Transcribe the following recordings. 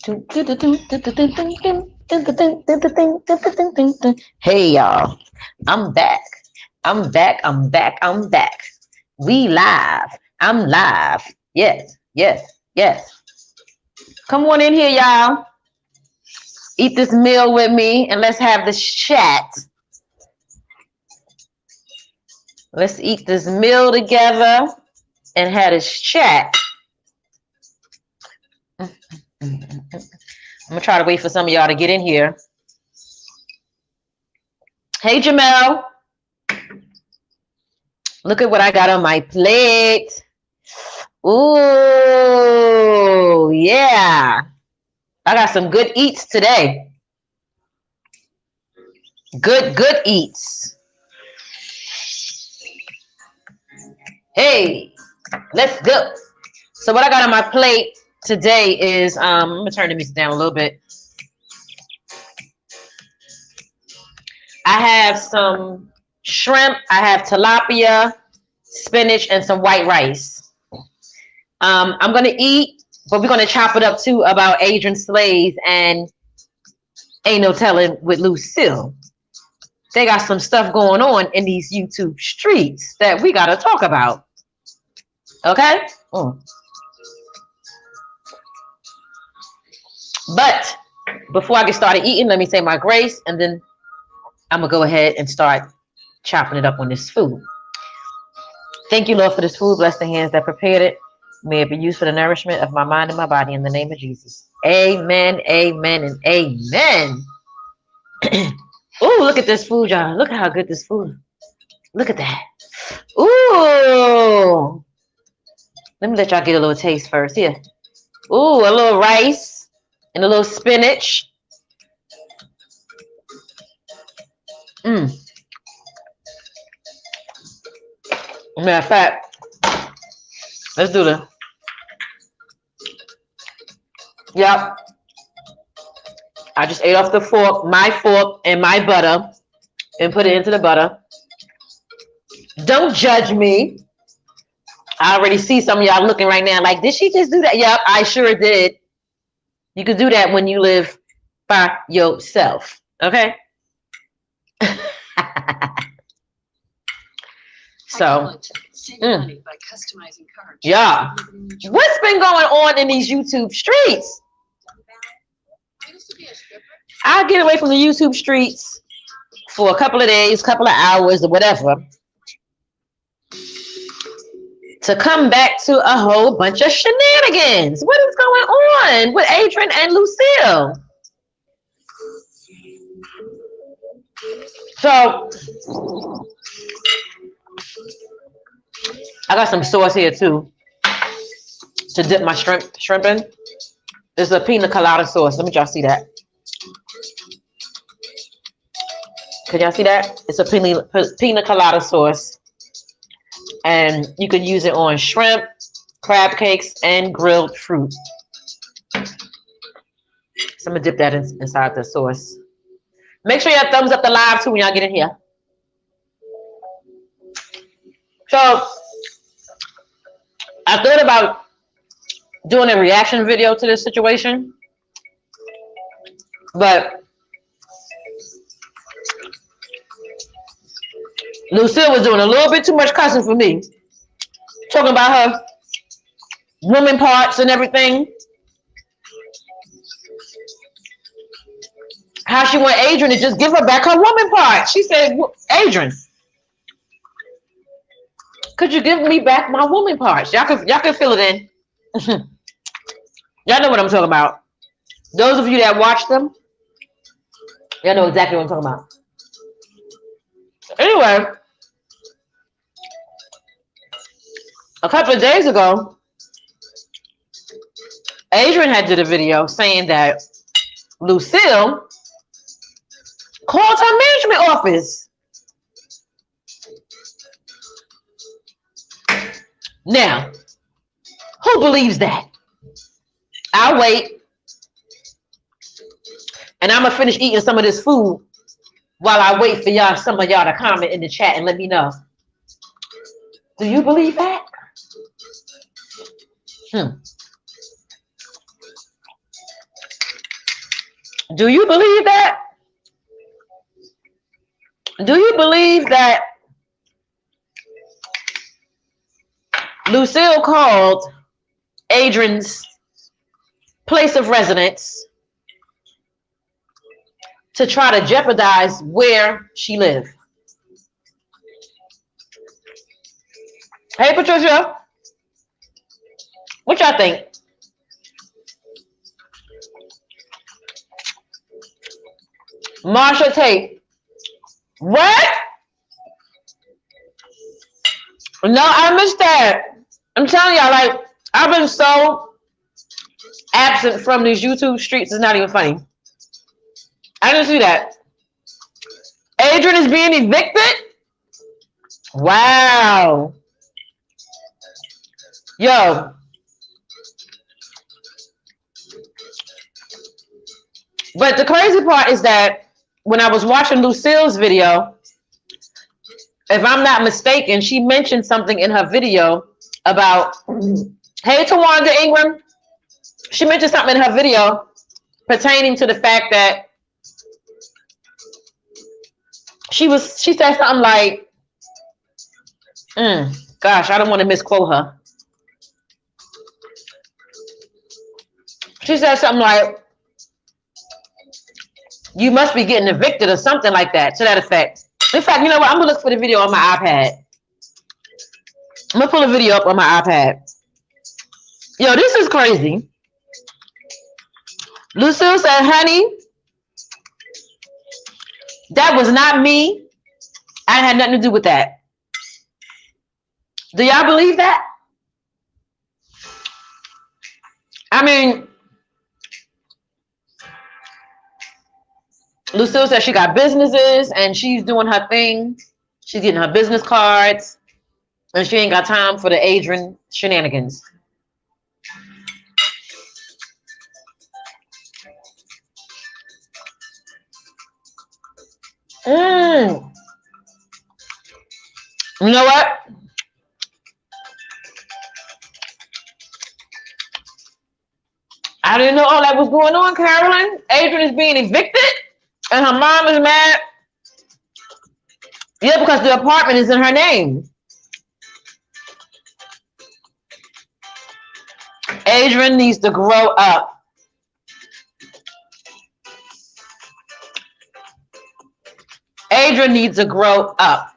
Hey y'all, I'm back. I'm back. I'm back. I'm back. We live. I'm live. Yes, yes, yes. Come on in here, y'all. Eat this meal with me and let's have this chat. Let's eat this meal together and have this chat. I'm gonna try to wait for some of y'all to get in here. Hey, Jamel. Look at what I got on my plate. Ooh, yeah. I got some good eats today. Good eats. Hey, let's go. So what I got on my plate today is, I'm going to turn the music down a little bit. I have some shrimp. I have tilapia, spinach, and some white rice. I'm going to eat, but we're going to chop it up too about Adrienne Slays and Ain't No Telling with Lucille. They got some stuff going on in these YouTube streets that we got to talk about. Okay? But before I get started eating, let me say my grace, and then I'm going to go ahead and start chopping it up on this food. Thank you, Lord, for this food. Bless the hands that prepared it. May it be used for the nourishment of my mind and my body in the name of Jesus. Amen, amen, and amen. Ooh, look at this food, y'all. Look at how good this food. Look at that. Ooh. Let me let y'all get a little taste first. Here. Ooh, a little rice and a little spinach. Matter of fact, let's do this. Yep. I just ate off the fork, my fork, and my butter, and put it into the butter. Don't judge me. I already see some of y'all looking right now like, did she just do that? Yep, I sure did. You can do that when you live by yourself. Okay? So, yeah. What's been going on in these YouTube streets? I'll get away from the YouTube streets for a couple of days, couple of hours, or whatever, to come back to a whole bunch of shenanigans. What is going on with Adrienne and Lucille? So, I got some sauce here too to dip my shrimp in. It's a pina colada sauce. Let me y'all see that. Can y'all see that? It's a pina colada sauce. And you can use it on shrimp, crab cakes, and grilled fruit. So I'm going to dip that inside the sauce. Make sure you thumbs up the live too when y'all get in here. So I thought about doing a reaction video to this situation, but Lucille was doing a little bit too much cussing for me, talking about her woman parts and everything, how she want Adrienne to just give her back her woman part. She said, Adrienne, could you give me back my woman parts? Y'all can fill it in. Y'all know what I'm talking about. Those of you that watch them, y'all know exactly what I'm talking about. Anyway, a couple of days ago, Adrienne had did a video saying that Lucille called her management office. Now, who believes that? I'll wait. And I'm going to finish eating some of this food while I wait for y'all, some of y'all to comment in the chat and let me know. Do you believe that? Do you believe that? Do you believe that Lucille called Adrienne's place of residence to try to jeopardize where she lived? Hey, Patricia, what y'all think? Marsha Tate, what? No, I missed that. I'm telling y'all, like, I've been so absent from these YouTube streets, it's not even funny. I didn't see that. Adrienne is being evicted? Wow. Yo. But the crazy part is that when I was watching Lucille's video, if I'm not mistaken, she mentioned something in her video about, hey, Tawanda Ingram, she mentioned something in her video pertaining to the fact that she said something like, gosh, I don't want to misquote her. She said something like, you must be getting evicted or something like that, to that effect. In fact, you know what? I'm going to look for the video on my iPad. I'm going to pull a video up on my iPad. Yo, this is crazy. Lucille said, honey, that was not me. I had nothing to do with that. Do y'all believe that? I mean, Lucille said she got businesses and she's doing her thing. She's getting her business cards and she ain't got time for the Adrienne shenanigans. You know what? I didn't know all that was going on, Carolyn. Adrienne is being evicted and her mom is mad. Yeah, because the apartment is in her name. Adrienne needs to grow up. Adrienne needs to grow up.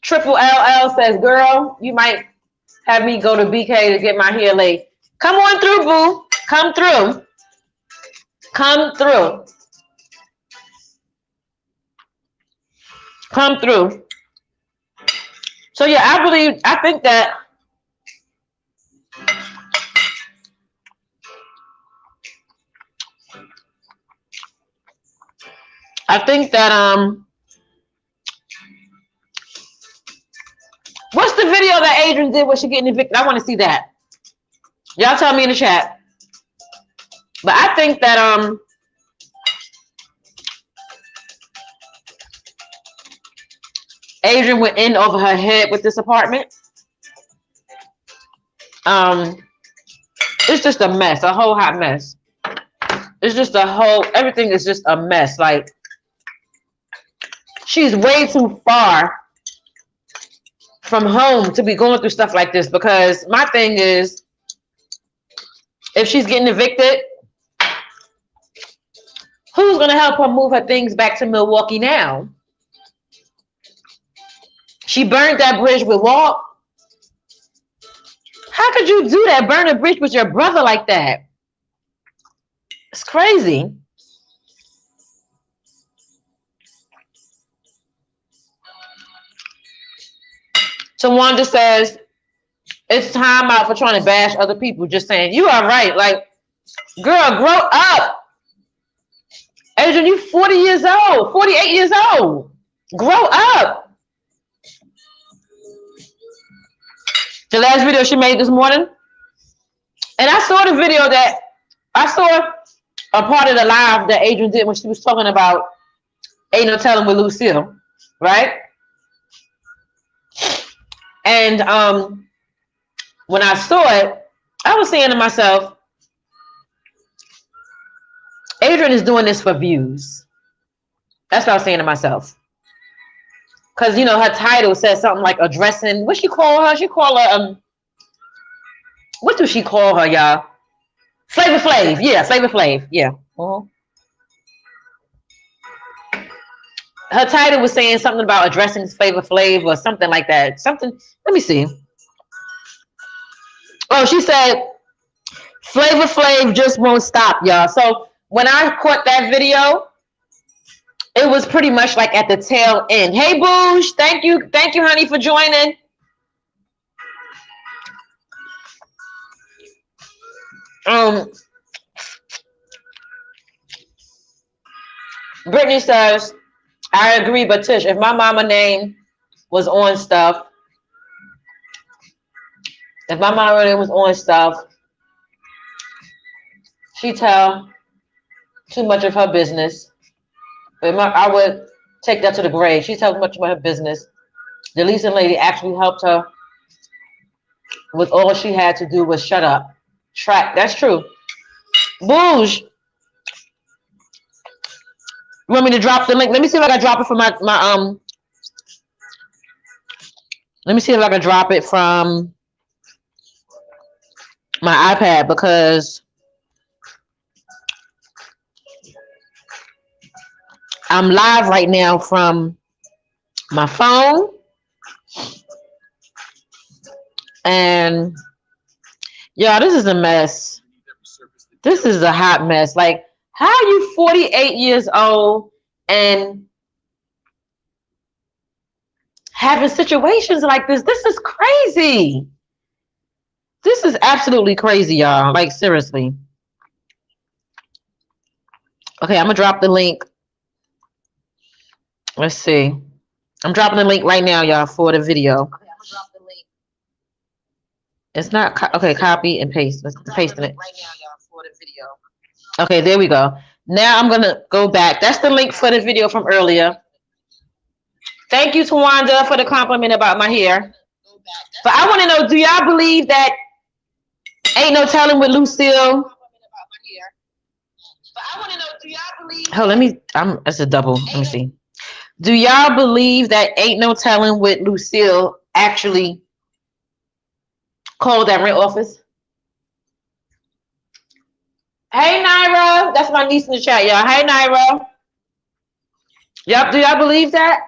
Triple LL says, girl, you might have me go to BK to get my hair laid. Come on through, boo. Come through. Come through. Come through. So yeah, I think that what's the video that Adrienne did when she getting evicted? I want to see that. Y'all tell me in the chat. But I think that Adrienne went in over her head with this apartment. It's just a mess, a whole hot mess. It's just everything is just a mess. Like, she's way too far from home to be going through stuff like this, because my thing is, if she's getting evicted, who's going to help her move her things back to Milwaukee now? She burned that bridge with Walt. How could you do that? Burn a bridge with your brother like that? It's crazy. Tawanda says, it's time out for trying to bash other people. Just saying, you are right. Like, girl, grow up. Adrienne, you 40 years old, 48 years old. Grow up. The last video she made this morning. And I saw the video that, I saw a part of the live that Adrienne did when she was talking about Ain't No Telling with Lucille, right? And when I saw it, I was saying to myself, Adrienne is doing this for views. That's what I was saying to myself. Because, you know, her title says something like addressing, what she call her? She call her, what do she call her, y'all? Flavor Flav. Yeah, Flavor Flav. Yeah. Her title was saying something about addressing Flavor Flav or something like that. Something, let me see. Oh, she said, Flavor Flav just won't stop, y'all. So when I caught that video, it was pretty much like at the tail end. Hey, Boosh, thank you, honey, for joining. Brittany says, I agree, but Tish, if my mama name was on stuff, she tell too much of her business. But I would take that to the grave. She tells much about her business. The leasing lady actually helped her with all she had to do was shut up. That's true. Boosh. You want me to drop the link? Let me see if I can drop it from my let me see if I can drop it from my iPad because I'm live right now from my phone. And y'all, this is a mess. This is a hot mess. Like, how are you 48 years old and having situations like this? This is crazy. This is absolutely crazy, y'all. Like, seriously. Okay, I'm going to drop the link. Let's see. I'm dropping the link right now, y'all, for the video. Okay, I'm going to drop the link. It's not, okay, copy and paste. Let's paste it. Right now, y'all, for the video. Okay, there we go. Now I'm going to go back. That's the link for the video from earlier. Thank you, Tawanda, for the compliment about my hair. But I want to know, do y'all believe that ain't no telling with Lucille? Oh, that's a double. Let me see. Do y'all believe that ain't no telling with Lucille actually called that rent office? Hey, Naira. That's my niece in the chat, y'all. Hey, Naira. Yep. Do y'all believe that?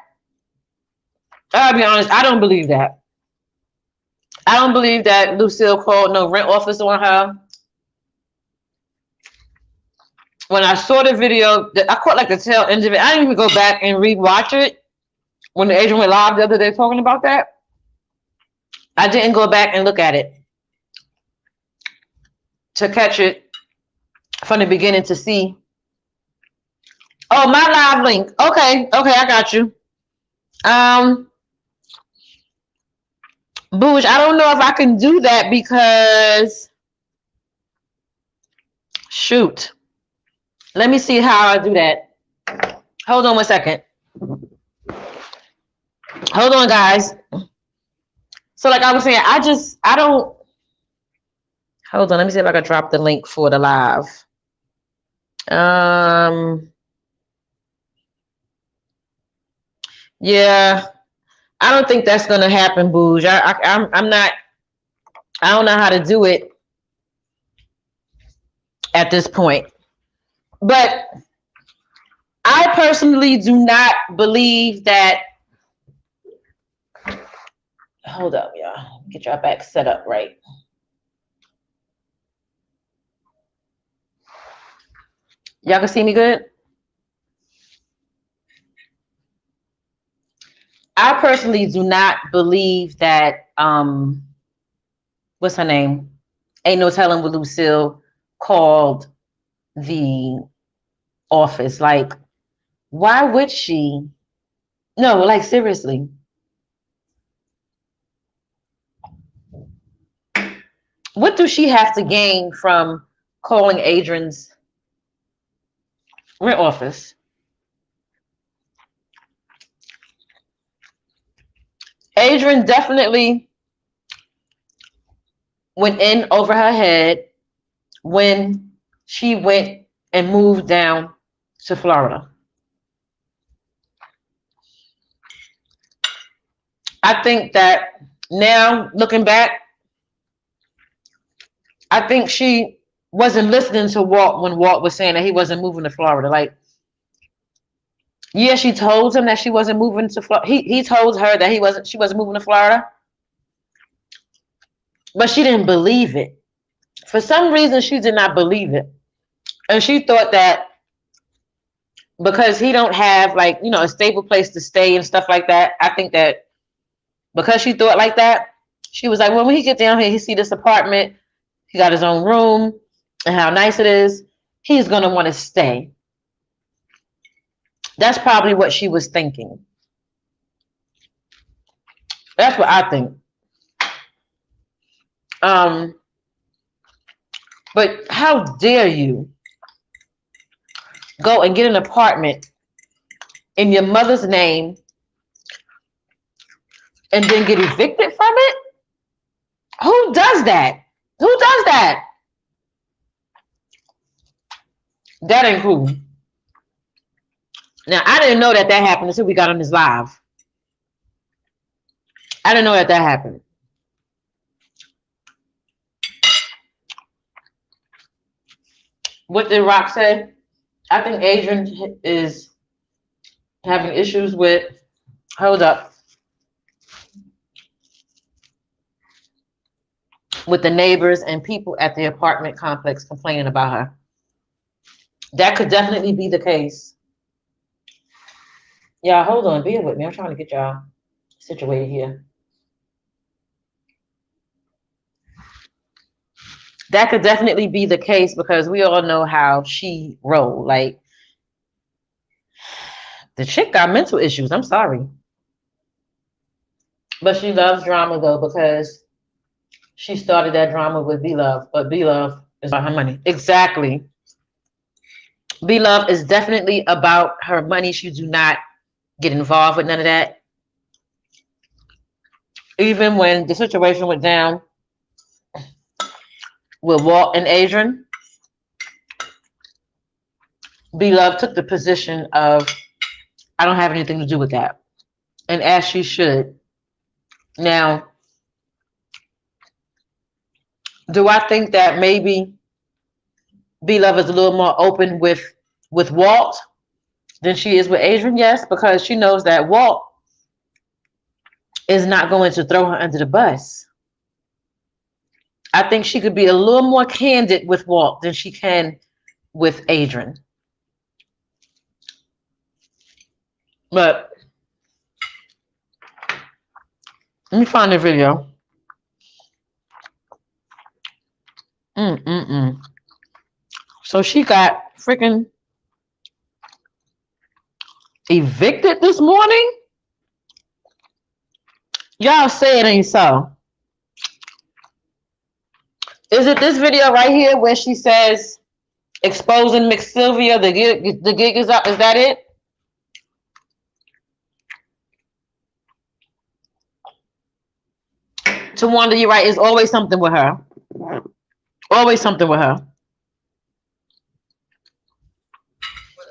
I'll be honest. I don't believe that. I don't believe that Lucille called no rent office on her. When I saw the video, I caught like the tail end of it. I didn't even go back and rewatch it. When the agent went live the other day talking about that, I didn't go back and look at it to catch it from the beginning to see. Oh, my live link. Okay, I got you. Boosh, I don't know if I can do that because shoot. Let me see how I do that. Hold on one second. Hold on, guys. So like I was saying, I don't. Hold on. Let me see if I can drop the link for the live. Yeah, I don't think that's gonna happen, Booge. I'm not. I don't know how to do it at this point. But I personally do not believe that. Hold up, y'all. Get y'all back set up right. Y'all can see me good? I personally do not believe that, what's her name? Ain't no telling what Lucille called the office. Like, why would she? No, like, seriously. What does she have to gain from calling Adrienne's rent office? Adrienne definitely went in over her head when she went and moved down to Florida. I think that now looking back, I think she wasn't listening to Walt when Walt was saying that he wasn't moving to Florida. Like, yeah, she told him that she wasn't moving to Florida. He told her that she wasn't moving to Florida, but she didn't believe it. For some reason, she did not believe it. And she thought that because he don't have like, a stable place to stay and stuff like that, I think that because she thought like that, she was like, well, when he get down here, he see this apartment, he got his own room and how nice it is, he's going to want to stay. That's probably what she was thinking. That's what I think. But how dare you go and get an apartment in your mother's name and then get evicted from it? Who does that? Who does that? That ain't cool. Now, I didn't know that happened until we got on this live. I didn't know that happened. What did Rock say? I think Adrienne is having issues with, hold up, with the neighbors and people at the apartment complex complaining about her. That could definitely be the case. Y'all, hold on, bear with me. I'm trying to get y'all situated here. That could definitely be the case because we all know how she rolled. Like, the chick got mental issues. I'm sorry. But she loves drama, though, because she started that drama with B-Love. But B-Love is about her money. Exactly. B-Love is definitely about her money. She do not get involved with none of that. Even when the situation went down with Walt and Adrienne, B-Love took the position of, I don't have anything to do with that. And as she should. Now, do I think that maybe B-Love is a little more open with Walt than she is with Adrienne? Yes, because she knows that Walt is not going to throw her under the bus. I think she could be a little more candid with Walt than she can with Adrienne. But let me find the video. So she got freaking evicted this morning? Y'all say it ain't so. Is it this video right here where she says exposing McSylvia, the gig is up? Is that it? Tawanda, you're right. It's always something with her. Always something with her.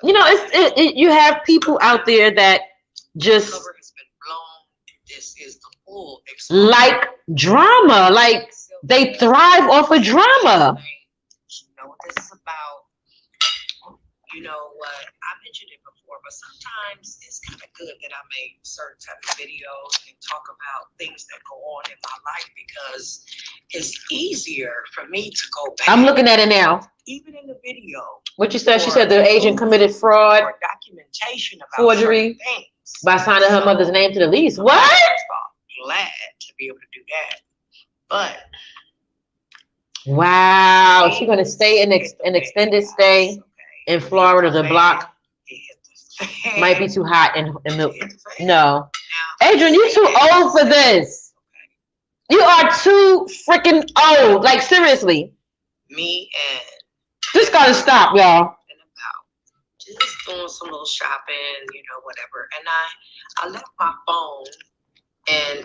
You know, you have people out there that just like drama. Like, they thrive off of drama. You know what this is about. You know what? I mentioned it before, but sometimes it's kind of good that I make certain type of videos and talk about things that go on in my life because it's easier for me to go back. I'm looking at it now. Even in the video. What you said? She said the agent committed fraud, or documentation about forgery things by signing her mother's name to the lease. What? I'm glad to be able to do that. But wow, she's gonna stay in an extended stay in Florida. The block might be too hot and no. Adrienne, you too old for this. You are too freaking old. Like, seriously. Me and this gotta stop, y'all. Just doing some little shopping, you know, whatever. And I left my phone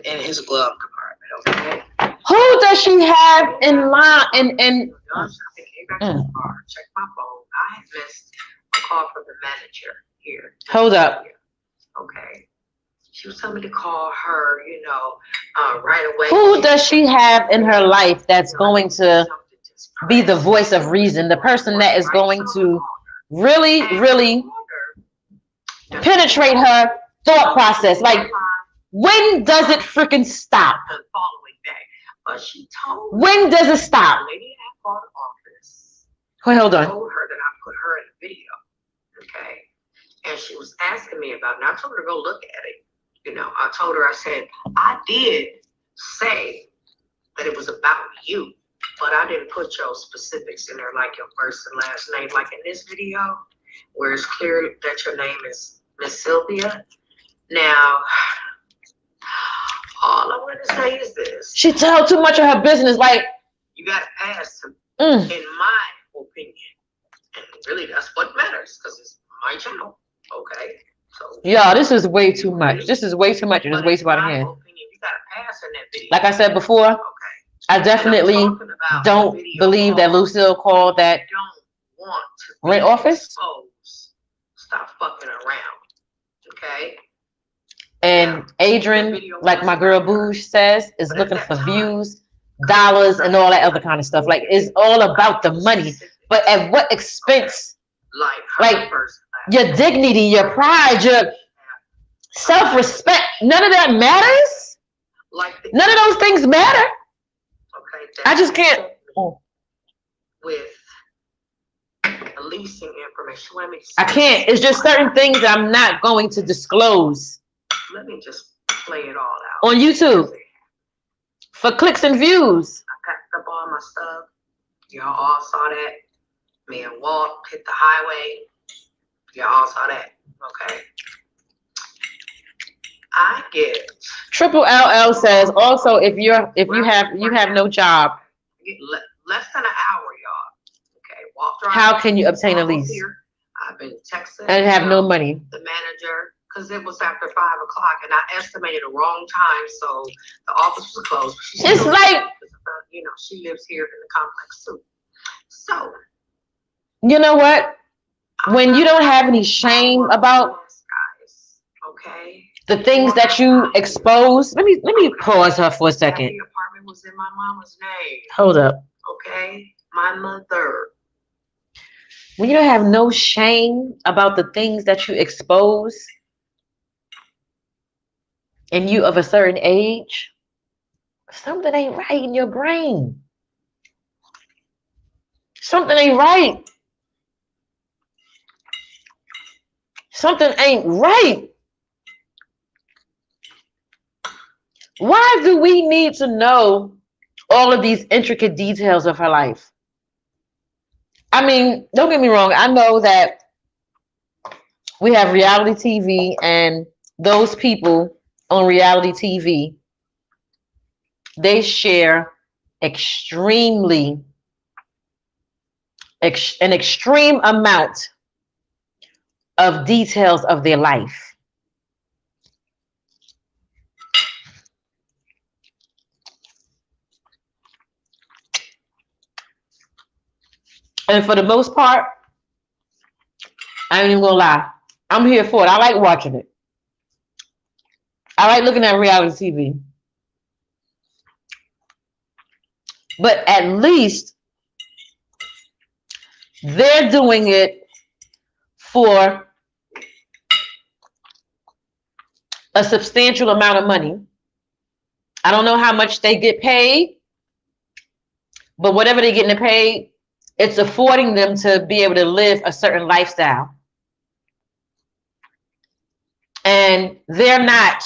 in his glove compartment. Okay. Who does she have in line? And Get back to the car. Check my phone. I had missed a call from the manager here. Hold up. Okay. She was telling me to call her, right away. Who does she have in her life that's going to be the voice of reason? The person that is going to really, really penetrate her thought process. Like, when does it freaking stop? The following day. But she told me. When does it stop? The lady had called the office. Wait, hold on. I told her that I put her in the video. Okay. And she was asking me about it. And I told her to go look at it. I told her, I said, I did say that it was about you, but I didn't put your specifics in there, like your first and last name, like in this video, where it's clear that your name is Miss Sylvia. Now, all I want to say is this. She tells too much of her business, like. You got to pass him, in my opinion. And really, that's what matters, because it's my channel, okay? So, yeah, this is way too much. This is way too much. It is way too out of hand. You got to pass in that video. Like I said before, okay. I definitely don't believe that Lucille called that don't want to rent office. Exposed. Stop fucking around, okay? And Adrienne, like my girl Boosh says, is looking for views, dollars, and all that other kind of stuff. Like, it's all about the money. But at what expense? Like your dignity, your pride, your self-respect, none of that matters. None of those things matter. Okay, I just can't. With leasing information, I can't. It's just certain things that I'm not going to disclose. Let me just play it all out on YouTube for clicks and views. I packed up all my stuff. Y'all all saw that. Me and Walt hit the highway. Y'all all saw that. Okay. I get Triple LL says also if you have no job. I get less than an hour, y'all. Okay. Walt drive. How can you obtain a lease? I've been texting and have no money. The manager, because it was after 5 o'clock and I estimated the wrong time, so the office was closed. It's like she lives here in the complex too. So you know what? When you don't have any shame about the things that you expose, let me pause her for a second. The apartment was in my mama's name. Hold up. Okay, my mother. When you don't have no shame about the things that you expose, and you of a certain age, something ain't right in your brain. Something ain't right. Something ain't right. Why do we need to know all of these intricate details of her life? I mean, don't get me wrong. I know that we have reality TV, and those people on reality TV, they share an extreme amount of details of their life. And for the most part, I ain't even gonna lie, I'm here for it. I like watching it. I like looking at reality TV. But at least they're doing it for a substantial amount of money. I don't know how much they get paid, but whatever they're getting paid, it's affording them to be able to live a certain lifestyle. And they're not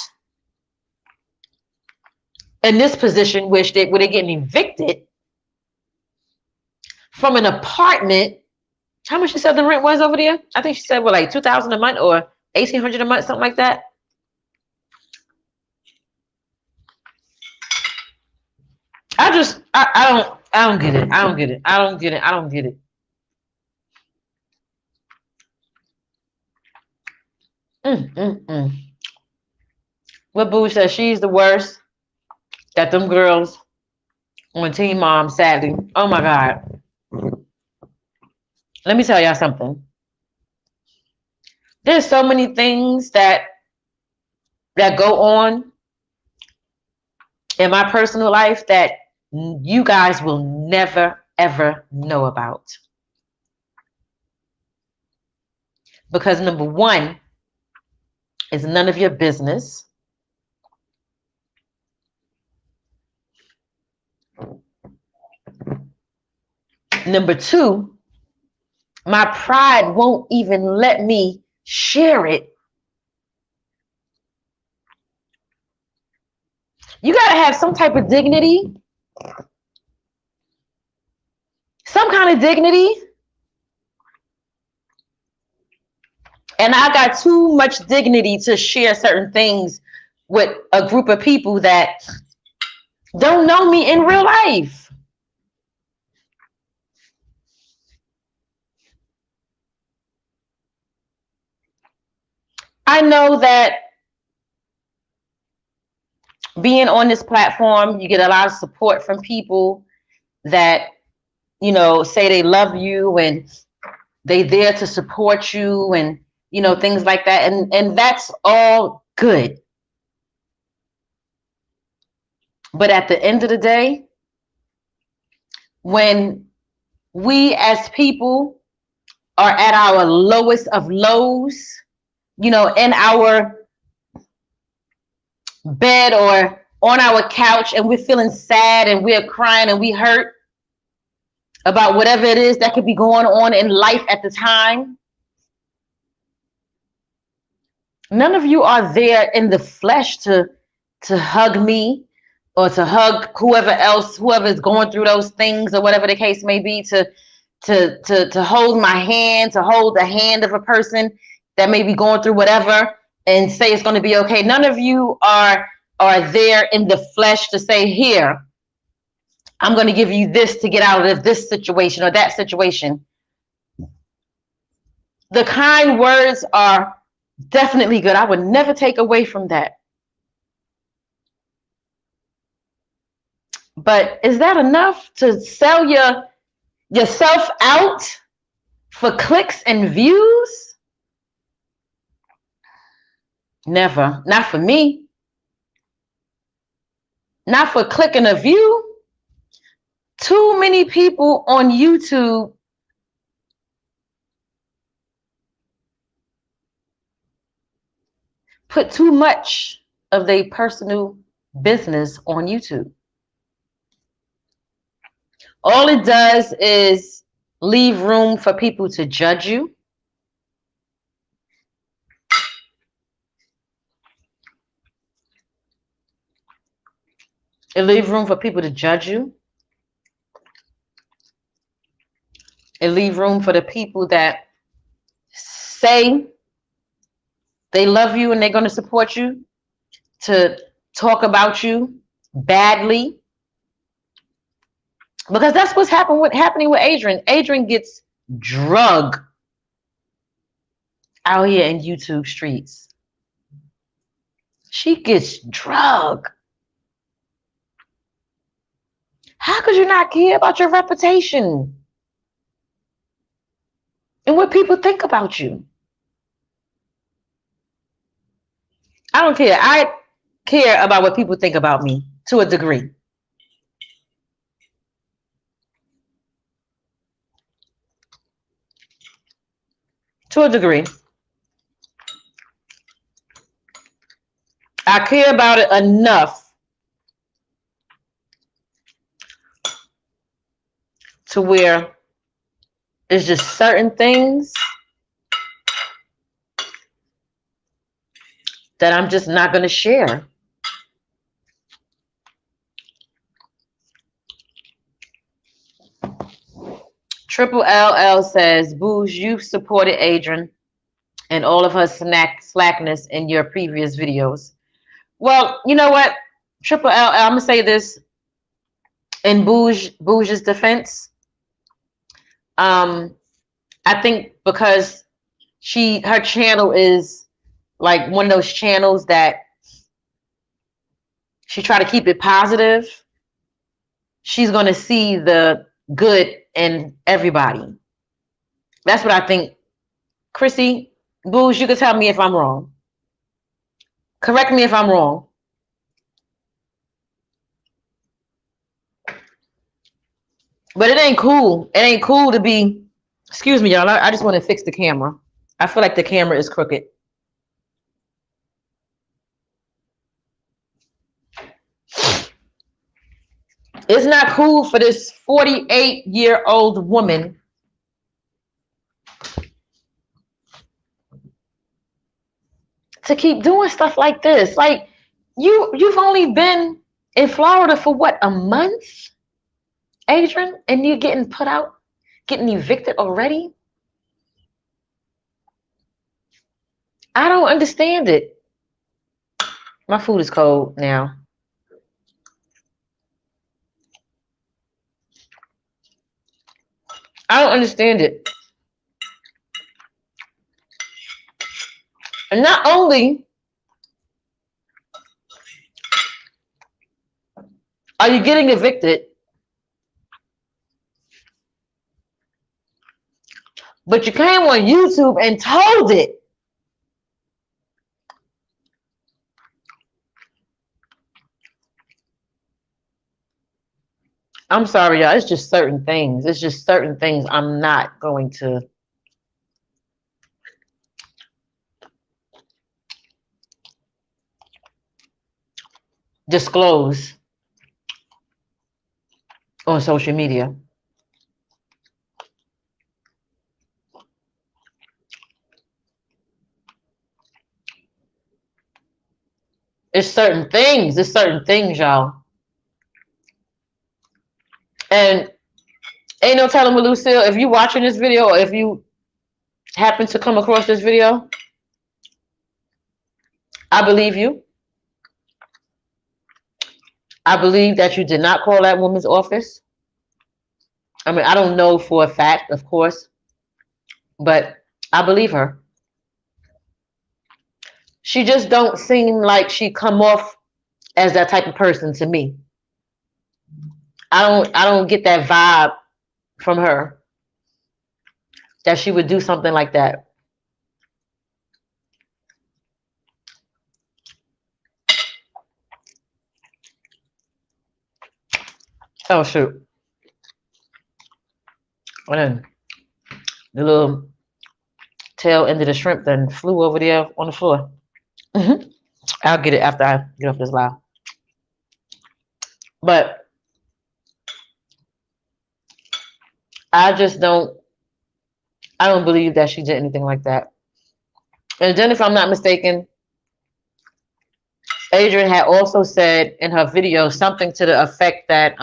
in this position where they're getting evicted from an apartment. How much she said the rent was over there? I think she said, well, like $2,000 a month or $1,800 a month, something like that. I don't get it. I don't get it. I don't get it. I don't get it. What Boo says, she's the worst. That them girls on Teen Mom, sadly. Oh my God. let me tell y'all something. There's so many things that go on in my personal life that you guys will never ever know about. Because number one is none of your business. Number two, my pride won't even let me share it. You got to have some type of dignity, some kind of dignity. And I got too much dignity to share certain things with a group of people that don't know me in real life. I know that being on this platform, you get a lot of support from people that, you know, say they love you and they there to support you and, you know, things like that. And that's all good. But at the end of the day, when we as people are at our lowest of lows, you know, in our bed or on our couch and we're feeling sad and we're crying and we hurt about whatever it is that could be going on in life at the time, none of you are there in the flesh to hug me or to hug whoever else, whoever is going through those things or whatever the case may be, to hold my hand, to hold the hand of a person that may be going through whatever and say it's going to be okay. None of you are there in the flesh to say, here, I'm going to give you this to get out of this situation or that situation. The kind words are definitely good. I would never take away from that. But is that enough to sell yourself out for clicks and views? Never. Not for me. Not for clicking a view. Too many people on YouTube put too much of their personal business on YouTube. All it does is leave room for people to judge you. It leaves room for people to judge you. It leaves room for the people that say they love you and they're going to support you to talk about you badly. Because that's what's happening with Adrienne. Adrienne gets drugged out here in YouTube streets. She gets drugged. How could you not care about your reputation and what people think about you? I don't care. I care about what people think about me to a degree. To a degree. I care about it enough to where it's just certain things that I'm just not going to share. Triple LL says, Booze, you've supported Adrienne and all of her slackness in your previous videos. Well, you know what? Triple LL, I'm going to say this in Booge's defense. I think because her channel is like one of those channels that she try to keep it positive. She's going to see the good in everybody. That's what I think. Chrissy, Booze, you can tell me if I'm wrong. Correct me if I'm wrong. But it ain't cool. It ain't cool to be. Excuse me, y'all. I just want to fix the camera. I feel like the camera is crooked. It's not cool for this 48-year-old woman to keep doing stuff like this. Like you've only been in Florida for what, a month, Adrienne, and you're getting put out, getting evicted already. I don't understand it. My food is cold now. I don't understand it. And not only are you getting evicted, but you came on YouTube and told it. I'm sorry, y'all. It's just certain things. It's just certain things I'm not going to disclose on social media. It's certain things. It's certain things, y'all. And ain't no telling with Lucille, if you watching this video or if you happen to come across this video, I believe you. I believe that you did not call that woman's office. I mean, I don't know for a fact, of course, but I believe her. She just don't seem like she come off as that type of person to me. I don't get that vibe from her that she would do something like that. Oh shoot. And then the little tail end of the shrimp then flew over there on the floor. I'll get it after I get off this live. But I don't believe that she did anything like that. And then if I'm not mistaken, Adrienne had also said in her video something to the effect that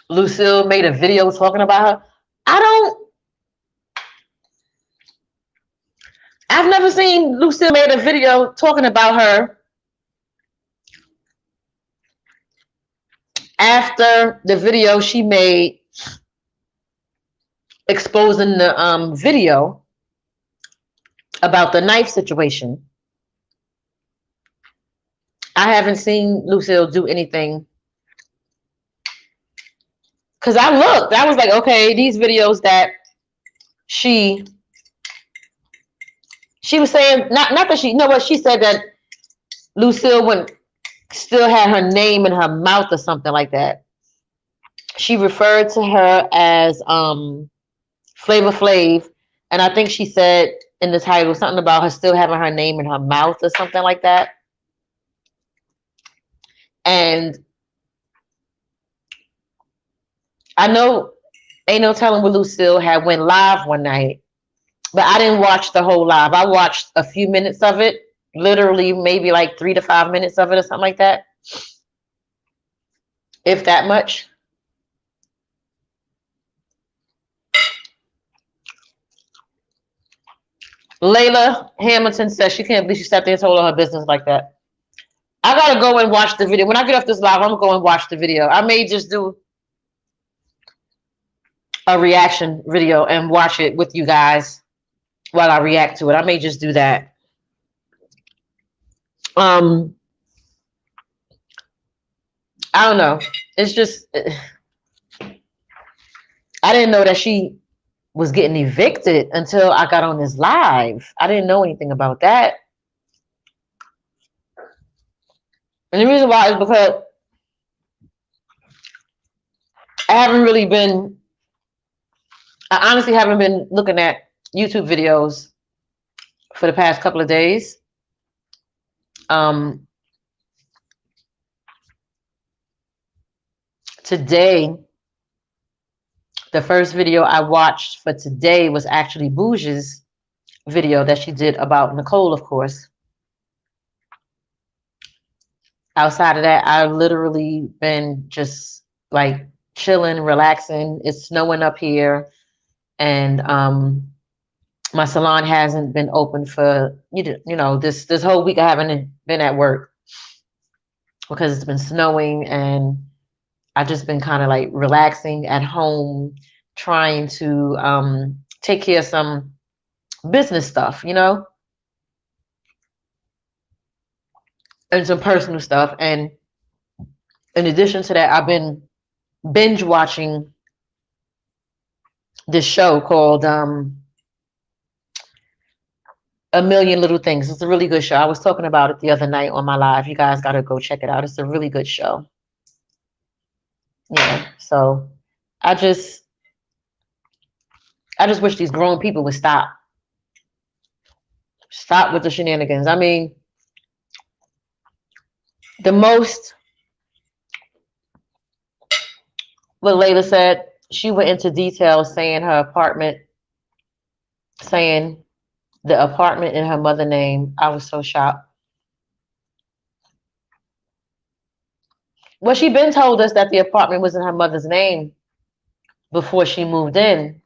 Lucille made a video talking about her. I've never seen Lucille made a video talking about her after the video she made exposing the video about the knife situation. I haven't seen Lucille do anything. Because I looked, I was like, okay, these videos that she was saying, not that she, you know what, she said that Lucille wouldn't still had her name in her mouth or something like that. She referred to her as Flavor Flav, and I think she said in the title something about her still having her name in her mouth or something like that. And I know ain't no telling what Lucille had went live one night, but I didn't watch the whole live. I watched a few minutes of it, literally maybe like 3 to 5 minutes of it or something like that, if that much. Layla Hamilton says she can't believe she sat there and told her business like that. I gotta go and watch the video. When I get off this live, I'm gonna go and watch the video. I may just do a reaction video and watch it with you guys while I react to it. I may just do that. I don't know. It's just I didn't know that she was getting evicted until I got on this live. I didn't know anything about that. And the reason why is because I haven't really been, I honestly haven't been looking at YouTube videos for the past couple of days. Today, the first video I watched for today was actually Bougie's video that she did about Nicole, of course. Outside of that, I've literally been just like chilling, relaxing. It's snowing up here, and my salon hasn't been open for this whole week. I haven't been at work because it's been snowing, and I've just been kind of like relaxing at home, trying to take care of some business stuff, and some personal stuff. And in addition to that, I've been binge watching this show called A Million Little Things. It's a really good show. I was talking about it the other night on my live. You guys got to go check it out. It's a really good show. Yeah. So I just wish these grown people would stop with the shenanigans. I mean, the most, what Layla said, she went into detail saying the apartment in her mother's name. I was so shocked. Well, she been told us that the apartment was in her mother's name before she moved in.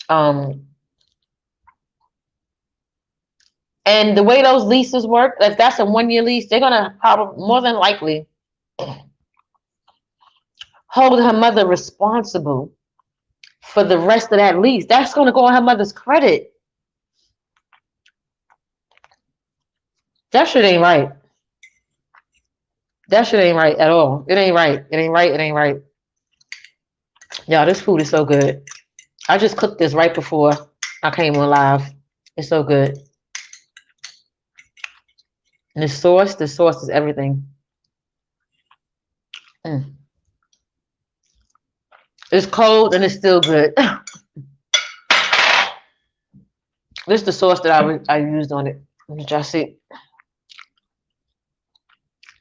And the way those leases work, if that's a 1-year lease, they're gonna probably more than likely hold her mother responsible for the rest of that lease. That's gonna go on her mother's credit. That shit ain't right. That shit ain't right at all. It ain't right. It ain't right. It ain't right. Y'all, this food is so good. I just cooked this right before I came on live. It's so good. And the sauce is everything. It's cold and it's still good. This is the sauce that I used on it. Did y'all see?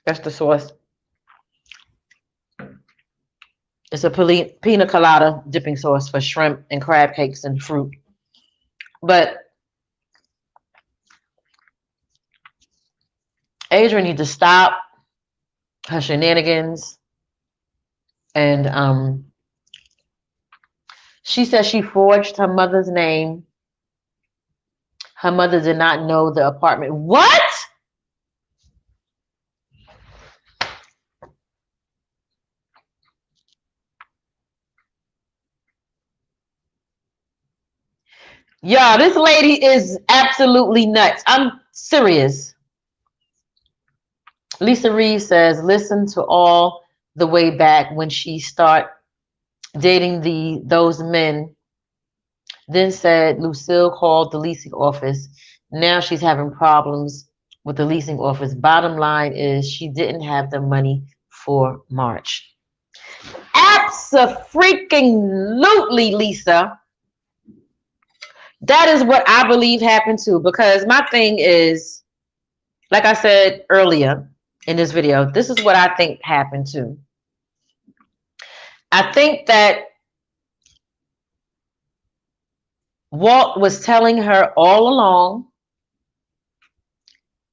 That's the sauce. It's a pina colada dipping sauce for shrimp and crab cakes and fruit. But Adrienne needs to stop her shenanigans. And she said she forged her mother's name. Her mother did not know the apartment. What? Y'all, this lady is absolutely nuts. I'm serious. Lisa Reeves says, listen to all the way back when she started dating those men. Then said Lucille called the leasing office. Now she's having problems with the leasing office. Bottom line is she didn't have the money for March. Abso-freaking-lutely, Lisa. That is what I believe happened too. Because my thing is, like I said earlier in this video, this is what I think happened too. I think that Walt was telling her all along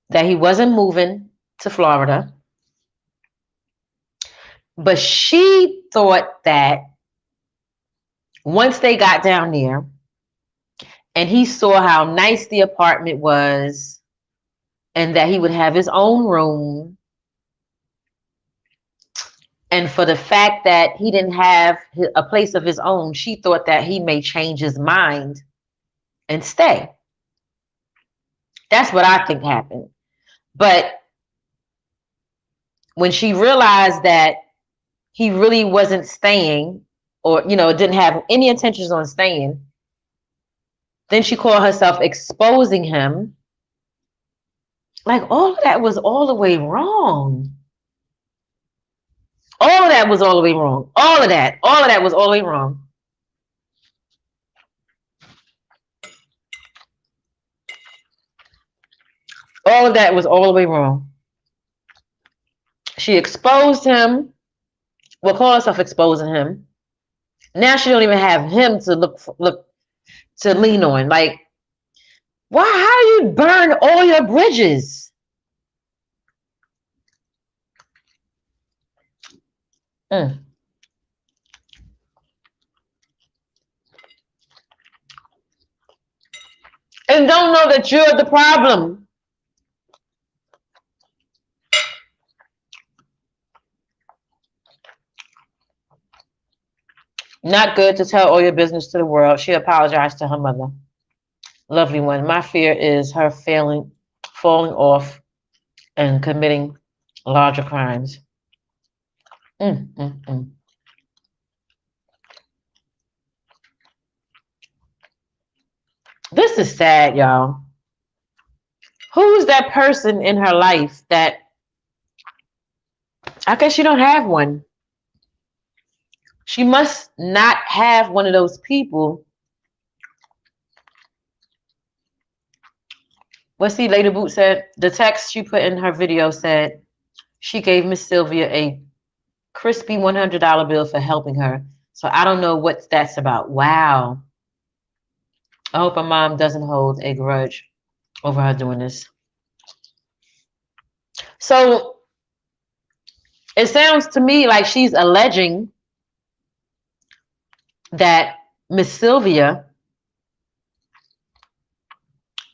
that he wasn't moving to Florida. But she thought that once they got down there and he saw how nice the apartment was and that he would have his own room, and for the fact that he didn't have a place of his own, she thought that he may change his mind and stay. That's what I think happened. But when she realized that he really wasn't staying or, didn't have any intentions on staying. Then she called herself exposing him. Like, all of that was all the way wrong. All of that was all the way wrong. All of that was all the way wrong. All of that was all the way wrong. She exposed him. Well, call herself exposing him. Now she don't even have him to look to lean on. Like, why? How do you burn all your bridges? And don't know that you're the problem. Not good to tell all your business to the world. She apologized to her mother. Lovely one. My fear is her falling off and committing larger crimes. This is sad, y'all. Who's that person in her life that, I guess you don't have one. She must not have one of those people. Let's see, Lady Boot said, the text she put in her video said she gave Miss Sylvia a crispy $100 bill for helping her. So I don't know what that's about. Wow. I hope her mom doesn't hold a grudge over her doing this. So it sounds to me like she's alleging that Miss Sylvia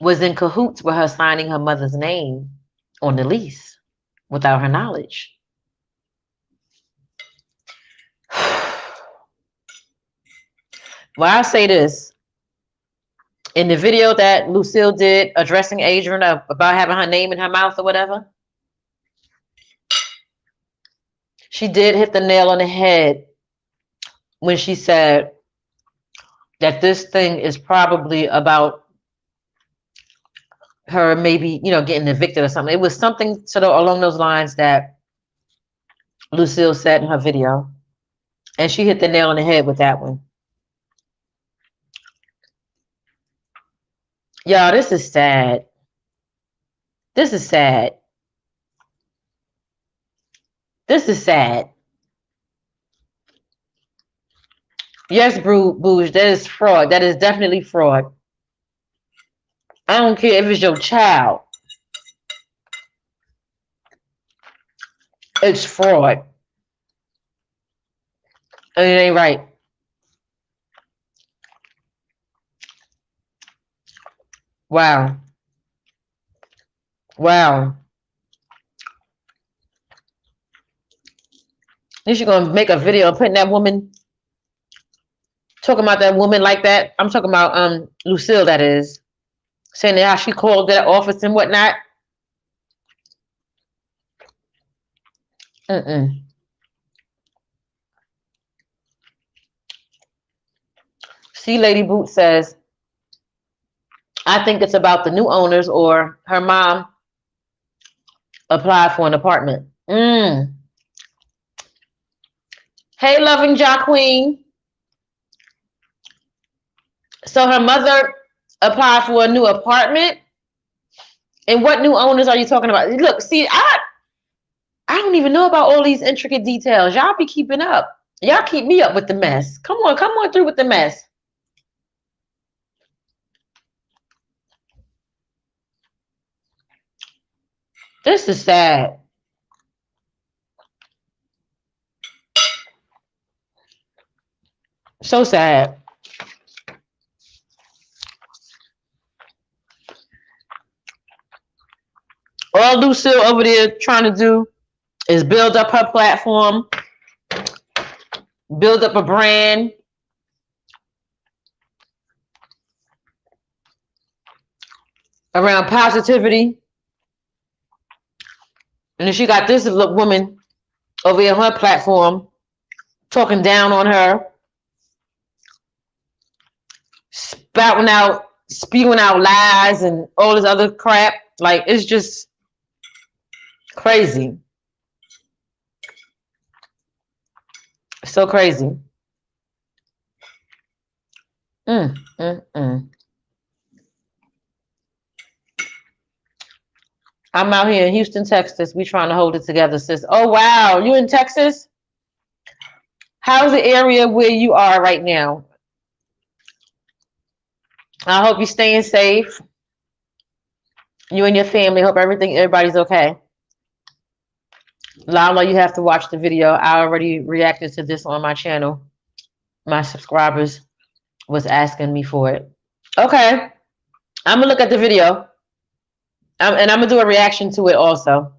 was in cahoots with her signing her mother's name on the lease without her knowledge. Well, I'll say this. In the video that Lucille did addressing Adrienne about having her name in her mouth or whatever, she did hit the nail on the head when she said that this thing is probably about her maybe, getting evicted or something. It was something sort of along those lines that Lucille said in her video. And she hit the nail on the head with that one. Y'all, this is sad. This is sad. This is sad. Yes, Booge, that is fraud. That is definitely fraud. I don't care if it's your child. It's fraud. And it ain't right. Wow. Wow. Then she's gonna make a video putting that woman, talking about that woman like that. I'm talking about Lucille, that is, saying that how she called that office and whatnot. See, Lady Boot says, I think it's about the new owners or her mom applied for an apartment. Hey, loving Ja Queen. So her mother applied for a new apartment. And what new owners are you talking about? Look, see, I don't even know about all these intricate details. Y'all be keeping up. Y'all keep me up with the mess. Come on through with the mess. This is sad. So sad. All Lucille over there trying to do is build up her platform, build up a brand. Around positivity. And then she got this woman over here on her platform talking down on her. spewing out lies and all this other crap. Like, it's just crazy. So crazy. Mm, mm, mm. I'm out here in Houston, Texas. We trying to hold it together, sis. Oh, wow. You in Texas? How's the area where you are right now? I hope you're staying safe. You and your family. Hope everybody's okay. Lala, you have to watch the video. I already reacted to this on my channel. My subscribers was asking me for it. Okay. I'm going to look at the video. And I'm going to do a reaction to it also.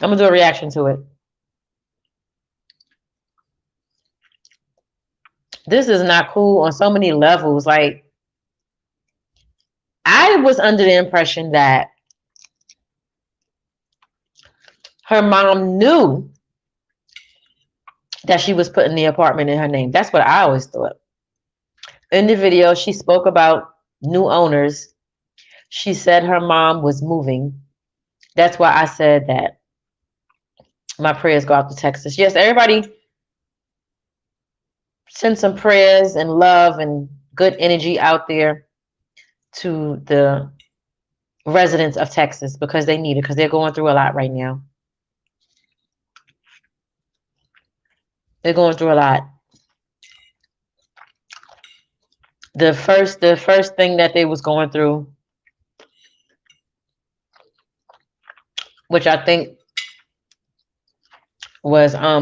I'm going to do a reaction to it. This is not cool on so many levels. Like, I was under the impression that her mom knew that she was putting the apartment in her name. That's what I always thought. In the video, she spoke about new owners. She said her mom was moving. That's why I said that my prayers go out to Texas. Yes, everybody send some prayers and love and good energy out there to the residents of Texas, because they need it, because they're going through a lot right now. They're going through a lot. The first thing that they was going through, which I think was I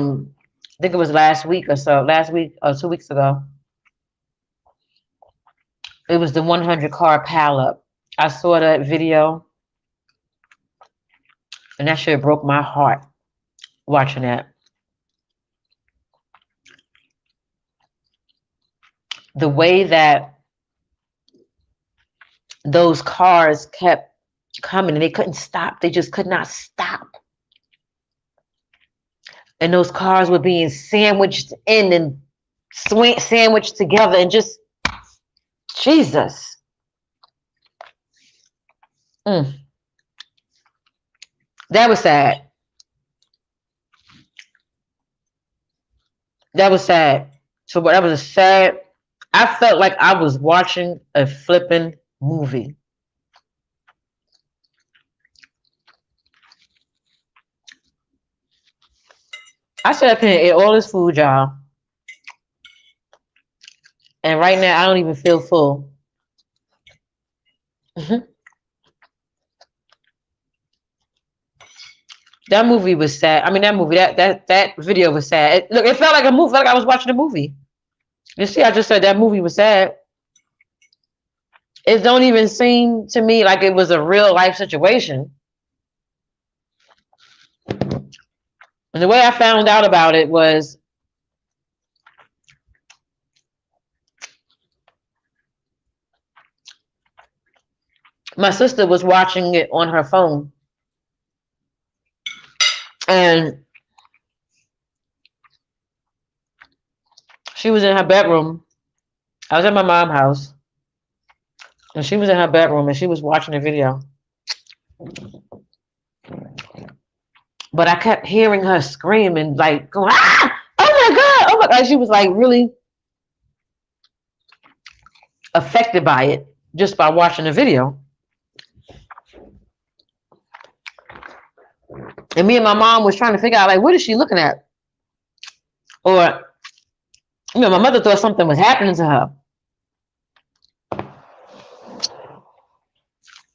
think it was last week or 2 weeks ago. It was the 100 car pileup. I saw that video, and that shit broke my heart watching that. The way that those cars kept coming and they couldn't stop. They just could not stop. And those cars were being sandwiched in and sandwiched together, and just, Jesus. That was sad. That was sad. So that was a sad. I felt like I was watching a flipping movie. I said I couldn't eat all this food, y'all. And right now, I don't even feel full. That movie was sad. I mean, that video was sad. It felt like a movie. Like I was watching a movie. You see, I just said that movie was sad. It don't even seem to me like it was a real life situation. And the way I found out about it was my sister was watching it on her phone. And she was in her bedroom. I was at my mom's house. And she was in her bedroom and she was watching the video. But I kept hearing her screaming, like, going, ah! Oh my God! Oh my God! She was like really affected by it just by watching the video. And me and my mom was trying to figure out, like, what is she looking at? Or, my mother thought something was happening to her.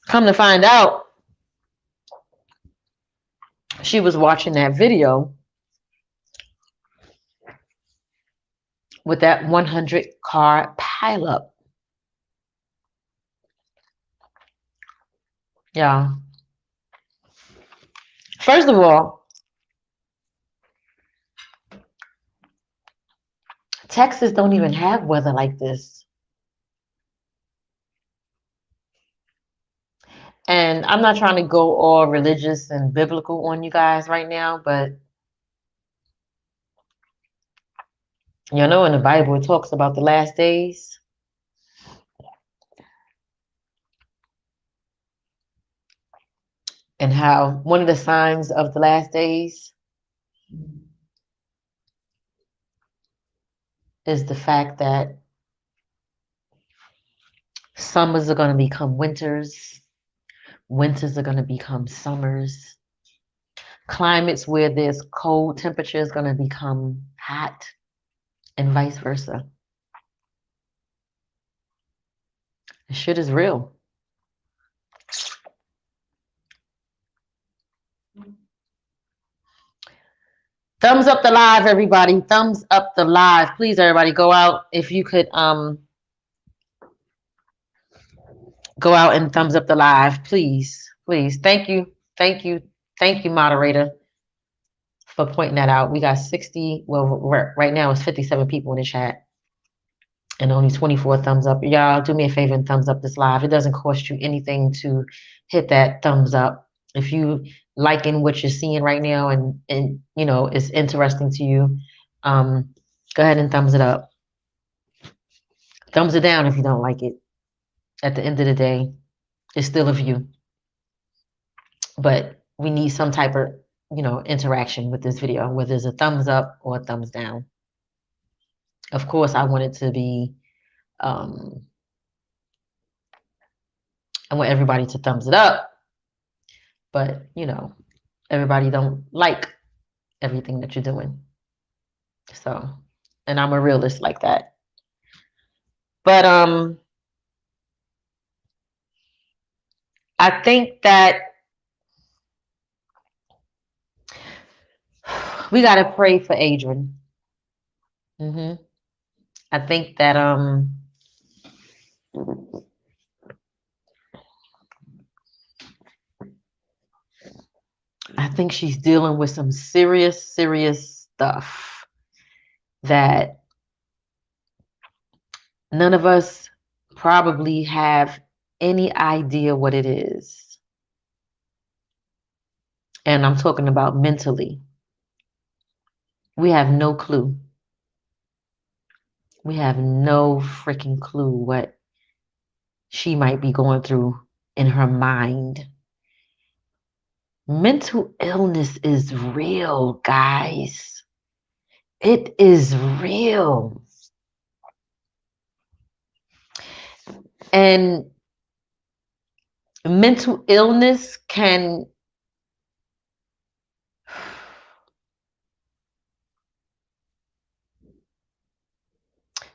Come to find out, she was watching that video with that 100 car pileup. Yeah. First of all, Texas don't even have weather like this. And I'm not trying to go all religious and biblical on you guys right now, but You know, in the Bible, it talks about the last days. And how one of the signs of the last days is the fact that summers are going to become winters, winters are going to become summers, climates where there's cold temperatures going to become hot, and vice versa. The shit is real. Thumbs up the live, everybody. Thumbs up the live. Please, everybody, go out. If you could go out and thumbs up the live, please. Please. Thank you. Thank you. Thank you, moderator, for pointing that out. We got 60, well, right now it's 57 people in the chat and only 24 thumbs up. Y'all do me a favor and thumbs up this live. It doesn't cost you anything to hit that thumbs up. If you liking what you're seeing right now and you know, it's interesting to you, go ahead and thumbs it up. Thumbs it down if you don't like it. At the end of the day, it's still a view. But we need some type of, you know, interaction with this video, whether it's a thumbs up or a thumbs down. Of course, I want it to be, I want everybody to thumbs it up, but you know, everybody don't like everything that you're doing. So, and I'm a realist like that. But I think that we gotta pray for Adrienne. I think that I think she's dealing with some serious, serious stuff that none of us probably have any idea what it is. And I'm talking about mentally. We have no clue. We have no freaking clue what she might be going through in her mind. Mental illness is real, guys. It is real. And mental illness can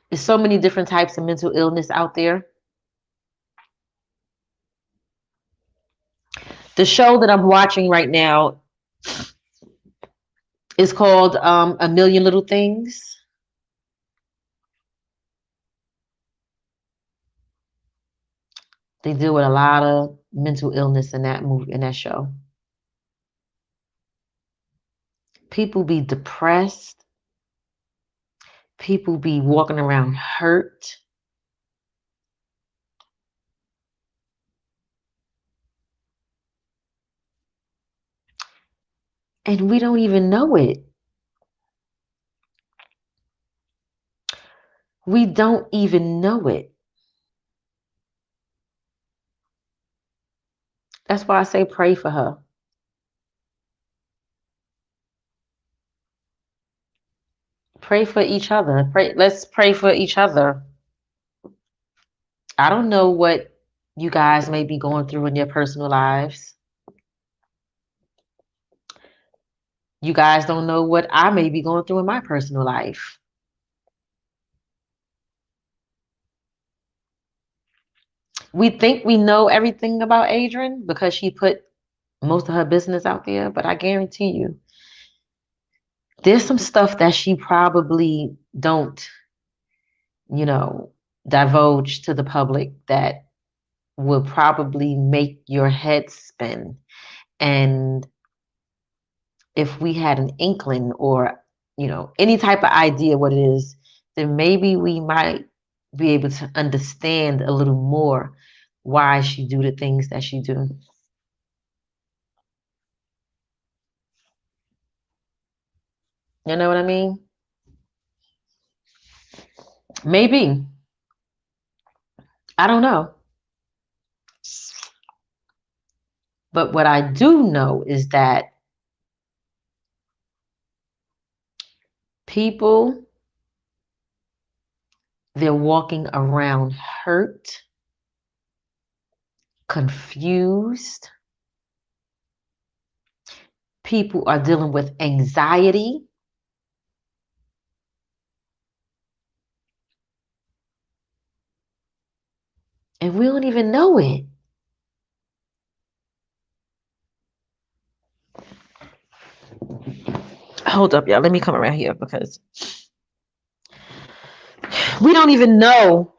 there's so many different types of mental illness out there. The show that I'm watching right now is called A Million Little Things. They deal with a lot of mental illness in that movie, in that show. People be depressed. People be walking around hurt. And we don't even know it. We don't even know it. That's why I say pray for her. Pray for each other. Let's pray for each other. I don't know what you guys may be going through in your personal lives. You guys don't know what I may be going through in my personal life. We think we know everything about Adrienne because she put most of her business out there, but I guarantee you, there's some stuff that she probably don't, you know, divulge to the public that will probably make your head spin. And if we had an inkling or, you know, any type of idea what it is, then maybe we might be able to understand a little more why she do the things that she do. You know what I mean? Maybe. I don't know. But what I do know is that people, they're walking around hurt, confused. People are dealing with anxiety. And we don't even know it. Hold up, y'all. Let me come around here because we don't even know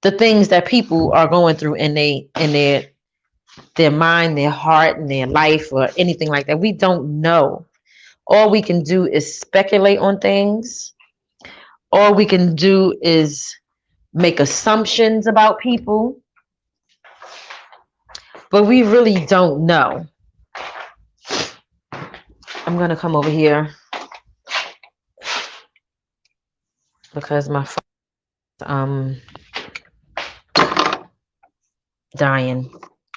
the things that people are going through in their mind, their heart, and their life, or anything like that. We don't know. All we can do is speculate on things. All we can do is make assumptions about people, but we really don't know. I'm gonna come over here because my phone's dying,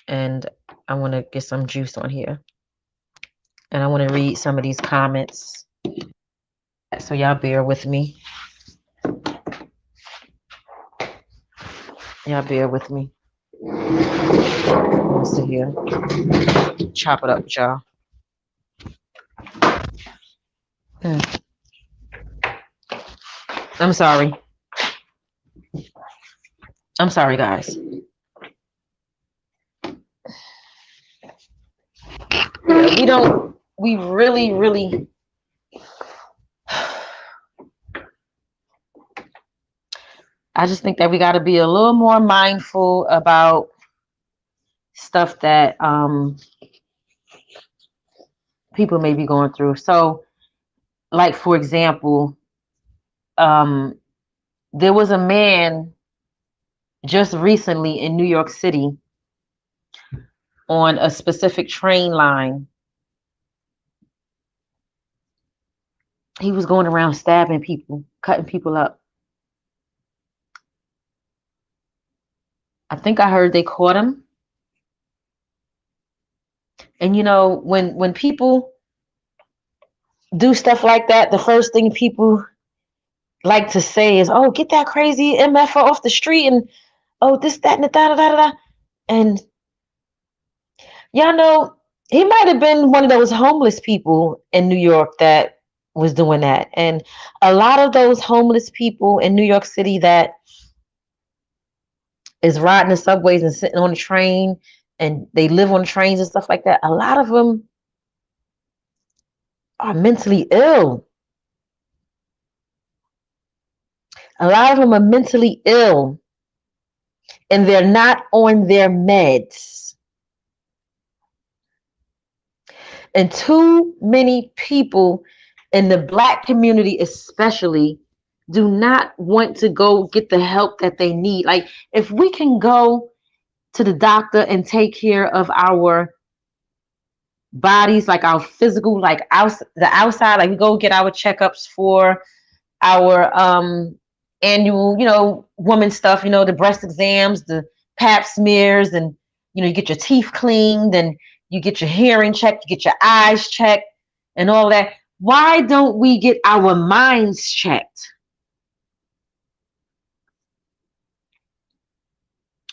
and I want to get some juice on here, and I want to read some of these comments. So y'all bear with me. Y'all bear with me. Let's see here. Chop it up, y'all. I'm sorry. I'm sorry, guys. Yeah, we really, I just think that we got to be a little more mindful about stuff that people may be going through. So, like, for example, there was a man just recently in New York City on a specific train line. He was going around stabbing people, cutting people up. I think I heard they caught him. And you know, when people do stuff like that, the first thing people like to say is, "Oh, get that crazy MF off the street," and "Oh, this, that, and the da da da da." And y'all know he might have been one of those homeless people in New York that was doing that. And a lot of those homeless people in New York City that is riding the subways and sitting on the train, and they live on trains and stuff like that, a lot of them are mentally ill. A lot of them are mentally ill, and they're not on their meds. And too many people in the Black community, especially, do not want to go get the help that they need. Like, if we can go to the doctor and take care of our bodies, like our physical, like the outside, like we go get our checkups for our annual, woman stuff, the breast exams, the pap smears, and you get your teeth cleaned, and you get your hearing checked, you get your eyes checked, and all that. Why don't we get our minds checked?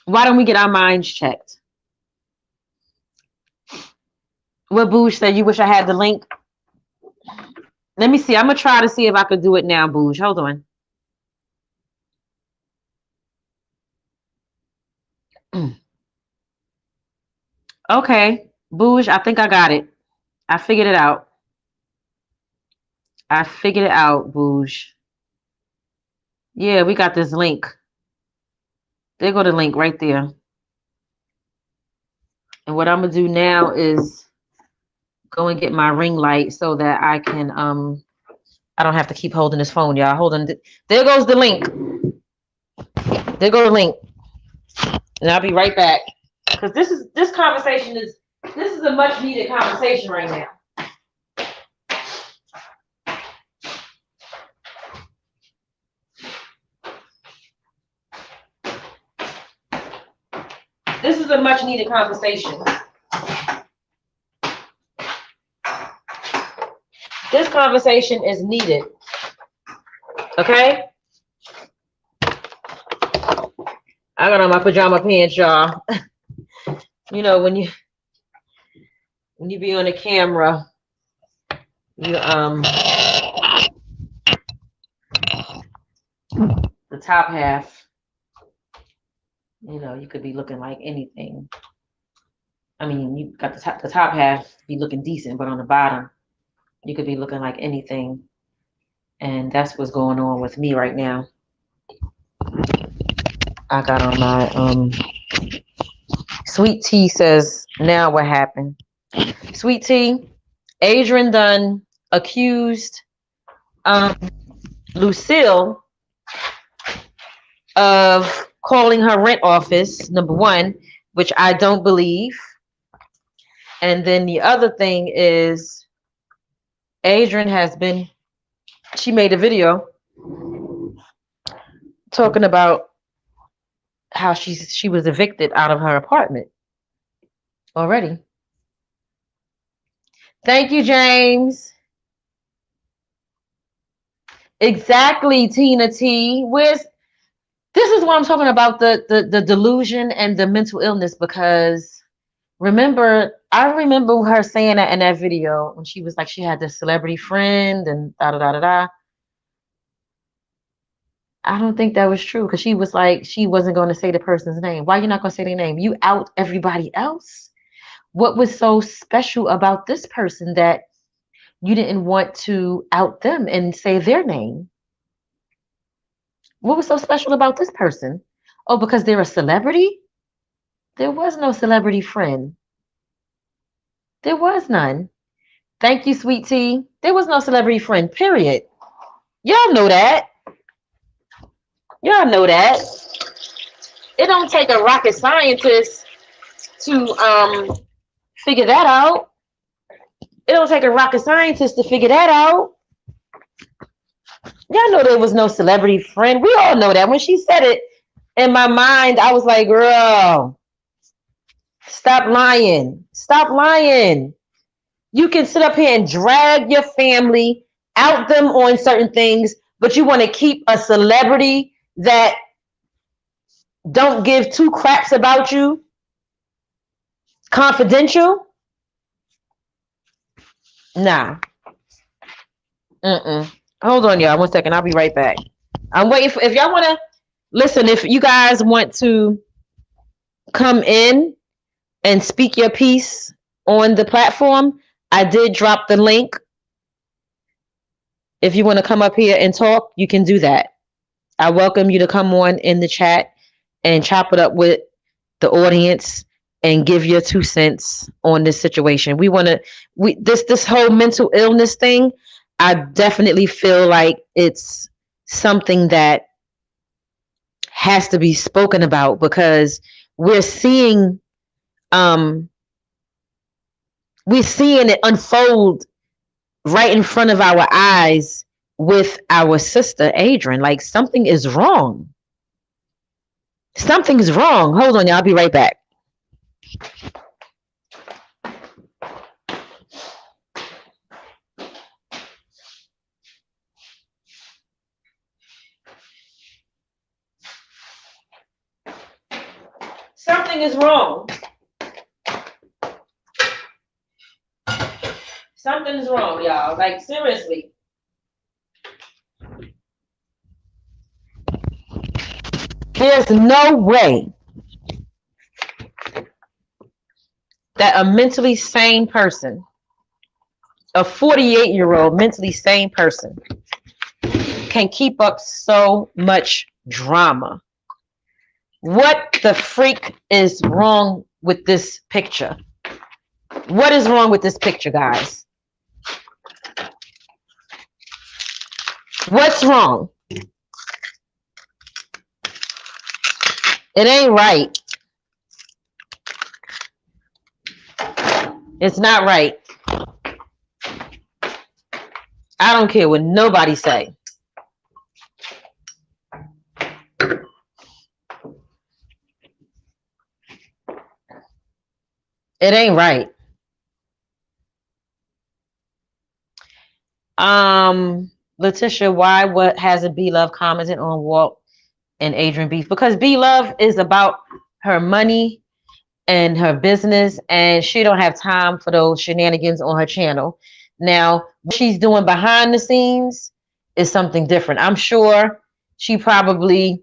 Why don't we get our minds checked? What Booge said, you wish I had the link? Let me see. I'm going to try to see if I could do it now, Booge. Hold on. Okay. Booge, I think I got it. I figured it out. Booge. Yeah, we got this link. There go the link right there. And what I'm going to do now is go and get my ring light so that I can, I don't have to keep holding this phone, y'all. Hold on. There goes the link. There goes the link. And I'll be right back. Because this is a much needed conversation right now. This is a much needed conversation. This conversation is needed. Okay? I got on my pajama pants, y'all. You know, when you be on the camera, you the top half, you know, you could be looking like anything. I mean, you got the top half be looking decent, but on the bottom, you could be looking like anything. And that's what's going on with me right now. I got on my Sweet Tea says, now what happened? Sweet Tea, Adrienne done accused Lucille of calling her rent office, number one, which I don't believe. And then the other thing is Adrienne she made a video talking about how she was evicted out of her apartment already. Thank you, James. Exactly, Tina T. This is what I'm talking about, the delusion and the mental illness, because I remember her saying that in that video when she was like, she had this celebrity friend and da da da da da. I don't think that was true, because she was like, she wasn't going to say the person's name. Why are you not going to say their name? You out everybody else. What was so special about this person that you didn't want to out them and say their name? What was so special about this person? Oh, because they're a celebrity? There was no celebrity friend. There was none. Thank you, Sweet Tea. There was no celebrity friend, period. Y'all know that. Y'all know that. It don't take a rocket scientist to figure that out. It don't take a rocket scientist to figure that out. Y'all know there was no celebrity friend. We all know that. When she said it, in my mind, I was like, girl, stop lying. Stop lying. You can sit up here and drag your family, out them on certain things, but you want to keep a celebrity that don't give two craps about you confidential? Nah. Hold on, y'all. 1 second. I'll be right back. I'm waiting for, if y'all want to listen, if you guys want to come in and speak your piece on the platform, I did drop the link. If you want to come up here and talk, you can do that. I welcome you to come on in the chat and chop it up with the audience and give your 2 cents on this situation. This whole mental illness thing, I definitely feel like it's something that has to be spoken about, because we're seeing it unfold right in front of our eyes with our sister Adrienne. Like, something is wrong. Something's wrong. Hold on, y'all. I'll be right back. Something is wrong. Something's wrong, y'all. Like, seriously. There's no way that a mentally sane person, a 48-year-old mentally sane person, can keep up so much drama. What the freak is wrong with this picture? What is wrong with this picture, guys? What's wrong? It ain't right. It's not right. I don't care what nobody say. It ain't right. Letitia, why what hasn't B Love commented on Walt and Adrian beef? Because B Love is about her money and her business, and she don't have time for those shenanigans on her channel. Now, what she's doing behind the scenes is something different. I'm sure she probably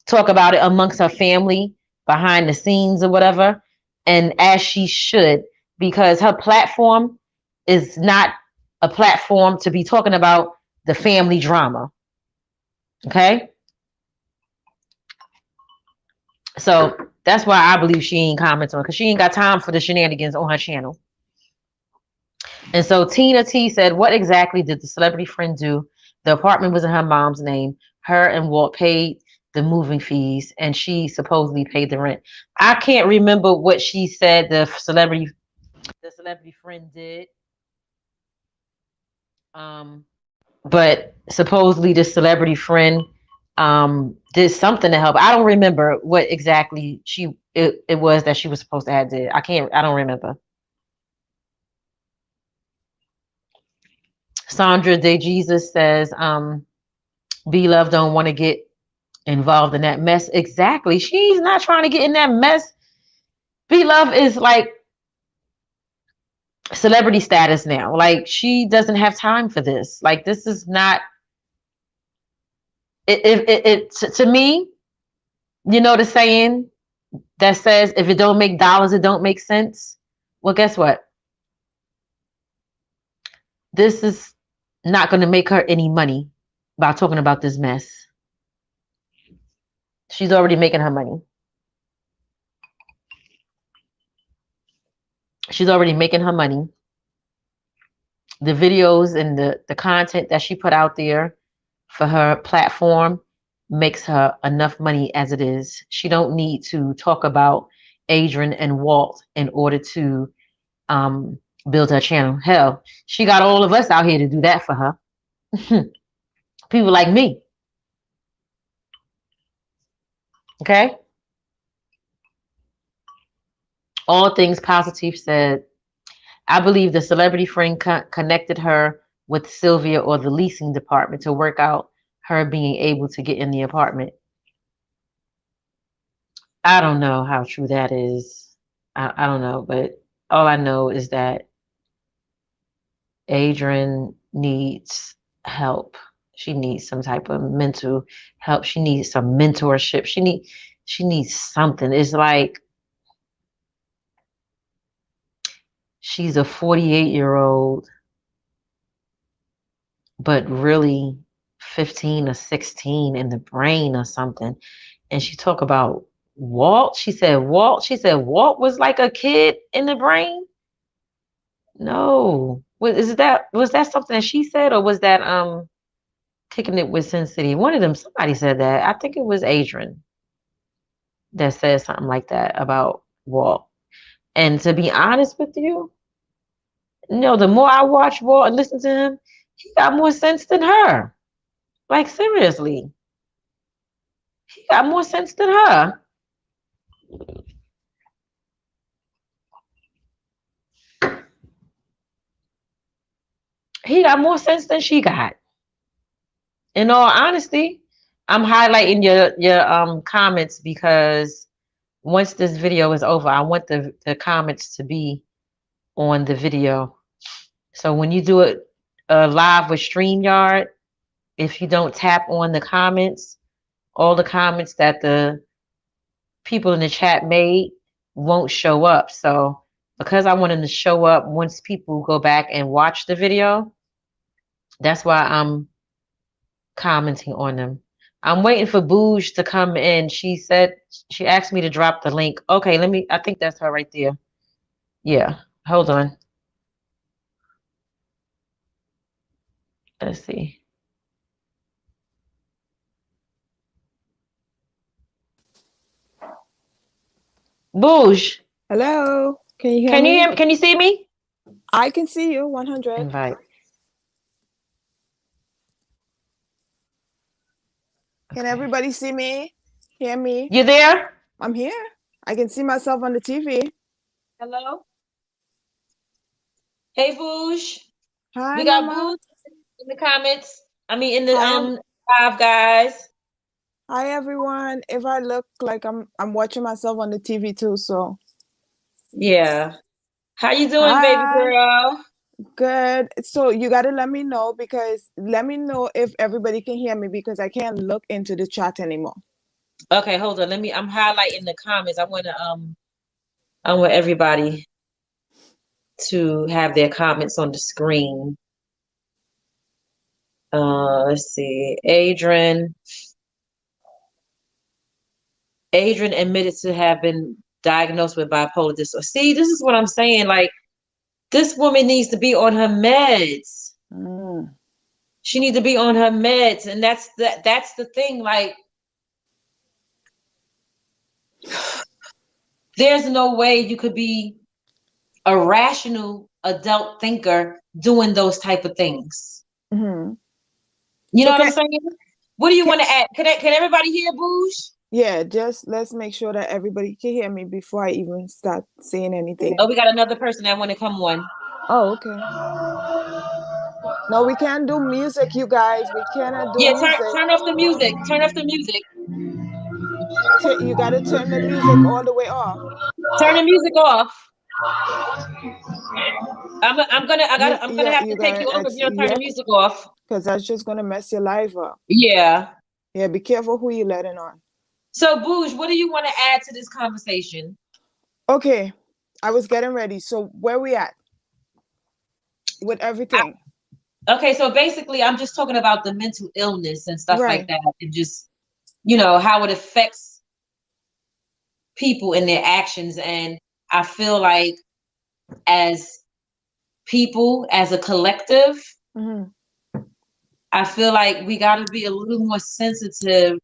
talk about it amongst her family behind the scenes or whatever, and as she should, because her platform is not a platform to be talking about the family drama. Okay, so that's why I believe she ain't commenting, because she ain't got time for the shenanigans on her channel. And so Tina T said, what exactly did the celebrity friend do? The apartment was in her mom's name. Her and Walt paid the moving fees, and she supposedly paid the rent. I can't remember what she said the celebrity friend did. But supposedly the celebrity friend did something to help. I don't remember what exactly it was that she was supposed to have did. I don't remember. Sandra De Jesus says, B Love don't want to get involved in that mess. Exactly. She's not trying to get in that mess. B Love is like celebrity status now. Like, she doesn't have time for this. Like, this is not to me, you know the saying that says if it don't make dollars, it don't make sense. Well, guess what? This is not going to make her any money by talking about this mess. She's already making her money. She's already making her money. The videos and the content that she put out there for her platform makes her enough money as it is. She don't need to talk about Adrienne and Walt in order to build her channel. Hell, she got all of us out here to do that for her. People like me. Okay? All Things Positive said, I believe the celebrity friend connected her with Sylvia or the leasing department to work out her being able to get in the apartment. I don't know how true that is. I don't know, but all I know is that Adrienne needs help. She needs some type of mental help. She needs some mentorship. She needs something. It's like she's a 48-year-old, but really 15 or 16 in the brain or something. And she talk about Walt. She said Walt was like a kid in the brain. No. Was that something that she said, or was that Kicking It with Sin City? One of them, somebody said that. I think it was Adrienne that said something like that about Walt. And to be honest with you, the more I watch Walt and listen to him, he got more sense than her. Like, seriously. He got more sense than her. He got more sense than she got. In all honesty, I'm highlighting your comments because once this video is over, I want the comments to be on the video. So when you do it live with StreamYard, if you don't tap on the comments, all the comments that the people in the chat made won't show up. So because I want them to show up once people go back and watch the video, that's why I'm commenting on them. I'm waiting for Bouge to come in. She asked me to drop the link. Okay, I think that's her right there. Yeah, hold on. Let's see. Bouge. Hello. Can you hear Can me? you hear me? Can you see me? I can see you. 100. Invite. Can everybody see me? Hear me? You there? I'm here. I can see myself on the TV. Hello? Hey, Boosh. Hi, We got Mama. Boosh in the comments. I mean, in the Hi, live, guys. hi, everyone. If I look like I'm watching myself on the TV too, so Yeah. How you doing, baby hi. girl? Good. So you gotta let me know if everybody can hear me because I can't look into the chat anymore. Okay, hold on. I'm highlighting the comments. I want everybody to have their comments on the screen. Let's see. Adrienne admitted to have been diagnosed with bipolar disorder. See, this is what I'm saying. Like, this woman needs to be on her meds. Mm. She needs to be on her meds, and that's the thing. Like, there's no way you could be a rational adult thinker doing those type of things. Mm-hmm. You know So what I'm saying? What do you can want to add? Can everybody hear Boosh? yeah, just let's make sure that everybody can hear me before I even start saying anything. Oh, we got another person that want to come on. Oh, okay. No, we can't do music, you guys. We cannot do Yeah, music. turn off the music. Turn off the music. You gotta turn the music all the way off. Turn the music off. I'm gonna have You to take gotta you off if you don't turn the music off. because that's just gonna mess your life up. Yeah. Yeah, be careful who you letting on. So, Boosh, what do you want to add to this conversation? Okay, I was getting ready. So where we at with everything? Okay, so basically, I'm just talking about the mental illness and stuff like Right. that, and just how it affects people and their actions. And I feel like as people, as a collective, Mm-hmm. I feel like we got to be a little more sensitive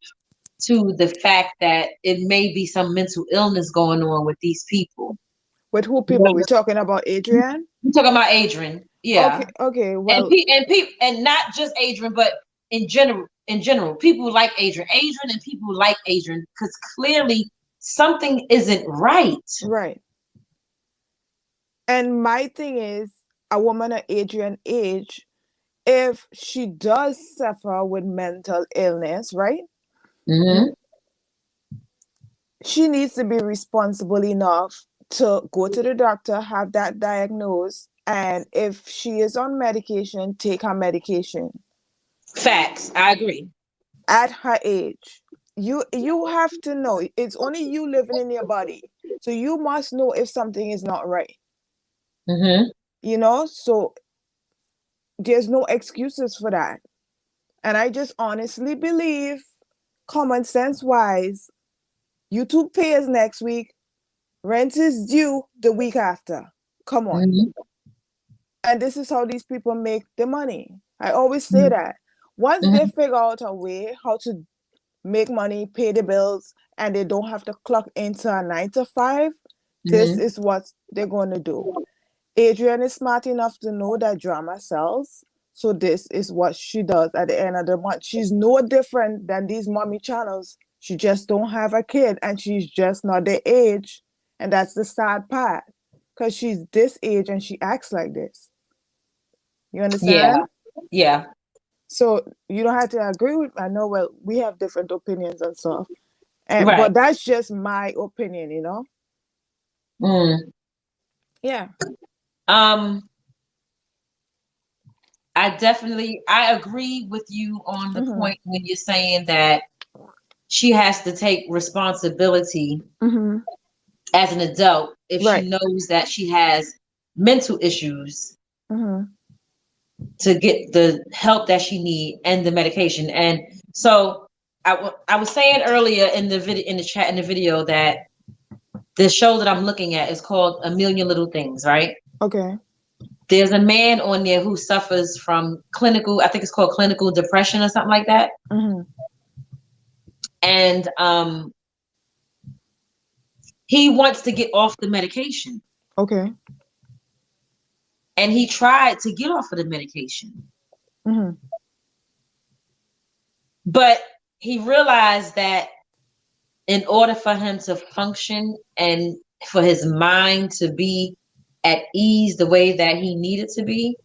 to the fact that it may be some mental illness going on with these people. With who You know, people? We talking about Adrienne? I'm talking about Adrienne, Okay, yeah, okay. and Well, and not just Adrienne, but in general, people like Adrienne, and people like Adrienne, because clearly something isn't right. right. And my thing is, a woman of Adrienne age, if she does suffer with mental illness, right? Mm-hmm. She needs to be responsible enough to go to the doctor, have that diagnosed, and if she is on medication, take her medication. Facts, I agree. At her age, you have to know it's only you living in your body, so you must know if something is not right. Mm-hmm. So there's no excuses for that. And I just honestly believe, common sense wise, YouTube pays next week, rent is due the week after. Come on. Mm-hmm. And this is how these people make the money. I always say Mm-hmm. that. Once they figure out a way how to make money, pay the bills, and they don't have to clock into a 9 to 5, this Mm-hmm. is what they're going to do. Adrienne is smart enough to know that drama sells. So this is what she does at the end of the month. She's no different than these mommy channels. She just don't have a kid and she's just not the age. And that's the sad part. Because she's this age and she acts like this. You Yeah, understand? yeah, So you don't have to agree with. I know. Well, we have different opinions and stuff, right. but that's just my opinion. Mm. Yeah. Um, I agree with you on the Mm-hmm. point when you're saying that she has to take responsibility Mm-hmm. as an adult if Right. she knows that she has mental issues Mm-hmm. to get the help that she need and the medication. And so I was saying earlier in the video, in the chat, in the video, that the show that I'm looking at is called A Million Little Things, right? Okay. There's a man on there who suffers from I think it's called clinical depression or something like that. Mm-hmm. And he wants to get off the medication. Okay. And he tried to get off of the medication. Mm-hmm. But he realized that in order for him to function and for his mind to be at ease the way that he needed to be,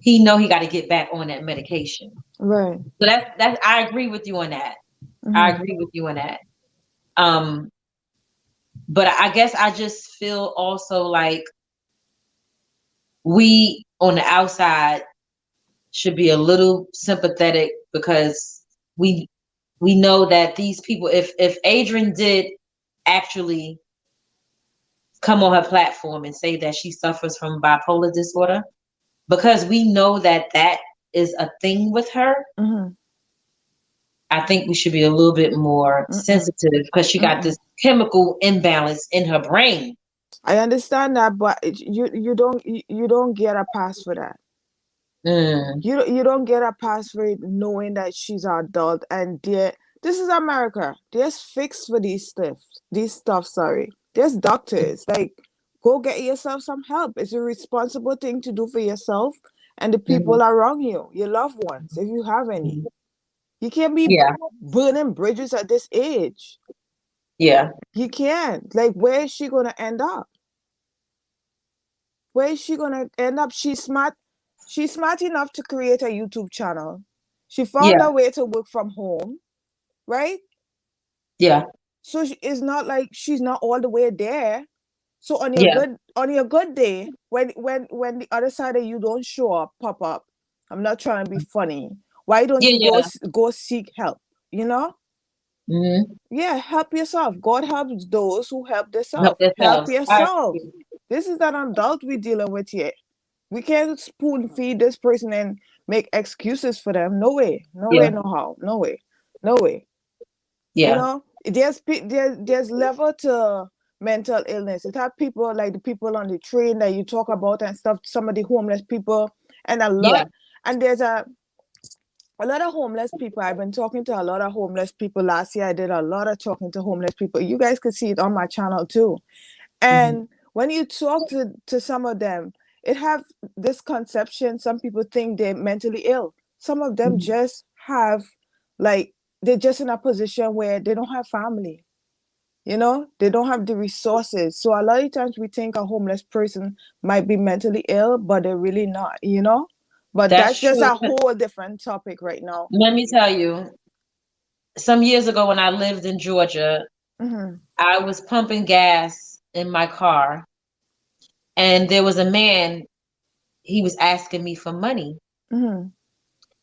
he know he got to get back on that medication. Right. So that's I agree with you on that. I Mm-hmm. agree with you on that. Um, but I guess I just feel also like we on the outside should be a little sympathetic because we we know that these people, if Adrienne did actually come on her platform and say that she suffers from bipolar disorder, because we know that that is a thing with her, Mm-hmm. I think we should be a little bit more Mm-mm. sensitive because she got Mm-mm. this chemical imbalance in her brain. I understand that, but you don't get a pass for that. Mm, You don't get a pass for it knowing that she's an adult and this is America. There's fix for these stuff. These stuff, sorry. There's doctors. Like, go get yourself some help. It's a responsible thing to do for yourself and the mhm, people around you, your loved ones, if you have any. mhm. You can't be Yeah, burning bridges at this age. yeah, You can't. Like, where is she gonna end up? Where is she gonna end up? She's smart. She's smart enough to create a YouTube channel. She found yeah, a way to work from home, right? yeah, So it's not like she's not all the way there. So yeah, on your good day, when the other side of you don't show up, pop up. I'm not trying to be funny. Why don't yeah, you yeah. go seek help? You know? Hmm. Yeah, help yourself. God helps those who help Help themselves. Help themselves. I yourself. agree. This is an adult we're dealing with here. We can't spoon feed this person and make excuses for them. No way. No way, Yeah, no how. No way. No way. You yeah, know, there's level to mental illness. It have people like the people on the train that you talk about and stuff, some of the homeless people, and yeah, and there's a lot of homeless people. I've been talking to a lot of homeless people. Last year I did a lot of talking to homeless people. You guys could see it on my channel too. hmm, And when you talk to some of them, it have this conception. Some people think they're mentally ill. Some of them hmm. just have, like, they're just in a position where they don't have family. You know, they don't have the resources. So a lot of times we think a homeless person might be mentally ill, but they're really not, you know? But That's that's just true. a whole different topic right now. Let me tell you, some years ago when I lived in Georgia, Mm-hmm. I was pumping gas in my car, and there was a man, he was asking me for money. Mm-hmm.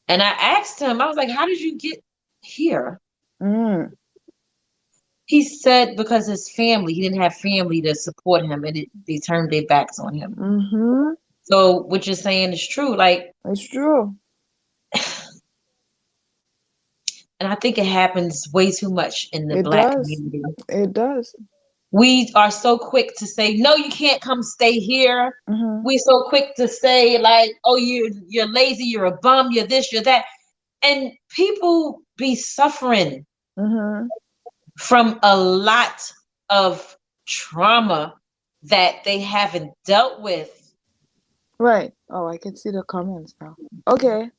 And I asked him, I was like, how did you get here? Mm-hmm. He said because his family, he didn't have family to support him, and they turned their backs on him. Mm-hmm. So what you're saying is true. Like, It's true. and I think it happens way too much in the It Black does. community. It does. We are so quick to say, no, you can't come stay here. Mm-hmm. We're so quick to say, like, oh, you're lazy, you're a bum, you're this, you're that. And people be suffering Mm-hmm. from a lot of trauma that they haven't dealt with. Right. Oh, I can see the comments now. Okay.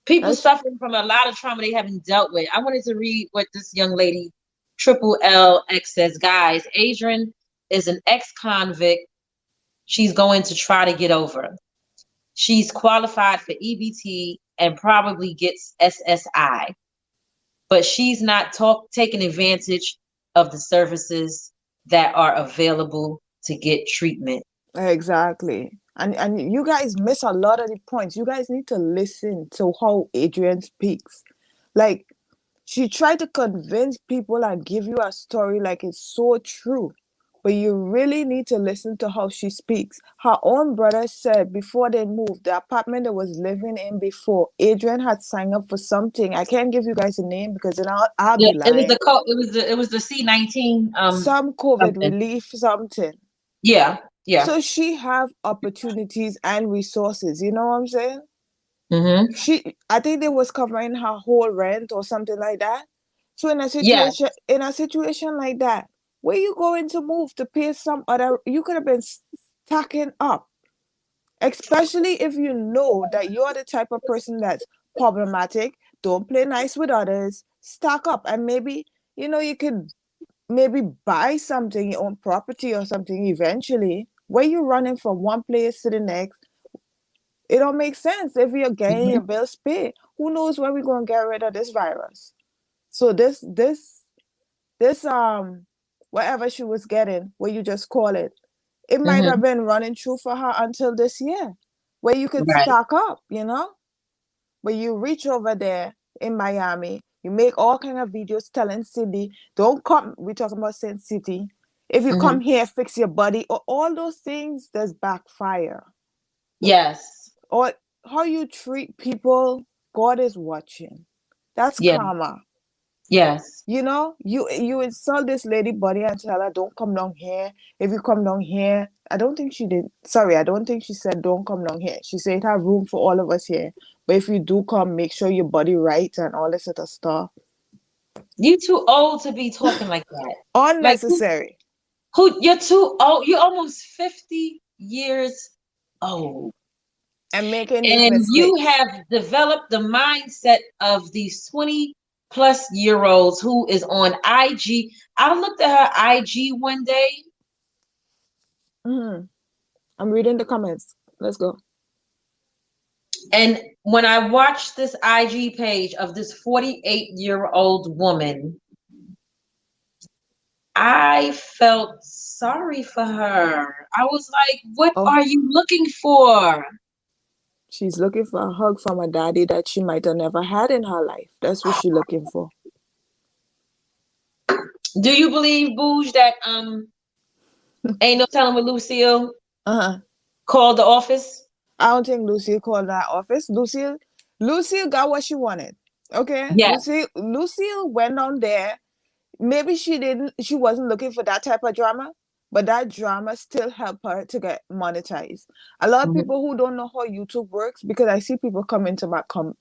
People That's suffering from a lot of trauma they haven't dealt with. I wanted to read what this young lady, Triple LX, says. Guys, Adrienne is an ex-convict she's going to try to get over. She's qualified for EBT and probably gets SSI, but she's not taking advantage of the services that are available to get treatment. exactly. And you guys miss a lot of the points. You guys need to listen to how Adrienne speaks. Like, she tried to convince people and give you a story like it's so true. But you really need to listen to how she speaks. Her own brother said before they moved, the apartment they was living in before, Adrienne had signed up for something. I can't give you guys a name because then I'll Yeah, be it was lying. the it was the C-19 Some COVID something. relief, something. Yeah, yeah. So she have opportunities and resources. You know what I'm saying? Hmm. I think they was covering her whole rent or something like that. So Yeah, in a situation like that, where you going to move to pay some other, you could have been stacking up, especially if you know that you're the type of person that's problematic. Don't play nice with others. Stack up, and maybe you could maybe buy something, your own property or something eventually. Where you running from one place to the next? It don't make sense. If you're getting your Mhm. bills paid, who knows when we're gonna get rid of this virus? So this whatever she was getting, what you just call it, it might have Mhm. been running true for her until this year, where you could Right. stock up, where you reach over there in Miami, you make all kind of videos telling Cindy, don't come. We're talking about Saint City. If you come Mhm. here, fix your body, or all those things, there's backfire. Yes. Or how you treat people, God is watching. That's Yeah. karma. Yes. You insult this lady body and tell her don't come down here. If you come down here, I don't think she did. Sorry, I don't think she said don't come down here. She said have room for all of us here. But if you do come, make sure your body right and all this other stuff. You too old to be talking like that. Like Unnecessary. who you're too old. You're almost 50 years old. And making these And you mistakes. have developed the mindset of these 20+ year olds who is on IG. I looked at her IG one day. Hmm. I'm reading the comments. Let's go. And when I watched this IG page of this 48-year-old woman, I felt sorry for her. I was like, what Oh, are you looking for? she's looking for a hug from a daddy that she might have never had in her life. That's what she's looking for. Do you believe, Booge, that ain't no telling what Lucille Uh-huh. called the office? I don't think Lucille called that office. Lucille got what she wanted. Okay. Yeah. Lucille went on there. Maybe she wasn't looking for that type of drama, but that drama still helped her to get monetized. A lot of Mhm. people who don't know how YouTube works, because I see people come into my comment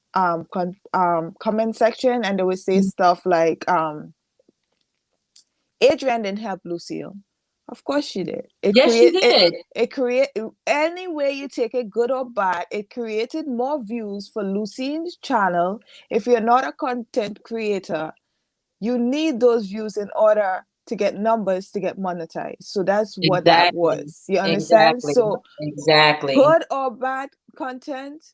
section and they would say stuff like Adrienne didn't help Lucille. Of course she did. Yes, she did. It create any way you take it, good or bad, it created more views for Lucille's channel. If you're not a content creator, you need those views in order to get numbers to get monetized. So that's what that Exactly. was. You understand? Exactly. So Exactly. good or bad content,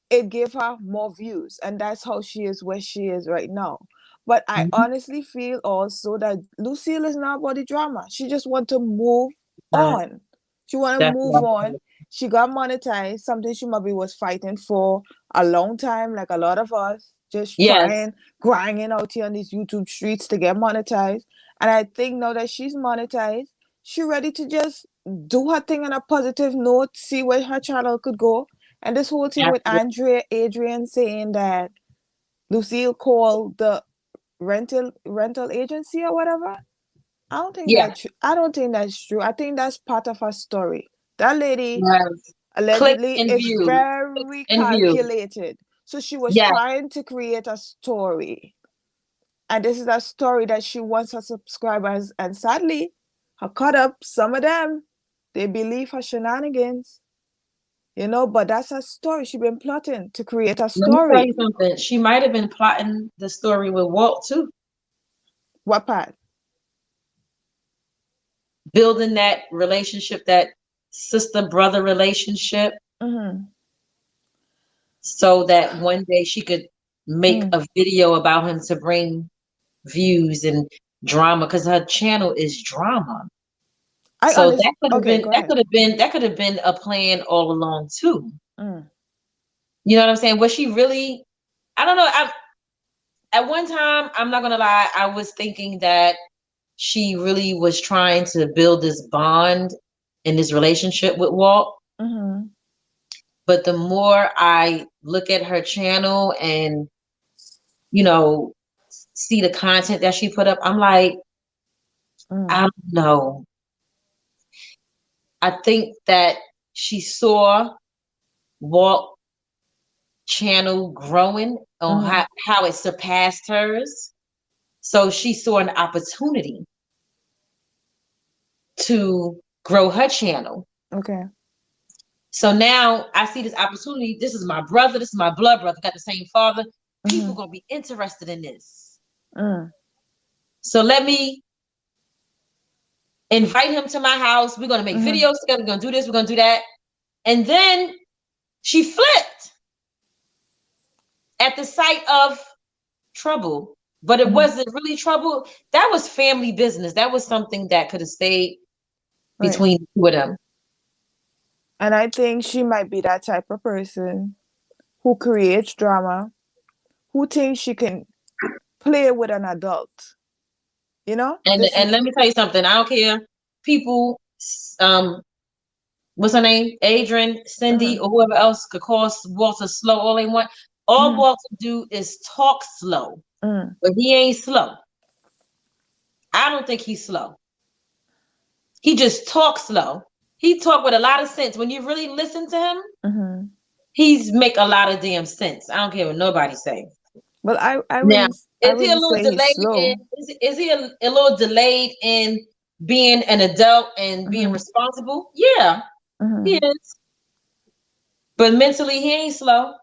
it gave her more views, and that's how she is where she is right now. But I Mhm. honestly feel also that Lucille is not about the drama. She just want to move Uh, on. She want to that's move what on. She got monetized, something she maybe was fighting for a long time, like a lot of us, just yes. trying, grinding out here on these YouTube streets to get monetized. And I think now that she's monetized, she ready to just do her thing on a positive note, see where her channel could go. And this whole thing with Absolutely. Adrienne saying that Lucille called the rental agency or whatever. Yeah. I don't think that's true. I think that's part of her story. That lady Yes. Clicks allegedly and is views. Clicks very and views. calculated. So she was Yeah. trying to create a story. And this is a story that she wants her subscribers. And sadly, her cut up, some of them, they believe her shenanigans. But that's a story. She been plotting to create a Let me tell story. you something. She might have been plotting the story with Walt too, What part? building that relationship, that sister brother relationship, Mm-hmm. so that one day she could make Mm. a video about him to bring views and drama, because her channel is drama. I So understand. Okay, go ahead. that could have been a plan all along too. Mm. You know what I'm saying? Was she really? I don't know. At one time, I'm not gonna lie, I was thinking that she really was trying to build this bond in this relationship with Walt. Mm-hmm. But the more I look at her channel and, you know, see the content that she put up, I'm like, I Mm. don't know. I think that she saw Walt channel growing on Mm-hmm. how it surpassed hers. So she saw an opportunity to grow her channel. Okay. So now I see this opportunity. This is my brother. This is my blood brother. Got the same father. People Mm-hmm. gonna be interested in this. Mm. So let me invite him to my house. We're gonna make videos together. We're gonna do this. We're gonna do that. And then she flipped at the sight of trouble. But it wasn't really trouble. That was family business. That was something that could have stayed between the two of them. And I think she might be that type of person who creates drama, who thinks she can play with an adult. You know? And let me tell you something. I don't care. People, what's her name? Adrienne, Cindy, or whoever else could call Walter slow all they want. All Walter do is talk slow. But he ain't slow. I don't think he's slow. He just talks slow. He talk with a lot of sense. When you really listen to him, he's make a lot of damn sense. I don't care what nobody say. Well, I now, is he a little delayed? Is he a little delayed in being an adult and being responsible? Yeah, he is. But mentally, he ain't slow.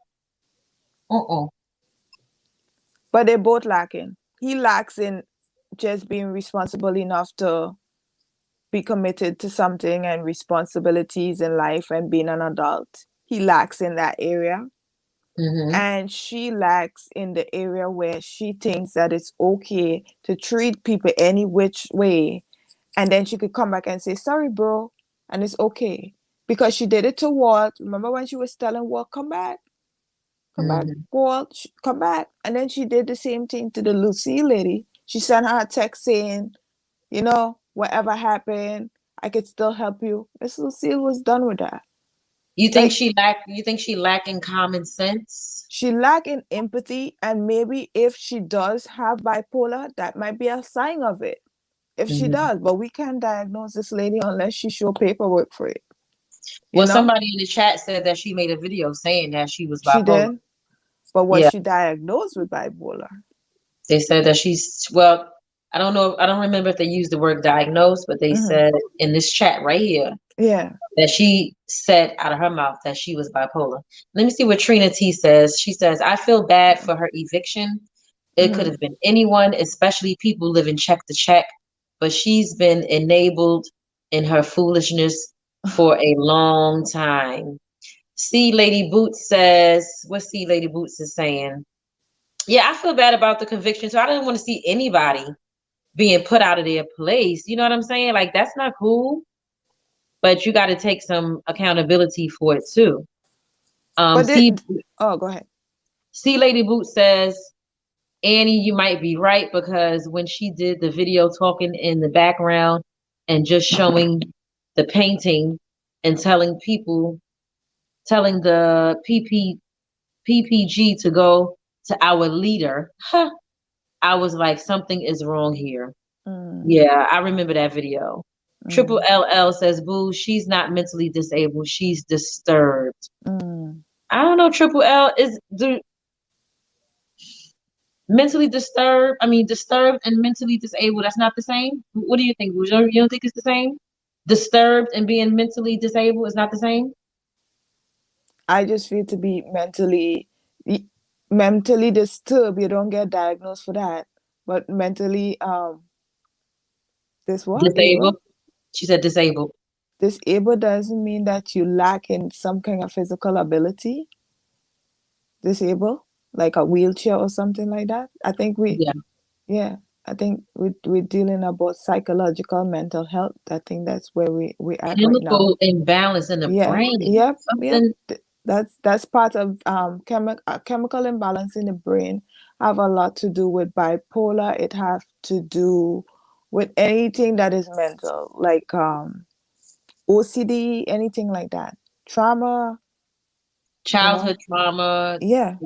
But they're both lacking. He lacks in just being responsible enough to be committed to something and responsibilities in life and being an adult. He lacks in that area. And she lacks in the area where she thinks that it's okay to treat people any which way. And then she could come back and say, sorry, bro. And it's okay. Because she did it to Walt. Remember when she was telling Walt, come back? Come back, Walt, come back. And then she did the same thing to the Lucille lady. She sent her a text saying, you know, whatever happened, I could still help you. Miss Lucille was done with that. You think she lacking common sense? She lacking empathy, and maybe if she does have bipolar, that might be a sign of it. If she does, but we can't diagnose this lady unless she show paperwork for it. Well, somebody in the chat said that she made a video saying that she was bipolar. She did, but was she diagnosed with bipolar? They said that she's, well, I don't know. I don't remember if they used the word diagnosed, but they said in this chat right here, that she said out of her mouth that she was bipolar. Let me see what Trina T says. She says, I feel bad for her eviction. It could have been anyone, especially people living check to check, but she's been enabled in her foolishness for a long time. C Lady Boots says, what C Lady Boots is saying? Yeah, I feel bad about the conviction. So I didn't want to see anybody being put out of their place. You know what I'm saying? Like, that's not cool. But you got to take some accountability for it too. Go ahead. C Lady Boots says, Annie, you might be right, because when she did the video talking in the background and just showing the painting and telling the PPG to go to our leader, I was like, something is wrong here. Yeah, I remember that video. Triple LL says, boo, she's not mentally disabled. She's disturbed. I don't know, Triple L is mentally disturbed. I mean, disturbed and mentally disabled, that's not the same. What do you think? You don't think it's the same? Disturbed and being mentally disabled is not the same? I just feel to be mentally disturbed, you don't get diagnosed for that. But mentally, disabled? She said disabled. Disabled doesn't mean that you lack in some kind of physical ability. Disabled, like a wheelchair or something like that. I think I think we're dealing about psychological mental health. I think that's where we at right now. Chemical imbalance in the brain. Yep. That's part of chemical imbalance in the brain. Have a lot to do with bipolar. It have to do with anything that is mental, like OCD, anything like that. Trauma. Childhood trauma. Yeah.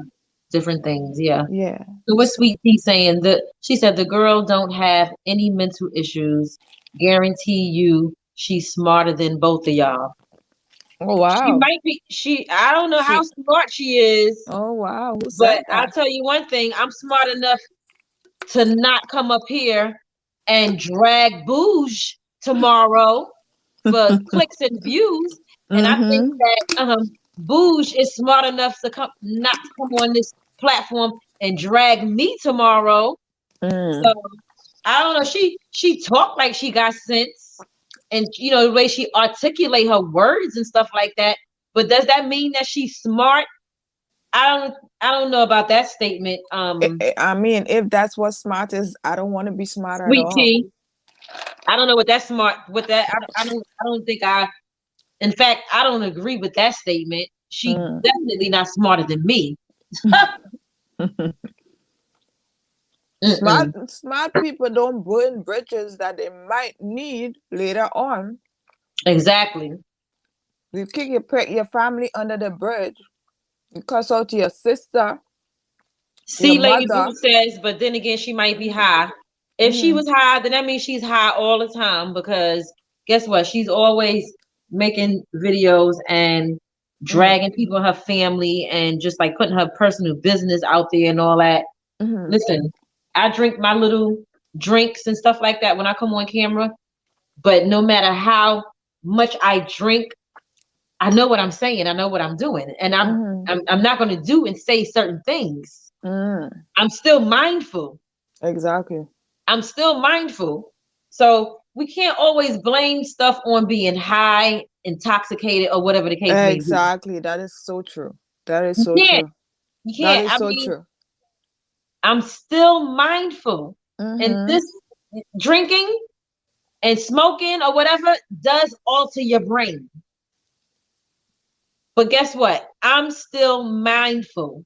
Different things. Yeah. Yeah. So what's Sweet Tea saying? She said the girl don't have any mental issues. Guarantee you she's smarter than both of y'all. Oh wow. She might be I don't know how smart she is. Oh wow. But I'll tell you one thing, I'm smart enough to not come up here and drag Bouge tomorrow for clicks and views. And I think that Bouge is smart enough to not come on this platform and drag me tomorrow. So I don't know. She talked like she got sense. and the way she articulate her words and stuff like that. But does that mean that she's smart? I don't know about that statement. I mean, if that's what smart is, I don't want to be smart at Sweet all. tea. I don't know what that's smart with that. I don't think in fact, I don't agree with that statement. She definitely not smarter than me. Smart people don't burn bridges that they might need later on. Exactly. You kick your family under the bridge. You cuss out your sister, your See, Lady mother. Boo says, but then again, she might be high. If she was high, then that means she's high all the time, because guess what? She's always making videos and dragging people in her family and just like putting her personal business out there and all that. Listen, I drink my little drinks and stuff like that when I come on camera, but no matter how much I drink, I know what I'm saying. I know what I'm doing, and I'm not going to do and say certain things. I'm still mindful. Exactly. I'm still mindful. So we can't always blame stuff on being high, intoxicated, or whatever the case may be. Exactly. That is so true. That is so You can't. true. You That can't. is I so mean, true. I'm still mindful, and this drinking and smoking or whatever does alter your brain. But guess what? I'm still mindful.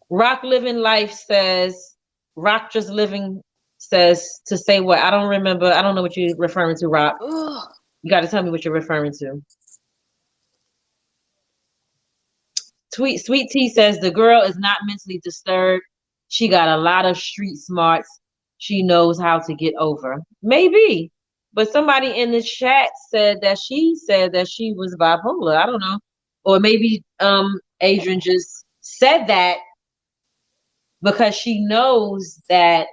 Rock Living Life says, Rock Just Living says to say what? I don't remember. I don't know what you're referring to, Rock. You got to tell me what you're referring to. Sweet Tea says the girl is not mentally disturbed. She got a lot of street smarts. She knows how to get over. Maybe. But somebody in the chat said that she was bipolar. I don't know. Or maybe Adrienne just said that because she knows that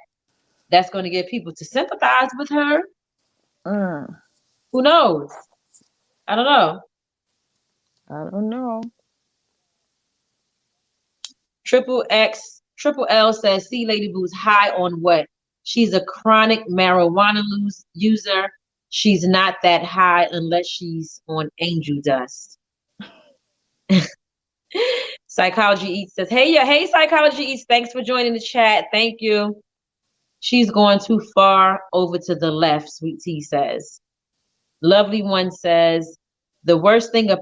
that's going to get people to sympathize with her. Who knows? I don't know. I don't know. Triple L says, see Lady Boo's high on what? She's a chronic marijuana user. She's not that high unless she's on angel dust. Psychology Eats says, hey, Psychology Eats, thanks for joining the chat. Thank you. She's going too far over to the left, Sweet Tea says. Lovely One says, the worst thing is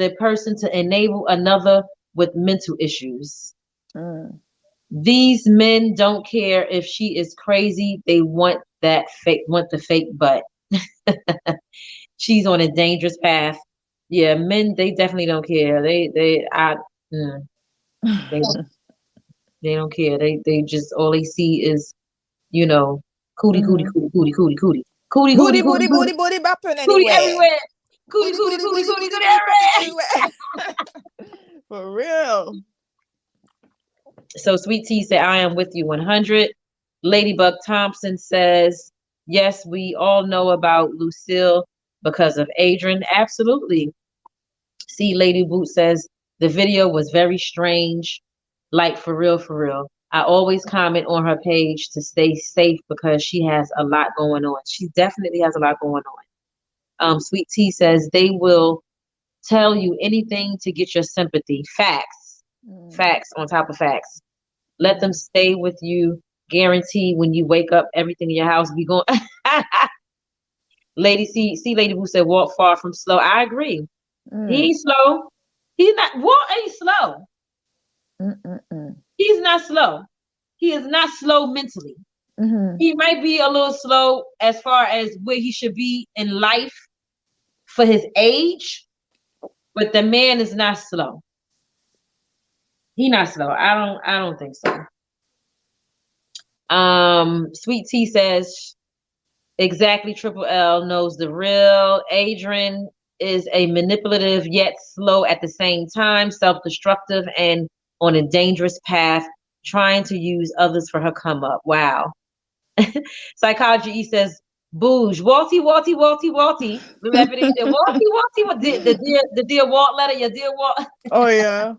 a person to enable another with mental issues. These men don't care if she is crazy. They want the fake butt. She's on a dangerous path. Yeah, men, they definitely don't care. They don't care. They just, all they see is, cootie, cootie, cootie, cootie, cootie, cootie. Cootie, Booty, cootie, booty, cootie, booty, booty, bopping cootie anywhere. everywhere. Cootie, cootie, cootie, cootie, cootie everywhere. For real. So Sweet Tea said, I am with you 100. Ladybug Thompson says, yes, we all know about Lucille because of Adrienne. Absolutely. See, Lady Boot says, the video was very strange. Like, for real, for real. I always comment on her page to stay safe because she has a lot going on. She definitely has a lot going on. Sweet Tea says, they will tell you anything to get your sympathy. Facts. Facts on top of facts. Let them stay with you. Guarantee when you wake up, everything in your house be going. Lady Boo said, walk far from slow. I agree. He ain't slow. He's not. Walt ain't slow. He's not slow. He is not slow mentally. He might be a little slow as far as where he should be in life for his age, but the man is not slow. He not slow. I don't think so. Sweet Tea says, exactly, Triple L knows the real. Adrienne is a manipulative yet slow at the same time, self-destructive and on a dangerous path, trying to use others for her come up. Wow. Psychology E says, booge, Walty. Remember the dear Walt letter, your dear Walt. Oh yeah.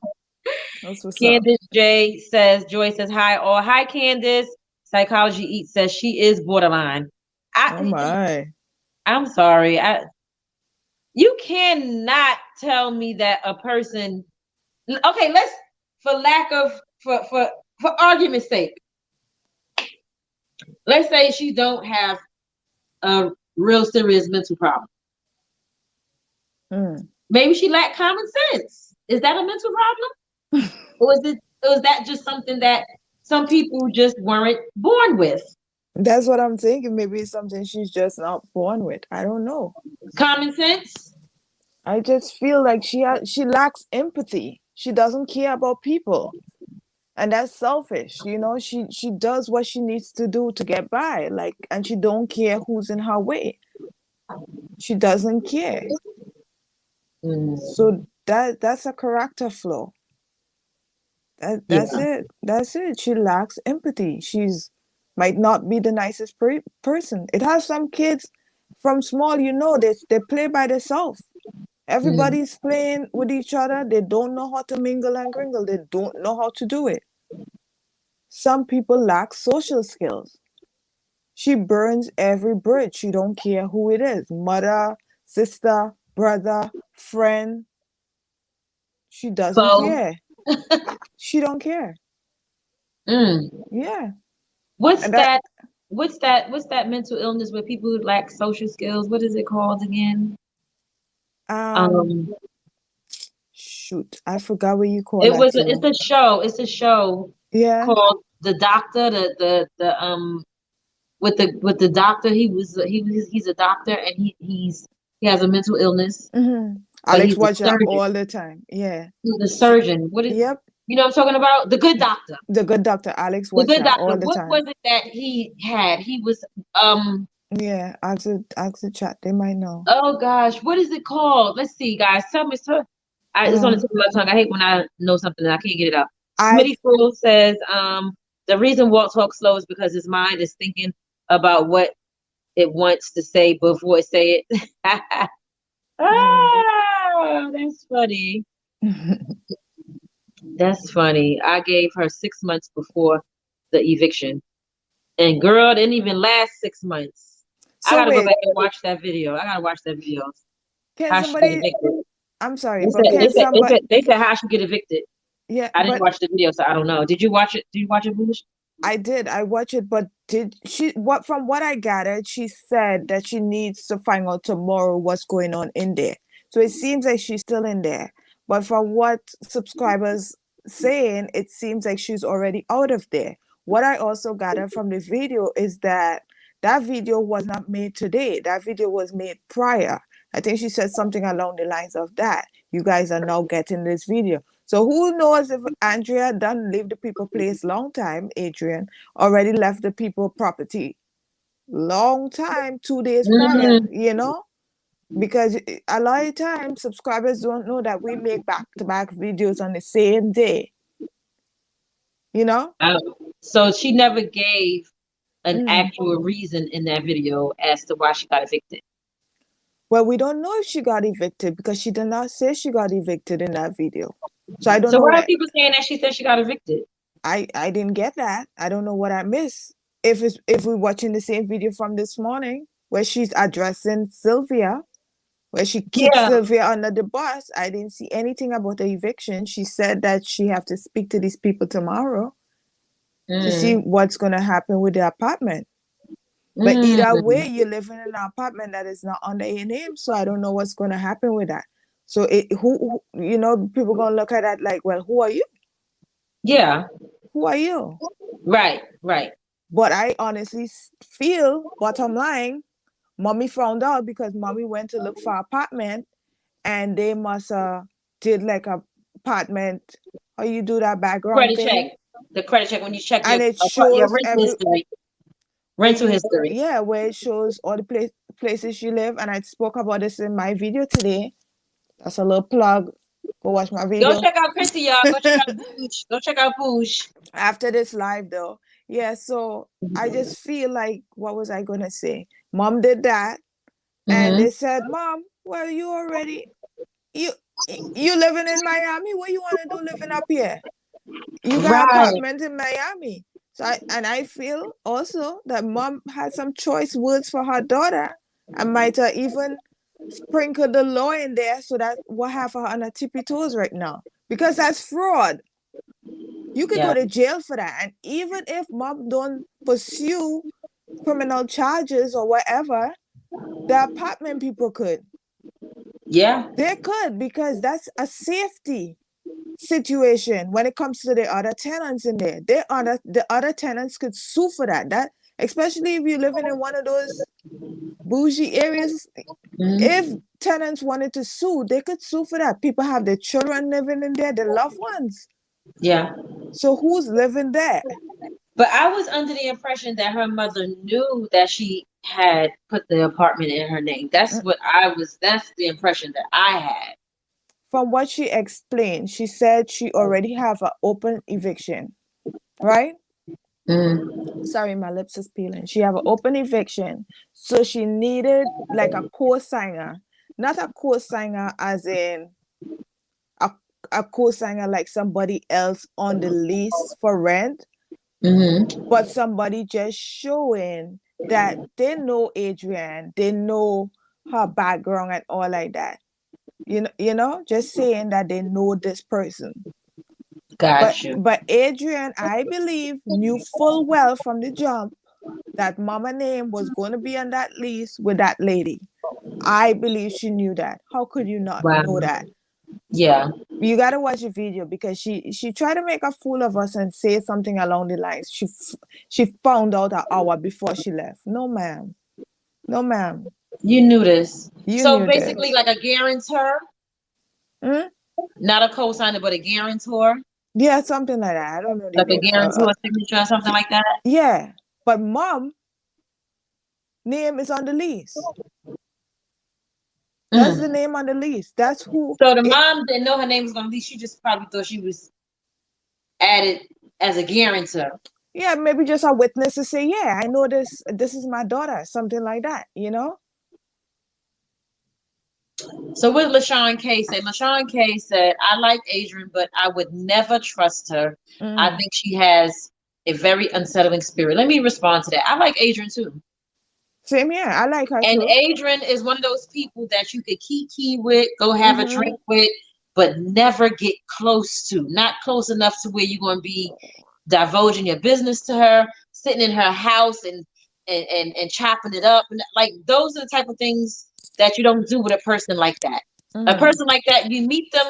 That's what's Candace J says, Joy says hi, or hi Candace. Psychology Eat says she is borderline. Oh my. I'm sorry. You cannot tell me that a person. Okay, let's for lack of for argument's sake, let's say she don't have a real serious mental problem. Maybe she lacked common sense. Is that a mental problem? Or is that just something that some people just weren't born with? That's what I'm thinking. Maybe it's something she's just not born with. I don't know. Common sense? I just feel like she lacks empathy. She doesn't care about people. And that's selfish. You know, she does what she needs to do to get by. Like, and she don't care who's in her way. She doesn't care. So that's a character flaw. That's it. That's it. She lacks empathy. She's might not be the nicest person. It has some kids from small, you know, they play by themselves. Everybody's playing with each other. They don't know how to mingle and gringle. They don't know how to do it. Some people lack social skills. She burns every bridge. She don't care who it is. Mother, sister, brother, friend. She doesn't care. She don't care. Yeah. What's that mental illness where people lack social skills? What is it called again? Shoot, I forgot what you call it. It's a show. Yeah. Called The Doctor. With the doctor, he's a doctor and he has a mental illness. Alex watch that all the time. Yeah. He's a surgeon. What is? Yep. You know what I'm talking about? The Good Doctor. The Good Doctor. Alex watch that all the time. What was it that he had? He was Yeah, ask the chat. They might know. Oh gosh, what is it called? Let's see, guys. Tell me, it's on the tip of my tongue. I hate when I know something and I can't get it up. Smitty Fool says, the reason Walt talks slow is because his mind is thinking about what it wants to say before it say it. That's funny. That's funny. I gave her 6 months before the eviction. And girl, didn't even last 6 months. So I gotta go back and watch that video. I gotta watch that video. Can somebody? I'm sorry, they said how she get evicted. Yeah, I didn't watch the video, so I don't know. Did you watch it? Did you watch it, Boosh? I did. I watched it, but did she? From what I gathered, she said that she needs to find out tomorrow what's going on in there. So it seems like she's still in there. But from what subscribers saying, it seems like she's already out of there. What I also gathered from the video is that video was not made today. That video was made prior. I think she said something along the lines of that. You guys are now getting this video. So who knows if Andrea done leave the people place long time, Adrienne, already left the people property long time, 2 days prior, you know? Because a lot of times subscribers don't know that we make back-to-back videos on the same day. You know? So she never gave an actual reason in that video as to why she got evicted. Well, we don't know if she got evicted because she did not say she got evicted in that video. So I don't know. So why are people saying that she said she got evicted? I didn't get that. I don't know what I missed. If we're watching the same video from this morning where she's addressing Sylvia, where she kicked Sylvia under the bus, I didn't see anything about the eviction. She said that she have to speak to these people tomorrow to see what's going to happen with the apartment. But either way, you're living in an apartment that is not under your name, so I don't know what's going to happen with that. So who you know, people going to look at that like, well, who are you? Yeah. Who are you? Right. But I honestly feel, bottom line, mommy found out because mommy went to look for an apartment and they must did like a apartment. How you do that background credit thing? check. The credit check when you check and it shows your rental history. Yeah, where it shows all the places you live. And I spoke about this in my video today. That's a little plug. Go watch my video. Go check out Chrissy, y'all. Go check out Boosh. Go check out Boosh. After this live, though. Yeah, so I just feel like, what was I going to say? Mom did that. And they said, Mom, well, you already, you living in Miami? What you want to do living up here? You got an apartment in Miami. So I feel also that mom had some choice words for her daughter and might have even sprinkle the law in there so that we'll have her on her tippy toes right now. Because that's fraud. You could go Yeah. to jail for that. And even if mom don't pursue criminal charges or whatever, the apartment people could. Yeah. They could, because that's a safety situation when it comes to the other tenants in there. The other tenants could sue for that. That especially if you're living in one of those bougie areas. If Mhm. tenants wanted to sue, they could sue for that. People have their children living in there, their loved ones. Yeah. So who's living there? But I was under the impression that her mother knew that she had put the apartment in her name. That's the impression that I had. From what she explained, she said she already have an open eviction, right? Mm. Sorry, my lips is peeling. She have an open eviction. So she needed like a co-signer. Not a co-signer as in a, a co-signer like somebody else on the lease for rent, Mm-hmm. but somebody just showing that they know Adrienne, they know her background and all like that. Just saying that they know this person. But Got you. but Adrienne, I believe, knew full well from the jump that mama name was going to be on that lease with that lady. I believe she knew that. How could you not Wow. know that? Yeah. You got to watch the video because she tried to make a fool of us and say something along the lines. She found out an hour before she left. No, ma'am. No, ma'am. You knew this. You So knew basically this. like a guarantor, Hmm? not a co-signer, but a guarantor. Yeah, something like that. I don't know the Like a names. guarantor signature or something like that. Yeah, but mom name is on the lease. That's the Mm. name on the lease. That's who So the it. mom didn't know her name was gonna be, she just probably thought she was added as a guarantor. Yeah, maybe just a witness to say, yeah, I know this. This is my daughter, something like that. So what LaShawn K said, LaShawn K said, I like Adrienne, but I would never trust her. I Mm. think she has a very unsettling spirit. Let me respond to that. I like Adrienne too. Same here. I like her And too. Adrienne is one of those people that you could kiki with, go have a Mm-hmm. drink with, but never get close to. Not close enough to where you're going to be divulging your business to her, sitting in her house and chopping it up. And like those are the type of things that you don't do with a person like that. A Mm. person like that, you meet them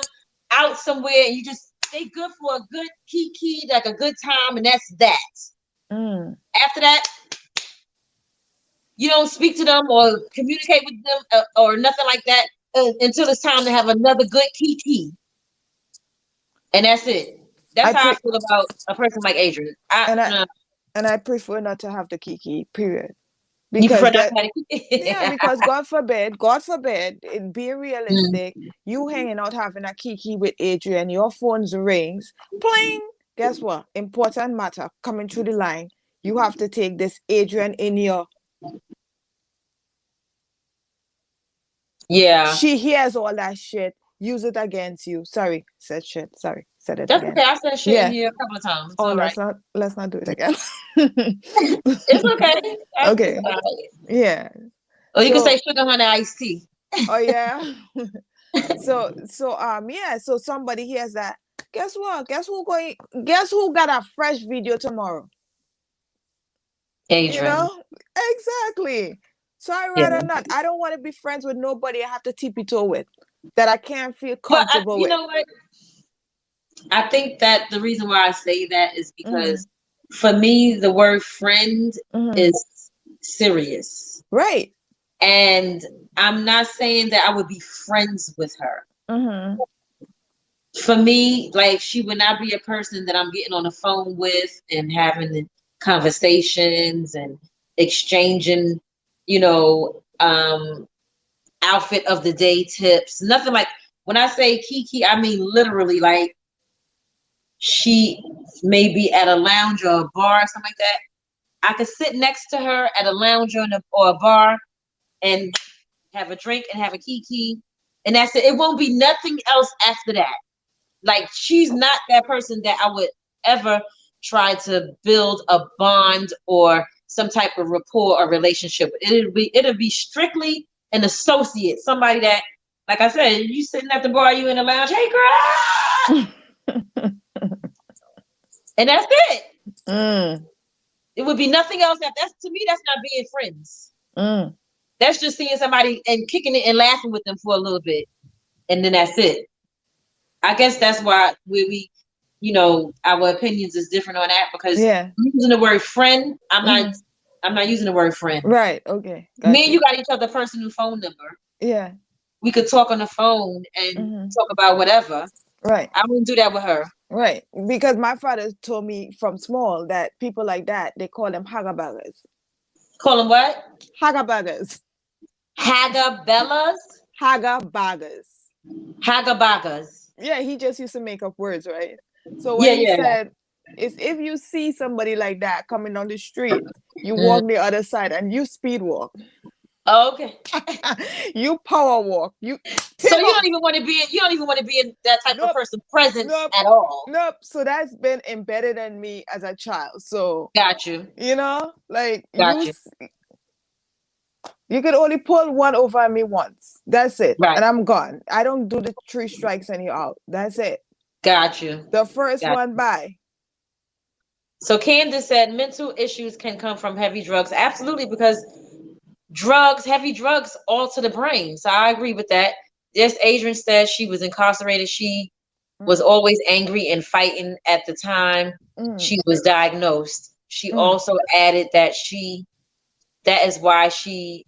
out somewhere and you just they good for a good kiki, like a good time, and that's that. Mm. After that, you don't speak to them or communicate with them or nothing like that until it's time to have another good kiki, and that's it. I That's how I pre feel about a person like Adrienne. and I prefer not to have the kiki. Period. You prefer Because not that to have a Yeah, kiki. because God forbid, it being realistic, you hanging out having a kiki with Adrienne, your phone's rings, pling. Guess what? Important matter coming through the line. You have to take this Adrienne in your. Yeah, She hears all that shit. Use it against you. Sorry, said shit. Sorry, said it that's again. okay. I said shit in Yeah. here a couple of times. It's Oh, all right. let's not do it again. It's okay. It's Okay. all right. Yeah. Or you can say So, sugar honey iced tea. oh yeah. Yeah, so somebody hears that. Guess what? Guess who got a fresh video tomorrow? You Adrienne. know? Exactly. So I Yeah. rather not. I don't want to be friends with nobody I have to tippy toe with that I can't feel But comfortable you with. know what? I think that the reason why I say that is Mm-hmm. because for me, the word friend Mm-hmm. is serious. Right. And I'm not saying that I would be friends with her. Mm-hmm. For me, like she would not be a person that I'm getting on the phone with and having conversations and exchanging, you know, outfit of the day tips. Nothing like when I say Kiki, I mean literally like she may be at a lounge or a bar or something like that. I could sit next to her at a lounge or a bar and have a drink and have a kiki, and that's it. It won't be nothing else after that. Like she's not that person that I would ever try to build a bond or some type of rapport or relationship. It'll be strictly an associate, somebody that, like I said, you sitting at the bar, you in the lounge, hey girl, and that's it. It would be nothing else. That's to me, that's not being friends. That's just seeing somebody and kicking it and laughing with them for a little bit, and then that's it. I guess that's why we our opinions is different on that, because I'm using the word friend. I'm not using the word friend. Right. Okay. Me and you got each other personal phone number. Yeah. We could talk on the phone and talk about whatever. Right. I wouldn't do that with her. Right. Because my father told me from small that people like that, they call them hagabaggers. Call them what? Hagabaggers. Hagabellas? Hagabaggers. Hagabaggers. Yeah, he just used to make up words, right? So what he said is, if you see somebody like that coming on the street, you walk the other side and you speed walk. Okay. You power walk. So you don't even want to be in that type of person presence at all. Nope. So that's been embedded in me as a child. So got you. Like you could only pull one over me once. That's it. Right. And I'm gone. I don't do the 3 strikes and you're out. That's it. Got you. The first one by. So Candace said mental issues can come from heavy drugs. Absolutely, because heavy drugs alter the brain. So I agree with that. Yes, Adrienne said she was incarcerated. She was always angry and fighting at the time she was diagnosed. She also added that that is why she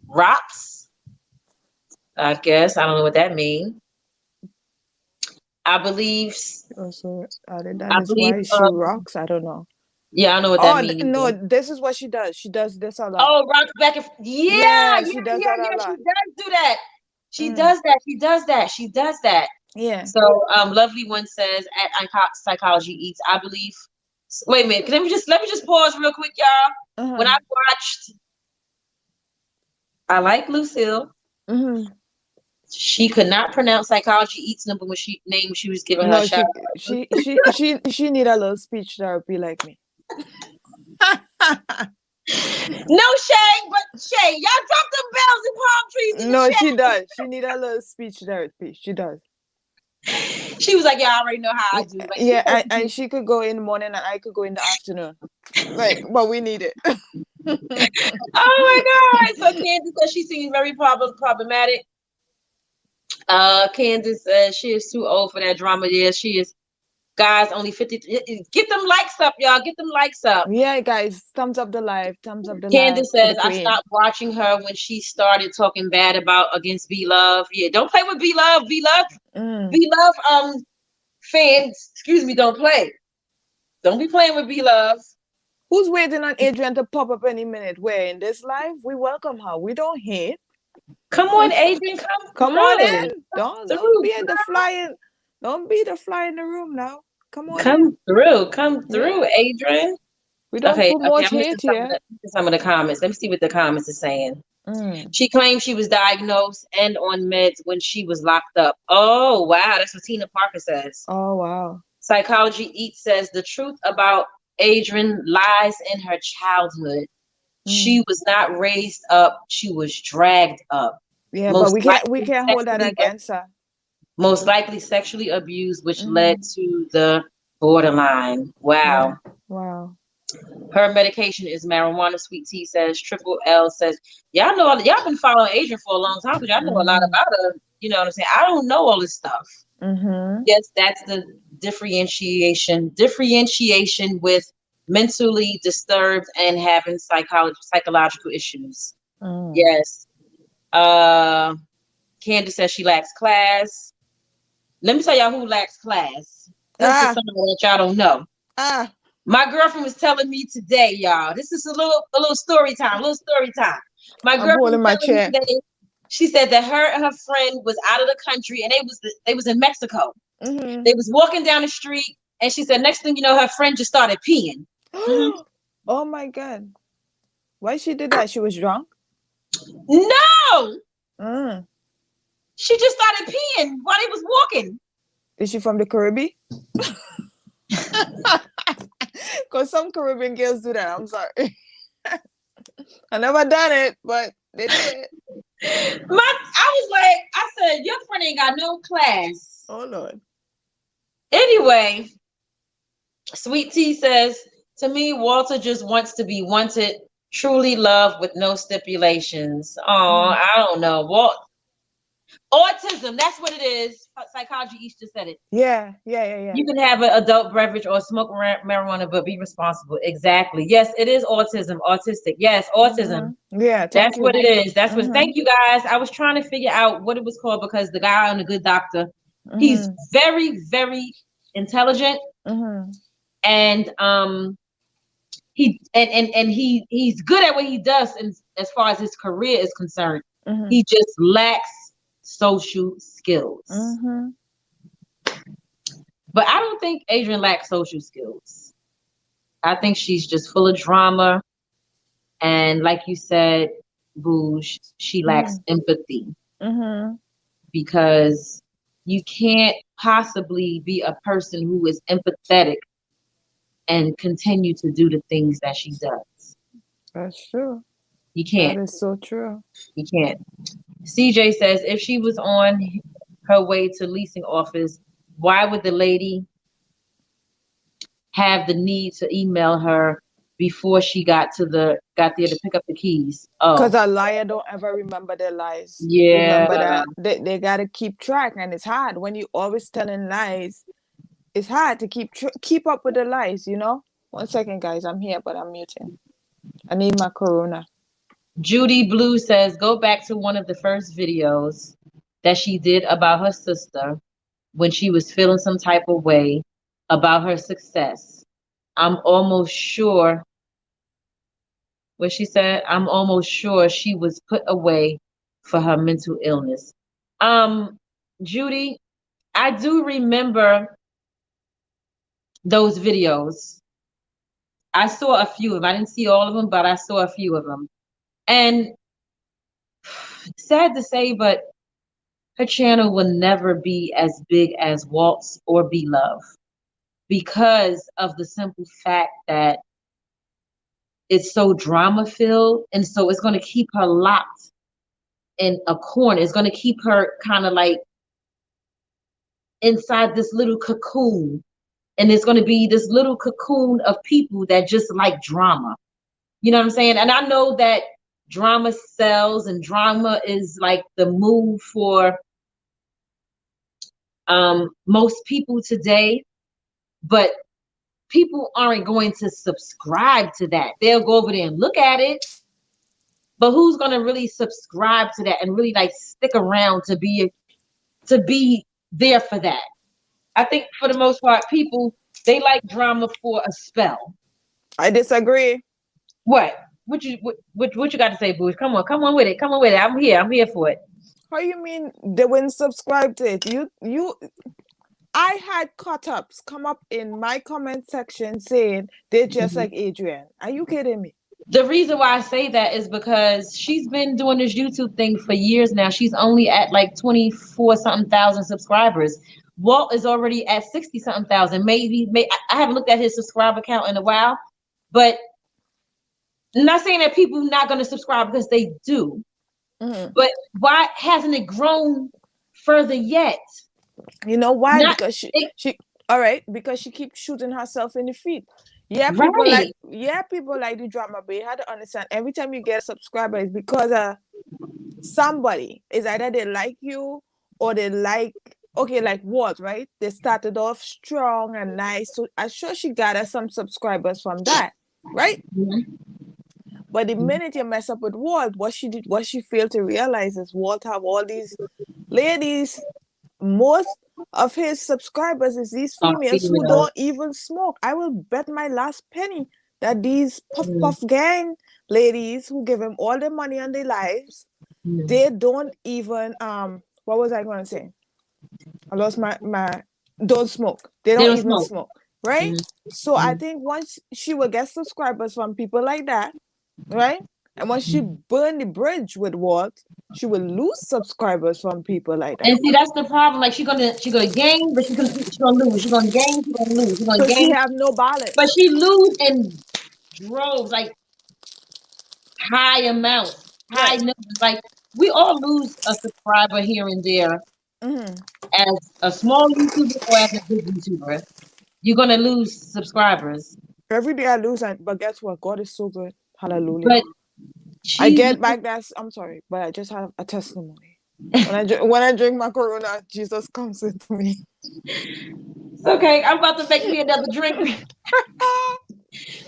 rocks. I guess I don't know what that means. I believe. Also added that is why she rocks. I don't know. Yeah, I know what that means. No, this is what she does. She does this a lot. Oh, rocks back and yeah, she does that a lot. She does do that. She does that. She does that. She does that. Yeah. So, lovely one says at Psychology Eats, I believe. Wait a minute. Let me just pause real quick, y'all. When I watched, I like Lucille. She could not pronounce Psychology Eats number when she was giving her shot. She need a little speech therapy like me. No shade, but shade. Y'all drop them bells and palm trees. No, she does. She need a little speech therapy. She does. She was like, "Yeah, I already know how I do." Like, and she could go in the morning, and I could go in the afternoon. Like, but we need it. Oh my God! So Candace says she seems very problematic. Candace says she is too old for that drama. Yeah, she is. Guys, only 50. Get them likes up, y'all. Get them likes up. Yeah, guys, thumbs up the live. Thumbs up the Candace live. Candace says, I stopped watching her when she started talking bad against B-Love. Yeah, don't play with B-Love. B-Love, fans, excuse me, don't play. Don't be playing with B-Love. Who's waiting on Adrienne to pop up any minute? Where in this live? We welcome her. We don't hate. Come on, Adrienne. Come on in. Don't be the fly. Don't be the fly in the room now. Come on. Come through, Adrienne. We don't put more hate here. Some of the comments. Let me see what the comments are saying. She claimed she was diagnosed and on meds when she was locked up. Oh, wow. That's what Tina Parker says. Oh, wow. Psychology Eats says the truth about Adrienne lies in her childhood. She was not raised up. She was dragged up. Yeah, but we can't hold that against her. Most likely sexually abused, which led to the borderline. Wow. Yeah. Wow. Her medication is marijuana. Sweet Tea says. Triple L says, y'all been following Adrienne for a long time, because y'all know a lot about her. You know what I'm saying? I don't know all this stuff. Yes, that's the differentiation with mentally disturbed and having psychological issues. Yes. Candace says she lacks class. Let me tell y'all who lacks class. This is something that y'all don't know. My girlfriend was telling me today, y'all. This is a little story time. My girlfriend was telling me today. She said that her and her friend was out of the country, and they was in Mexico. They was walking down the street, and she said next thing you know, her friend just started peeing. Oh my God! Why she did that? She was drunk? No. She just started peeing while they was walking. Is she from the Caribbean? Because some Caribbean girls do that. I'm sorry. I never done it, but they do it. I was like, I said, your friend ain't got no class. Oh Lord. Anyway, Sweet Tea says, to me, Walter just wants to be wanted, truly loved with no stipulations. Oh, I don't know. Autism, that's what it is. Psychology East just said it. Yeah. You can have an adult beverage or smoke marijuana, but be responsible. Exactly. Yes, it is autism. Autistic. Yes, autism. Yeah, That's what it is. That's what. Thank you guys. I was trying to figure out what it was called because the guy on The Good Doctor, he's very, very intelligent, and he's good at what he does, and as far as his career is concerned, he just lacks social skills. But I don't think Adrienne lacks social skills. I think she's just full of drama. And like you said, Booge, she lacks empathy. Because you can't possibly be a person who is empathetic and continue to do the things that she does. That's true. You can't. That is so true. You can't. CJ says, if she was on her way to leasing office, why would the lady have the need to email her before she got there to pick up the keys? Because a liar don't ever remember their lies. Yeah. Remember that they got to keep track, and it's hard when you always telling lies. It's hard to keep up with the lies, you know. 1 second, guys. I'm here, but I'm muting. I need my Corona. Judy Blue says, go back to one of the first videos that she did about her sister when she was feeling some type of way about her success. I'm almost sure what she said. I'm almost sure she was put away for her mental illness. Judy, I do remember those videos. I saw a few of them. I didn't see all of them, but I saw a few of them. And sad to say, but her channel will never be as big as Walt's or Be Love because of the simple fact that it's so drama filled, and so it's going to keep her locked in a corner. It's going to keep her kind of like inside this little cocoon, and it's going to be this little cocoon of people that just like drama. You know what I'm saying? And I know that drama sells, and drama is like the move for most people today, but people aren't going to subscribe to that. They'll go over there and look at it, but who's going to really subscribe to that and really like stick around to be there for that? I think for the most part, people, they like drama for a spell. I disagree. What you got to say, Boosh? Come on with it. I'm here for it. How you mean they wouldn't subscribe to it? I had cut-ups come up in my comment section saying they're just like Adrienne. Are you kidding me? The reason why I say that is because she's been doing this YouTube thing for years now. She's only at like 24-something thousand subscribers. Walt is already at 60-something thousand. Maybe I haven't looked at his subscriber count in a while, but I'm not saying that people are not going to subscribe because they do. But why hasn't it grown further yet? You know why? Because because she keeps shooting herself in the feet. Yeah, people like the drama, but you have to understand every time you get a subscriber, it's because somebody is either they like you or they like Walt, right? They started off strong and nice, so I'm sure she got some subscribers from that, right? But the minute you mess up with Walt, what she failed to realize is Walt have all these ladies. Most of his subscribers is these females who don't even smoke. I will bet my last penny that these puff gang ladies who give him all the money on their lives, they don't even what was I going to say? I lost my don't smoke. They don't even smoke, right? So I think once she will get subscribers from people like that, right? And when she burned the bridge with Walt, she will lose subscribers from people like that. And see, that's the problem. Like she gonna gain, but she gonna lose. She gonna gain, she gonna lose. She gonna So she gain, have no balance. but she lose in droves, like high amounts, high Right. numbers. Like we all lose a subscriber here and there Mm-hmm. as a small YouTuber or as a big YouTuber. You're gonna lose subscribers. Every day I lose, but guess what? God is so good. Hallelujah. But I she, get back that. I'm sorry, but I just have a testimony. When I drink my Corona, Jesus comes into me. it's okay. I'm about to make me another drink.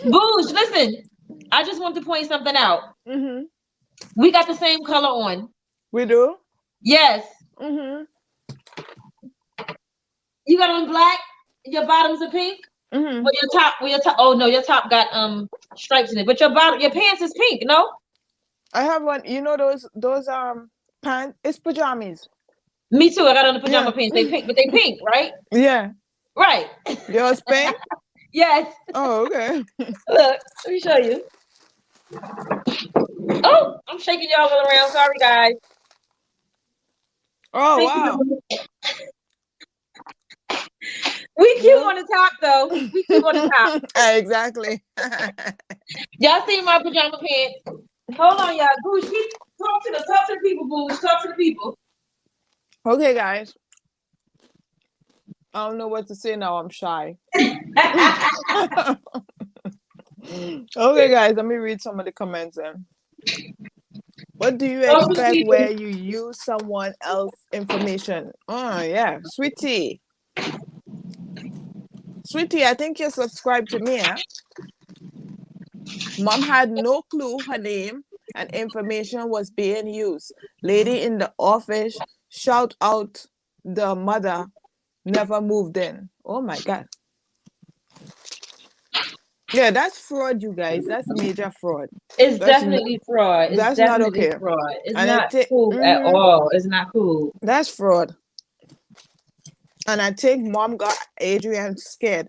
Booge, listen. I just want to point something out. Mm-hmm. We got the same color on. We do. Yes. Mm-hmm. You got on black. Your bottoms are pink. Mm-hmm. Well, your top. Oh no, your top got stripes in it. But your pants is pink. No. I have one. You know those pants. It's pajamas. Me too. I got on the pajama Yeah. pants. They pink, but they pink, right? Yeah. Right. Yours pink. Yes. Oh, okay. Look, let me show you. Oh, I'm shaking y'all all around. Sorry, guys. Oh wow. We cute on the top, though. We cute on the top. Exactly. Y'all see my pajama pants? Hold on, y'all. Boosh, talk to the people, Boosh. Talk to the people. Okay, guys. I don't know what to say now. I'm shy. Okay, guys. Let me read some of the comments then. What do you expect where you use someone else's information? Oh, yeah. Sweetie. Sweetie, I think you're subscribed to me, huh? Mom had no clue her name and information was being used. Lady in the office shout out the mother never moved in. Oh my God. Yeah, that's fraud, you guys. That's major fraud. It's definitely fraud. It's That's definitely not okay. fraud. It's And not cool at all. It's not cool. That's fraud. And I think mom got Adrienne scared.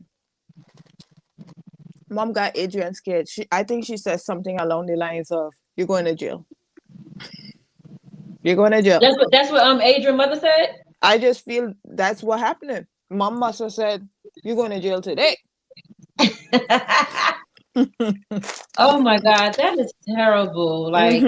Mom got Adrienne scared. I think she said something along the lines of, "You're going to jail. You're going to jail." That's what Adrienne's mother said. I just feel that's what happened. Mom must have said, "You're going to jail today." Oh my God, that is terrible. Like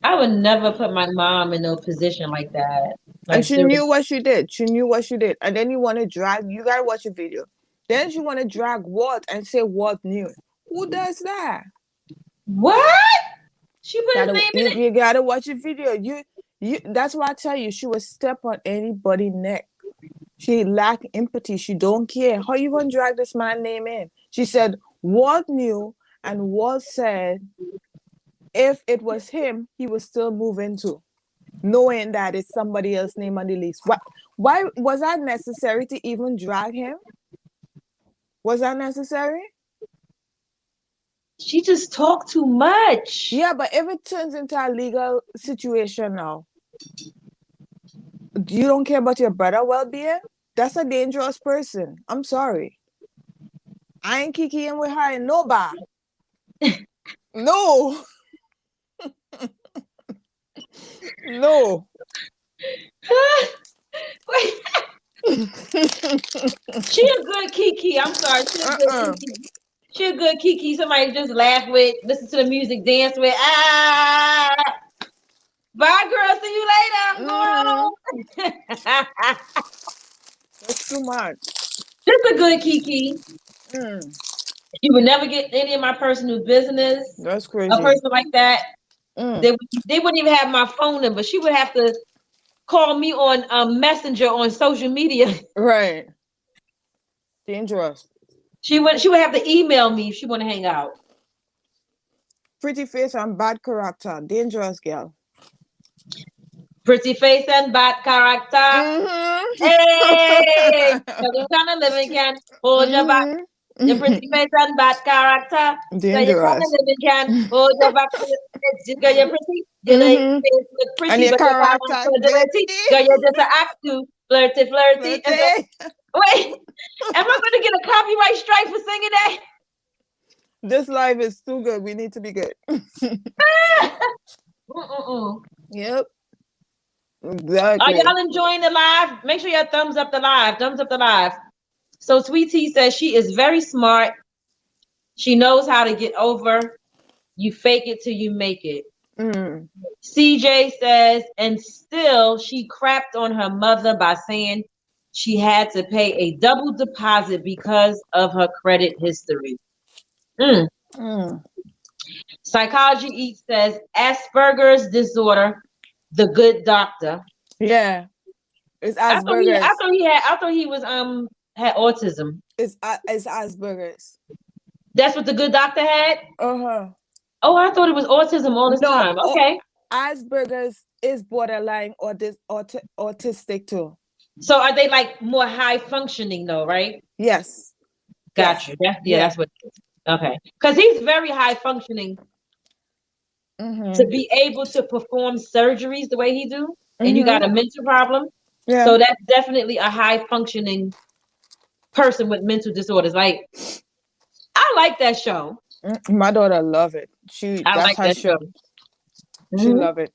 I would never put my mom in no position like that. Like, and she knew what she did. She knew what she did. And then you want to drag, you got to watch a video. Then she want to drag Walt and say Walt knew. Who does that? What? She put his name in it? You got to watch a video. You. That's why I tell you, she would step on anybody's neck. She lack empathy. She don't care. How you going to drag this man's name in? She said Walt knew, and Walt said if it was him, he would still move into, knowing that it's somebody else's name on the list. Why was that necessary to even drag him? Was that necessary? She just talked too much. Yeah, but if it turns into a legal situation now, you don't care about your brother's well-being? That's a dangerous person. I'm sorry. I ain't kicking with her in no bar. No. No. She a good Kiki. I'm sorry. She a good Kiki. She a good Kiki. Somebody just laugh with, listen to the music, dance with. Ah. Bye, girl. See you later. That's too much. Just a good Kiki. She would never get any of my personal business. That's crazy. A person like that, they wouldn't even have my phone number. She would have to call me on Messenger on social media. Right. Dangerous. She would have to email me if she want to hang out. Pretty face and bad character. Dangerous girl. Pretty face and bad character. Hey, the kind of living can hold your back. Your pretty face and bad character. Dangerous. So you kind of living can hold your back. Girl, you're pretty. Your face look pretty, and your but character dirty. Girl, you're just an act too flirty. Wait, am I going to get a copyright strike for singing that? This life is too good. We need to be good. Yep. Are Exactly. y'all enjoying the live? Make sure y'all thumbs up the live. Thumbs up the live. So Sweet Tea says she is very smart. She knows how to get over. You fake it till you make it. Mm. CJ says, and still she crapped on her mother by saying she had to pay a double deposit because of her credit history. Mm. Mm. Psychology Eats says Asperger's disorder, the good doctor. Yeah. It's I Asperger's. thought he was had autism. It's Asperger's. That's what the good doctor had? Uh-huh. Oh, I thought it was autism all this No, time. Okay. Asperger's is borderline or autistic too. So are they like more high functioning though, right? Yes. Got you. That's what it is. Okay. Because he's very high functioning to be able to perform surgeries the way he do, and you got a mental problem. Yeah. So that's definitely a high functioning person with mental disorders. Like, I like that show. My daughter love it. I That's like her that show. show. She Mhm. love it.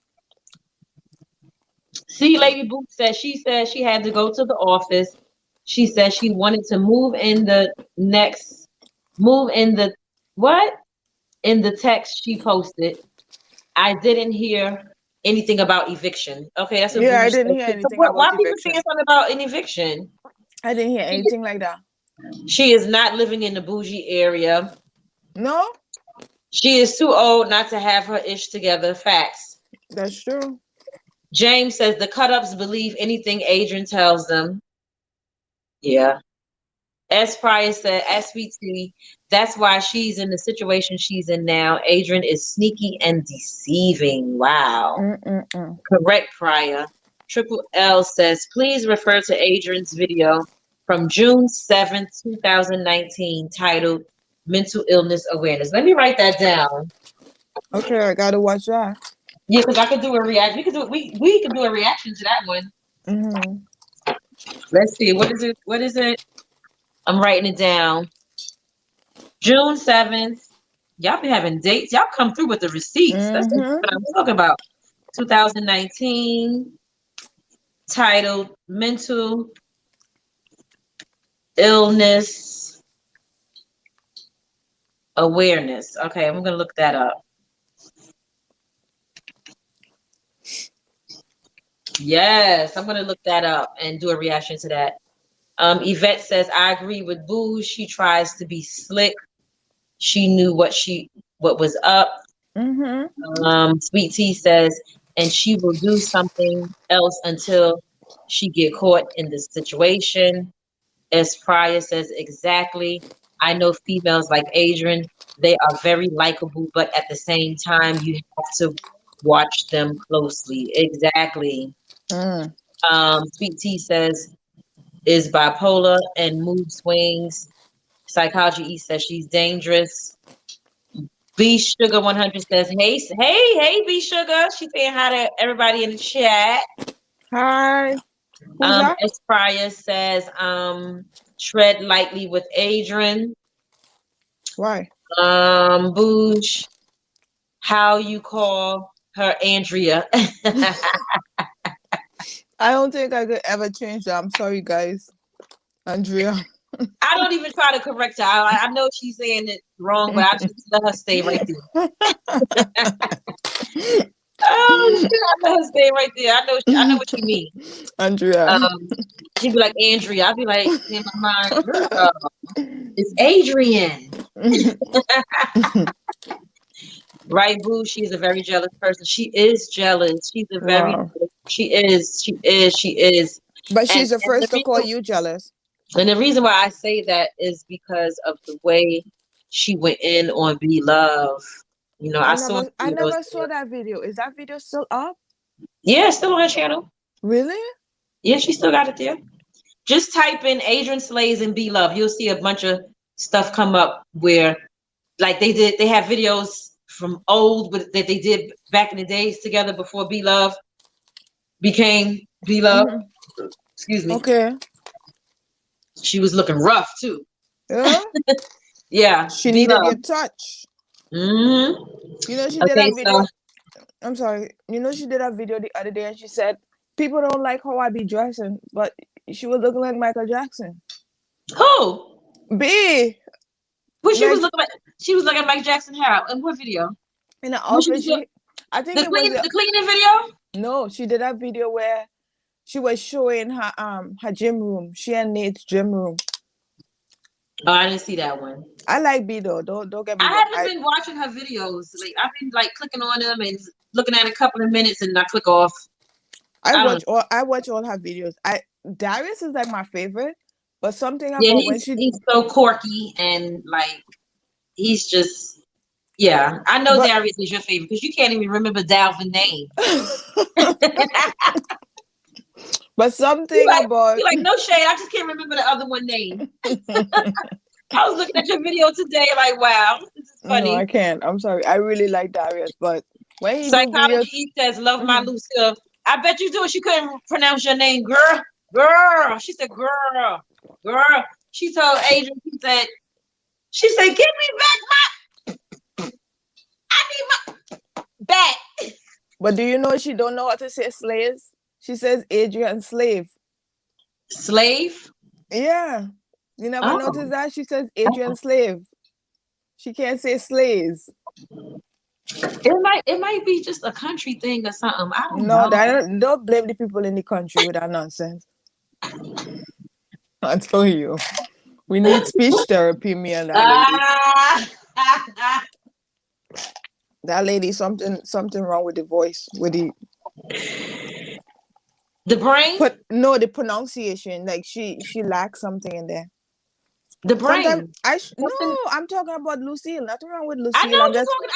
See, Lady Boot said she had to go to the office. She said she wanted to move in the what? In the text she posted. I didn't hear anything about eviction. Okay, that's what Yeah, I Boo didn't said. hear So anything why about people eviction. saying something about an eviction? I didn't hear anything like that. She is not living in the bougie area. No? She is too old not to have her ish together. Facts. That's true. James says the cut-ups believe anything Adrienne tells them. Yeah. S. Pryor said, SVT, that's why she's in the situation she's in now. Adrienne is sneaky and deceiving. Wow. Correct, Pryor. Triple L says, please refer to Adrienne's video from June 7th, 2019, titled Mental Illness Awareness. Let me write that down. Okay, I gotta watch that. Yeah, because I could do a reaction. We could do a reaction to that one. Let's see. What is it? I'm writing it down. June 7th. Y'all be having dates. Y'all come through with the receipts. That's what I'm talking about. 2019, titled Mental Illness Awareness. Okay, I'm going to look that up. Yes, I'm going to look that up and do a reaction to that. Yvette says, I agree with Boo. She tries to be slick. She knew what was up. Sweet Tea says, and she will do something else until she get caught in this situation. As Pryor says, exactly. I know females like Adrienne, they are very likable, but at the same time, you have to watch them closely. Exactly. Sweet Tea says, is bipolar and mood swings. Psychology East says she's dangerous. B Sugar 100 says, hey, B Sugar. She's saying hi to everybody in the chat. Hi. Who's that? S. Pryor says, tread lightly with Adrienne. Why? Boosh, how you call her Andrea? I don't think I could ever change that. I'm sorry, guys. Andrea. I don't even try to correct her. I know she's saying it wrong, but I just let her stay right there. Oh shit! I let her stay right there. I know what you mean. Andrea. She'd be like Andrea. I'd be like in my mind, girl, it's Adrienne. Right, Boo? She is a very jealous person. She is jealous. She's a very she is. But she's the first to call you jealous. And the reason why I say that is because of the way she went in on Be Love. You know, I never saw that video. Is that video still up? Yeah, it's still on her channel. Really? Yeah, she still got it there. Just type in Adrienne Slays and Be Love. You'll see a bunch of stuff come up where, like, they have videos from old that they did back in the days together before Be Love became Be Love. Excuse me. Okay. She was looking rough too. Yeah. Yeah. She Be needed love. your touch. Mm-hmm. You know, she did Okay, a video. so I'm sorry. You know, she did a video the other day and she said, people don't like how I be dressing, but she was looking like Michael Jackson. who? B. Who she was Like looking at? She was looking at Mike Jackson hair. In what video? in the What she outfit, was doing? I think it was, The cleaning video? no, she did a video where she was showing her gym room. She and Nate's gym room. Oh, I didn't see that one. I like B though. Don't get me I wrong. haven't been watching her videos. Like I've been like clicking on them and looking at a couple of minutes and I click off. I don't. watch all her videos. Darius is like my favorite, but something Yeah, about when she he's so quirky and like he's just yeah. I know but Darius is your favorite because you can't even remember Dalvin's name. but something about you like no shade. I just can't remember the other one name. I was looking at your video today, like wow, this is funny. no, I can't. I'm sorry. I really like Darius, but when he do videos, Psychology says, "Love my Lucille." I bet you do it. She couldn't pronounce your name, girl. Girl. She said, girl. Girl. She told Adrienne, she said, give me back I need my back. but do you know she don't know how to say slaves? She says Adrienne slave. Slave? Yeah. You never noticed that? She says Adrienne slave. She can't say slaves. It might be just a country thing or something. I don't know. Don't blame the people in the country with that nonsense. I tell you. We need speech therapy, me and that lady. That lady, something wrong with the voice, with the brain. But no, the pronunciation, like she lacks something in there. The brain. I'm talking about Lucille. Nothing wrong with Lucille. I know what you're talking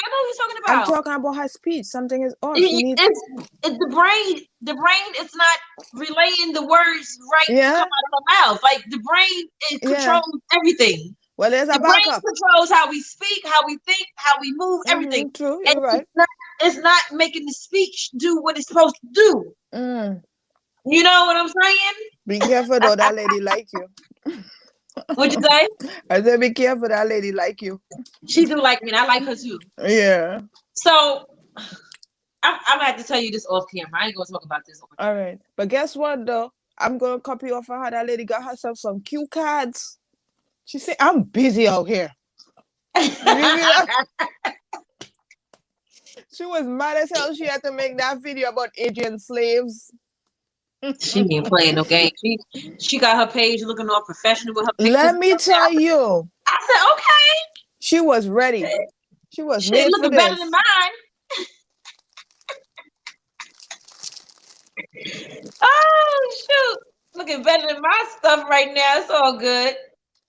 about. I'm talking about her speech. Something is off. It's the brain. The brain is not relaying the words right to come out of her mouth. Like the brain, it controls everything. Well, there's a brain controls how we speak, how we think, how we move, everything. True, you're right. It's not making the speech do what it's supposed to do. You know what I'm saying? Be careful though, that lady like you. What'd you say? I said, be careful, that lady like you. She do like me, and I like her too. Yeah. So I'm gonna have to tell you this off camera. I ain't gonna talk about this. All right, but guess what though? I'm gonna copy off of her. That lady got herself some cue cards. She said, "I'm busy out here." She was mad as hell. She had to make that video about Adrienne slaves. She ain't playing no game. She got her page looking all professional with her pictures. Let me tell you. I said, okay. She was ready. She was made looking for this. better than mine. Oh shoot. Looking better than my stuff right now. It's all good.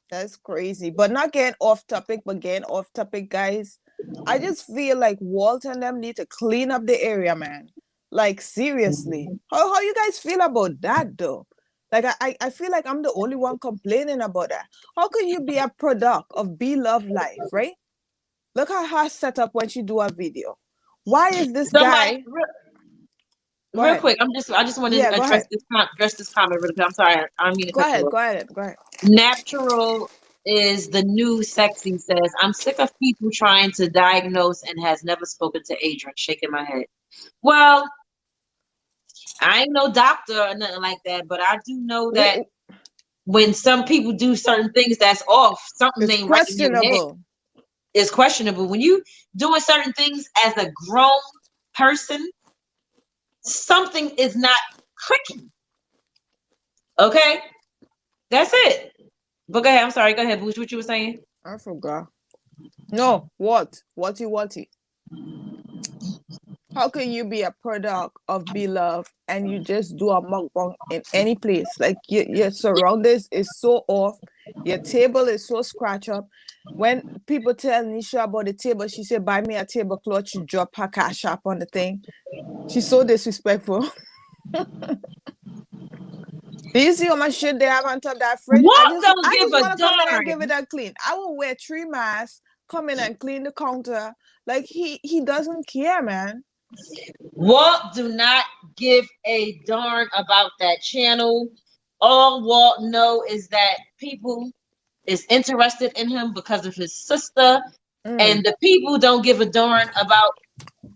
That's crazy. But not getting off topic, guys. I just feel like Walt and them need to clean up the area, man. Like seriously. How you guys feel about that though? Like I feel like I'm the only one complaining about that. How can you be a product of Be Love Life, right? Look at her set up when she do a video. Why is this guy? Real quick, I just want to address this comment really quick. I'm sorry, I don't mean to cut you off. Go ahead. Natural is the new sexy says, I'm sick of people trying to diagnose and has never spoken to Adrienne. Shaking my head. Well, I ain't no doctor or nothing like that, but I do know that when some people do certain things that's off, something ain't right in your head. It's questionable. When you doing certain things as a grown person, something is not clicking. Okay? That's it. But go ahead. I'm sorry. Go ahead, Boosh. What you were saying? I forgot. No, what? Whatty? How can you be a product of Be Love and you just do a mukbang in any place? Like your surroundings is so off. Your table is so scratch up. When people tell Nisha about the table, she said, buy me a tablecloth. She dropped her cash app on the thing. She's so disrespectful. Do you see how much shit they have on top of that fridge? I just want to come in and give it a clean. I will wear 3 masks, come in and clean the counter. Like he doesn't care, man. Walt do not give a darn about that channel. All Walt know is that people is interested in him because of his sister, Mm. and the people don't give a darn about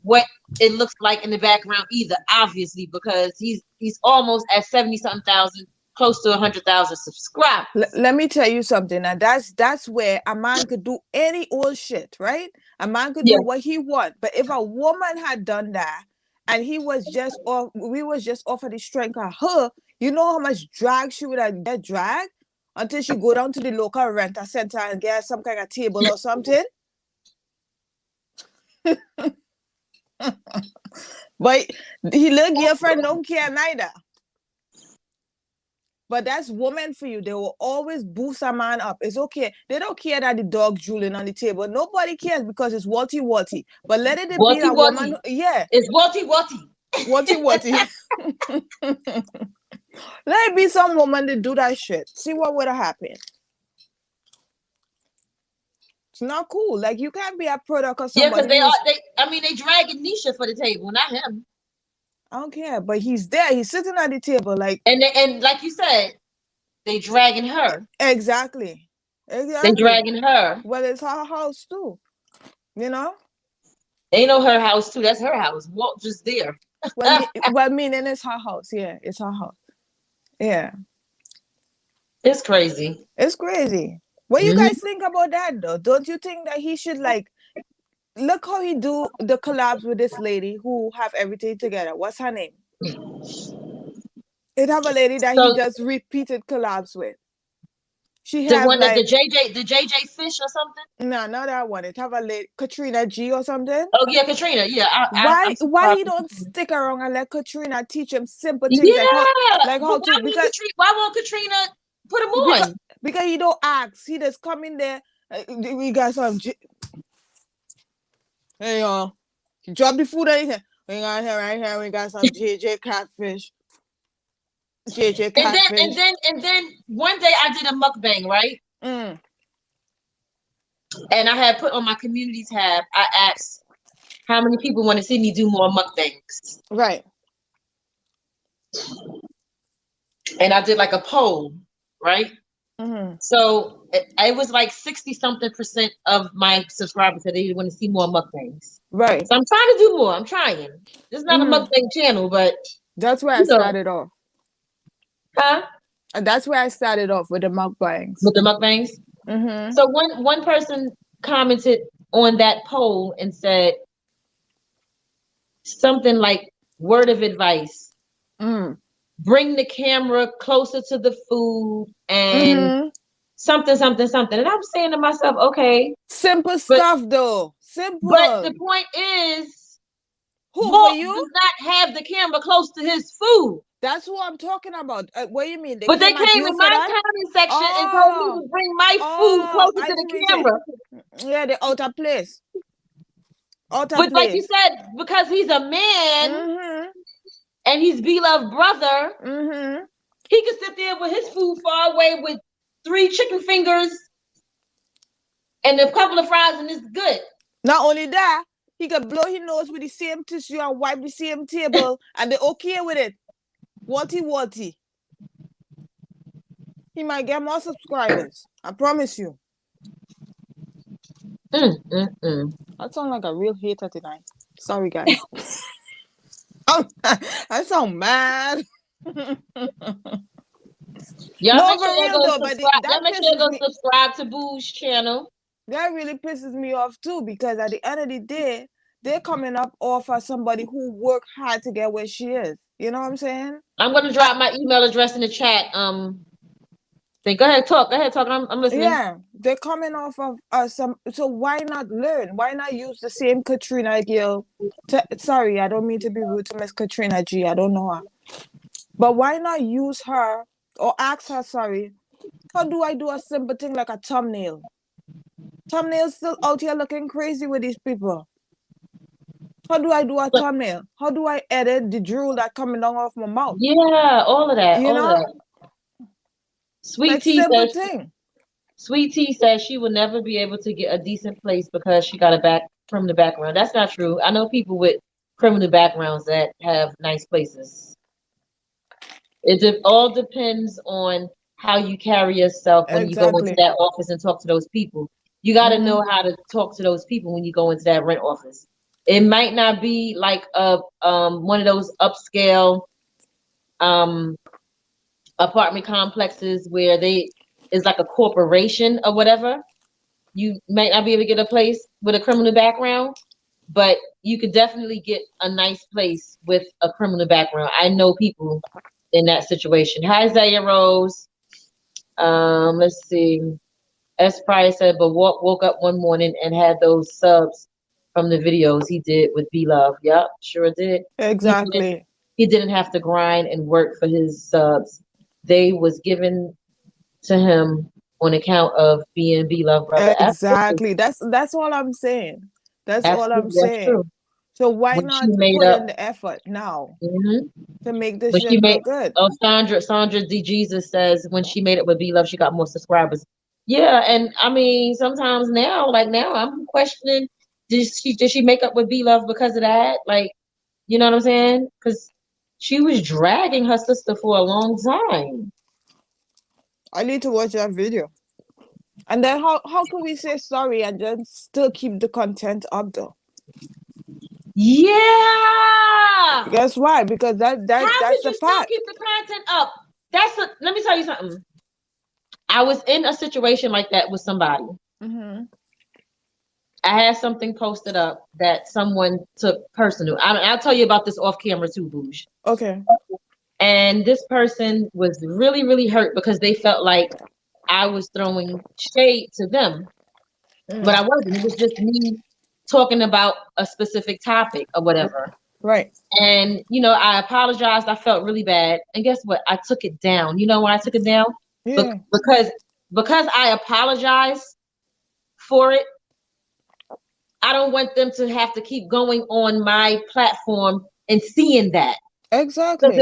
what it looks like in the background either, obviously, because he's almost at 70 something thousand, close to 100,000 subscribers. Let me tell you something, and that's where a man could do any old shit, right? A man could do what he want, but if a woman had done that and we was just off of the strength of her, you know how much drag she would have get dragged until she go down to the local renter center and get some kind of table or something. But he little girlfriend don't care neither. But that's women for you. They will always boost a man up. It's okay. They don't care that the dog drooling on the table. Nobody cares because it's walty. But let it be a woman. Yeah. It's walty. Walty. Let it be some woman to do that shit. See what would have happened. It's not cool. Like, you can't be a product of somebody. Yeah, because they dragging Nisha for the table, not him. I don't care, but he's there. He's sitting at the table, like, and like you said, they dragging her. Exactly. They dragging her. Well, it's her house too. You know. They know her house too. That's her house. Walt just there. well, meaning it's her house. Yeah, it's her house. Yeah. It's crazy. It's crazy. What do you guys think about that, though? Don't you think that he should, like, look how he do the collabs with this lady who have everything together? What's her name? It have a lady that he does repeated collabs with. She has, the one like, the JJ Fish or something. No, not that one. It have a lady, Katrina G or something. Oh yeah, Katrina. Yeah. Why he don't stick around and let Katrina teach him simple things? Yeah. Why won't Katrina put him on? Because he don't ask. He just come in there. We got some. Hey y'all, drop the food right here. We got here right here. We got some JJ catfish. JJ catfish. And then one day I did a mukbang, right? And I had put on my community tab. I asked how many people want to see me do more mukbangs. Right. And I did like a poll, right? So it was like 60-something% of my subscribers said they want to see more mukbangs. Right. So I'm trying to do more. I'm trying. It's not a mukbang channel, but that's where I started off. Huh? And that's where I started off with the mukbangs. With the mukbangs? So one person commented on that poll and said something like, word of advice. Bring the camera closer to the food and something. And I was saying to myself, okay. Simple stuff though. Simple. But the point is, Walt does not have the camera close to his food. That's what I'm talking about. What do you mean? But they came in my comment section and told me to bring my food closer to the camera. Yeah, they're out of place. Like you said, because he's a man and he's beloved brother, he can sit there with his food far away with 3 chicken fingers and a couple of fries, and it's good. Not only that, he can blow his nose with the same tissue and wipe the same table, and they're okay with it. Watty. He might get more subscribers. I promise you. I sound like a real hater tonight. Sorry, guys. I sound mad. Y'all make sure you go subscribe to Boo's channel. That really pisses me off too, because at the end of the day, they're coming up off of somebody who worked hard to get where she is. You know what I'm saying? I'm gonna drop my email address in the chat. Go ahead, talk. I'm listening. Yeah, they're coming off of some. So why not learn? Why not use the same Katrina girl? Sorry, I don't mean to be rude to Miss Katrina G. I don't know her, but why not use her or ask her? Sorry, how do I do a simple thing like a thumbnail? Thumbnail's still out here looking crazy with these people. How do I do a thumbnail? How do I edit the drool that coming down off my mouth? Yeah, all of that. You know? Sweet Tea says she will never be able to get a decent place because she got a criminal background. That's not true. I know people with criminal backgrounds that have nice places. It all depends on how you carry yourself when you go into Exactly. that office and talk to those people. You got to Mm-hmm. know how to talk to those people when you go into that rent office. It might not be like a one of those upscale um apartment complexes where they is like a corporation or whatever. You might not be able to get a place with a criminal background, but you could definitely get a nice place with a criminal background. I know people in that situation. Hi, Zaya Rose. Let's see. S. Pryor said, but woke up one morning and had those subs from the videos he did with B Love. Yep, sure did. He didn't, Exactly. he didn't have to grind and work for his subs. They was given to him on account of being B Love brother. Absolutely. Exactly. That's all I'm saying. That's all I'm Absolutely, that's saying. true. So why When she not made put up, in the effort now mhm. to make this When she shit made, look good? oh, Sandra D. Jesus says when she made it with B Love, she got more subscribers. Yeah, and I mean, sometimes now, like now, I'm questioning, did she make up with B Love because of that? Like, you know what I'm saying? Because she was dragging her sister for a long time. I need to watch that video. And then how can we say sorry and then still keep the content up though? Yeah. Guess why? Because How that's could the you still part. keep the content up? Let me tell you something. I was in a situation like that with somebody. Mm-hmm. I had something posted up that someone took personal. I'll tell you about this off camera too, Booge. Okay. And this person was really, really hurt because they felt like I was throwing shade to them, but I Mm. wasn't. It was just me talking about a specific topic or whatever. Right. And I apologized. I felt really bad. And guess what? I took it down. You know why I took it down? Yeah. Because I apologized for it. I don't want them to have to keep going on my platform and seeing that. Because Exactly.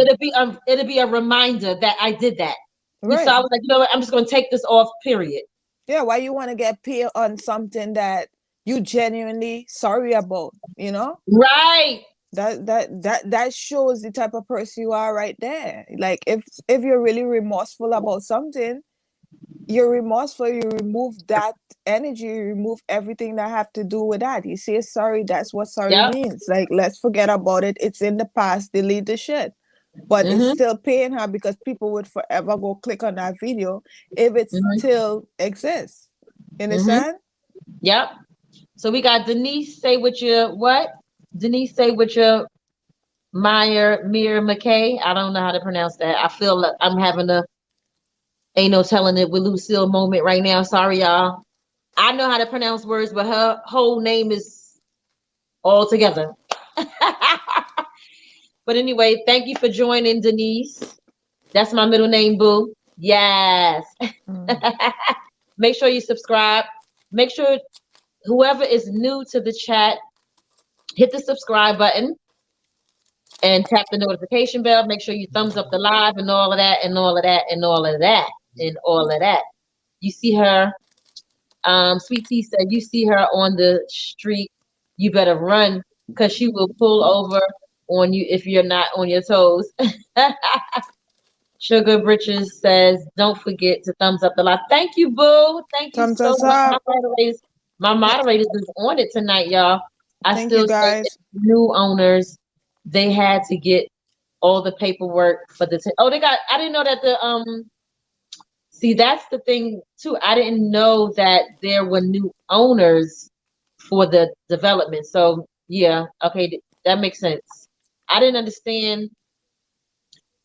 it'll be a reminder that I did that. So Right. I was like, you know what? I'm just gonna take this off. Period. Yeah. Why you want to get paid on something that you genuinely sorry about? You know? Right. That shows the type of person you are right there. Like if you're really remorseful about something, you're remorseful, you remove that energy, you remove everything that have to do with that. You say sorry, that's what sorry Yep. means. Like, let's forget about it. It's in the past, delete the shit. But it's Mhm. still paying her because people would forever go click on that video if it Mhm. still exists. You Mhm. understand? Yep. So we got Denise say with your what? Denise say with your Mir McKay. I don't know how to pronounce that. I feel like I'm having a ain't no telling it with Lucille moment right now. Sorry, y'all. I know how to pronounce words, but her whole name is all together. But anyway, thank you for joining, Denise. That's my middle name, boo. Yes. Mm. Make sure you subscribe. Make sure whoever is new to the chat, hit the subscribe button and tap the notification bell. Make sure you thumbs up the live and all of that and all of that and all of that and all of that. You see her, Sweet Tea said, you see her on the street, you better run because she will pull over on you if you're not on your toes. Sugar Britches says, don't forget to thumbs up the live. Thank you, boo. Thank you Thumbs so us much. up. My moderators is on it tonight, y'all. I Thank you still say if guys. new owners, they had to get all the paperwork for the they got I didn't know that see that's the thing too. I didn't know that there were new owners for the development. So yeah, okay, that makes sense. I didn't understand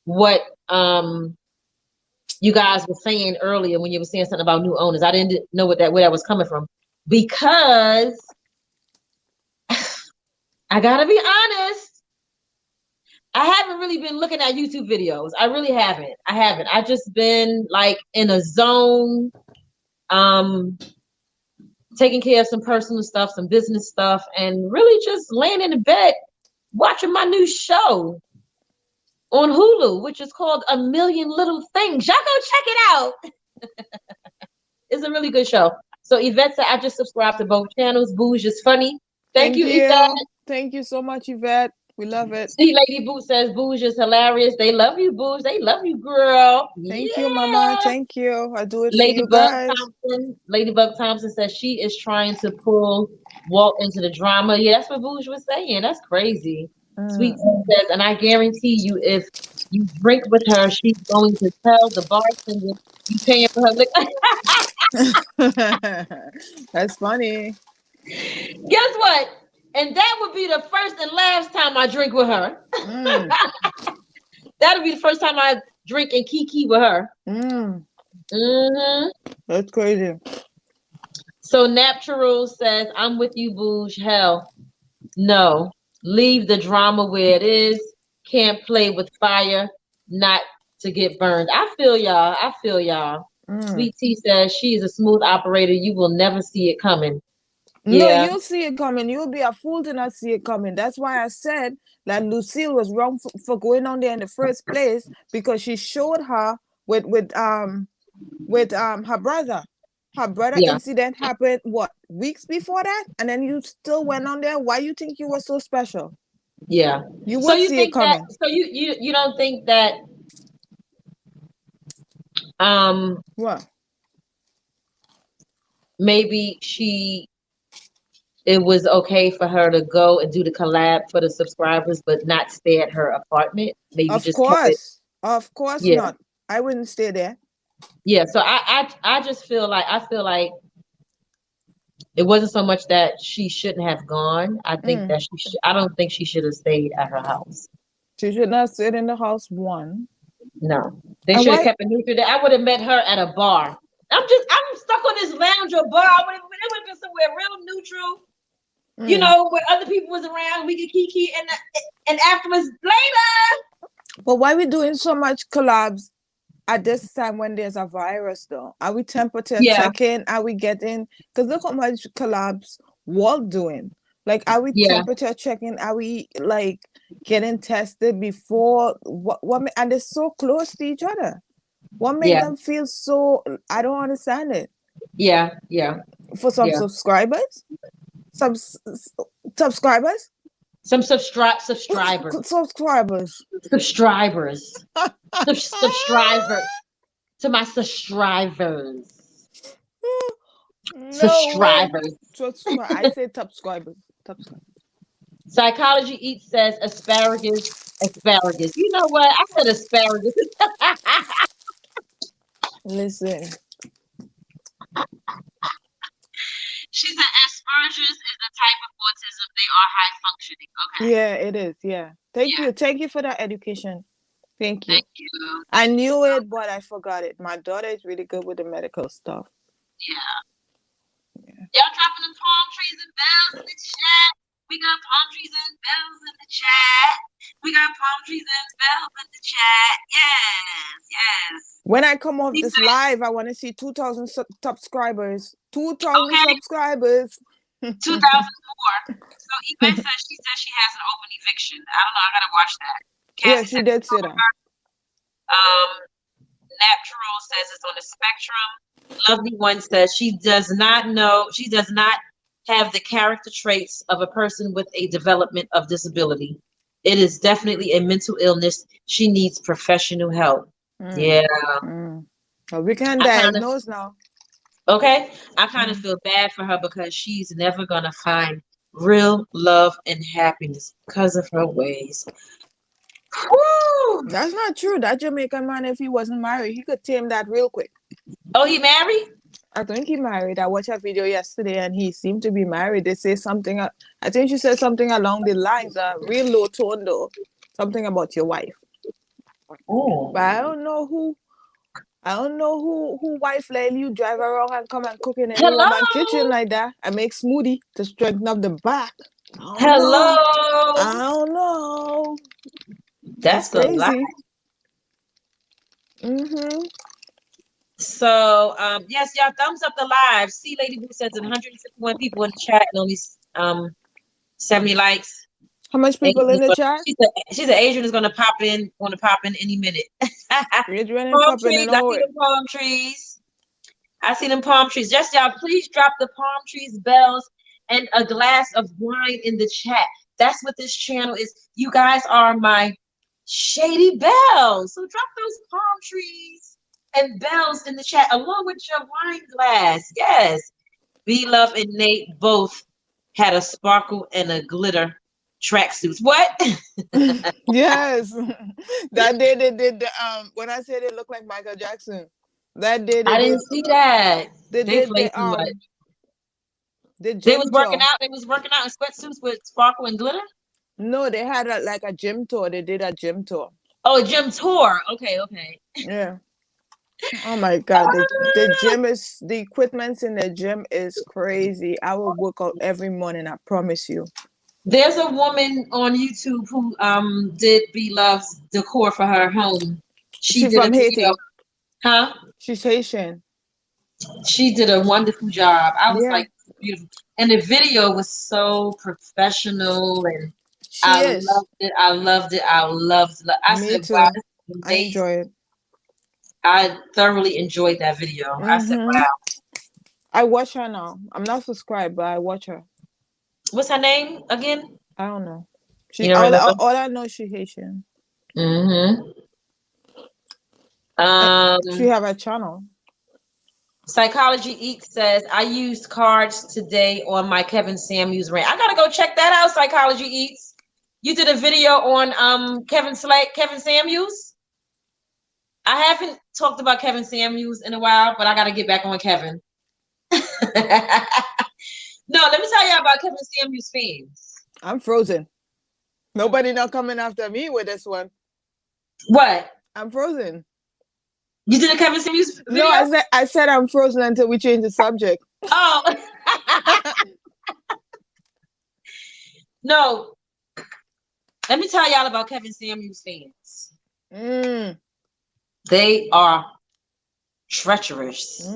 what you guys were saying earlier when you were saying something about new owners. I didn't know where that was coming from because I gotta be honest, I haven't really been looking at YouTube videos. I really haven't. I haven't. I just been like in a zone, taking care of some personal stuff, some business stuff, and really just laying in the bed watching my new show on Hulu, which is called A Million Little Things. Y'all go check it out. It's a really good show. So Yvette said, I just subscribed to both channels. Booge is funny. Thank Thank you, Yvette. you. Thank you so much, Yvette. We love it. See, Lady Boo says Booge is hilarious. They love you, Booge. They love you, girl. Thank you, Mama. Yeah. Thank you. I do it for you Ladybug guys. Ladybug Thompson says she is trying to pull Walt into the drama. Yeah, that's what Booge was saying. That's crazy. Sweet Mm. Tea says, and I guarantee you, if you drink with her, she's going to tell the bartender you paying for her liquor. That's funny. Guess what? And that would be the first and last time I drink with her. Mm. That'll be the first time I drink and kiki with her. Mm. Mm-hmm. That's crazy. So Natural says, I'm with you, Booge. Hell, no. Leave the drama where it is. Can't play with fire, not to get burned. I feel y'all. I feel y'all. Mm. Sweet Tea says she is a smooth operator. You will never see it coming. No, Yeah. you'll see it coming. You'll be a fool to not see it coming. That's why I said that Lucille was wrong for going on there in the first place, because she showed her with her brother. Her brother Yeah. incident happened what, weeks before that, and then you still went on there. Why you think you were so special? Yeah. You So would you see it think that? coming. So you don't think that? What? Maybe it was okay for her to go and do the collab for the subscribers, but not stay at her apartment. Maybe Of just kept it. Of course Yeah. not. I wouldn't stay there. Yeah. So I just feel like it wasn't so much that she shouldn't have gone. I think that I don't think she should have stayed at her house. She should not sit in the house. One. No, they And should have why? kept it neutral. I would have met her at a bar. I'm stuck on this lounge or bar. It would have been somewhere real neutral. You know, where other people was around, we could kiki and afterwards later. But why we doing so much collabs at this time when there's a virus though? Are we temperature checking? Are we getting, because look how much collabs Walt doing. Like, are we temperature checking? Are we like getting tested before what and they're so close to each other? What made them feel so, I don't understand it. Yeah. For some subscribers? Some subscribers? Some subscribers. Subscribers. Subscribers. Subscribers. To my subscribers. No subscribers. I say subscribers. Psychology Eats says asparagus. You know what? I said asparagus. Listen. She said asparagus is a type of autism. They are high functioning. Okay. Yeah, it is. Yeah. Thank you. Thank you for that education. Thank you. Thank you. I knew it, but I forgot it. My daughter is really good with the medical stuff. Yeah. Y'all dropping the palm trees and bells in the chat. We got palm trees and bells in the chat. We got palm trees and bells in the chat. Yes. When I come off this live, I want to see 2,000 subscribers. 2,000 subscribers. 2,000 more. So Eve says she has an open eviction. I don't know. I gotta watch that. Yeah, she did say that. Natural says it's on the spectrum. Lovely One says she does not have the character traits of a person with a development of disability. It is definitely a mental illness. She needs professional help. Yeah. Well, we can diagnose now. Okay. I kind of feel bad for her because she's never going to find real love and happiness because of her ways. Woo! That's not true. That Jamaican man, if he wasn't married, he could tame that real quick. Oh, he married? I think he married. I watched a video yesterday and he seemed to be married. They say something, I think she said something along the lines, real low tone though, something about your wife. Oh. But I don't know who wife let you drive around and come and cook in any woman's kitchen like that and make smoothie to strengthen up the back. I don't know. That's crazy. So, yes, y'all, thumbs up the live. See, Lady Boo says 151 people in the chat and only 70 likes. How much people in the chat? She said Adrienne is gonna pop in any minute. Adrienne is palm popping trees. in. I see them palm trees. I see them palm trees. Just y'all, please drop the palm trees bells and a glass of wine in the chat. That's what this channel is. You guys are my shady bells. So drop those palm trees and bells in the chat along with your wine glass. Yes. B Love and Nate both had a sparkle and a glitter tracksuits. What? Yes. That day they did the when I said it looked like Michael Jackson. That day I didn't see that. they They did played too much. the They gym was tour. working out. They was working out in sweatsuits with sparkle and glitter. No, they had like a gym tour. They did a gym tour. Oh, a gym tour. Okay. Yeah. Oh my God. The gym is the equipment in the gym is crazy. I will work out every morning, I promise you. There's a woman on YouTube who did B Love's decor for her home. She did a from Haiti. video. Huh? She's Haitian. She did a wonderful job. I was Yeah. like, beautiful. And the video was so professional and She is. loved it. I loved it. I Me said, too. wow, this is I amazing. enjoy it. I thoroughly enjoyed that video. I said, wow. I watch her now. I'm not subscribed, but I watch her. What's her name again? I don't know. You don't remember? All I know, she's Haitian. She have a channel. Psychology Eats says, I used cards today on my Kevin Samuels rant. I gotta go check that out, Psychology Eats. You did a video on Kevin Samuels. I haven't talked about Kevin Samuels in a while, but I gotta get back on Kevin. No, let me tell you about Kevin Samuels fans. I'm frozen. Nobody not coming after me with this one. What? I'm frozen. You did a Kevin Samuels video? No, I said I'm frozen until we change the subject. Oh. No. Let me tell y'all about Kevin Samuels fans. They are treacherous.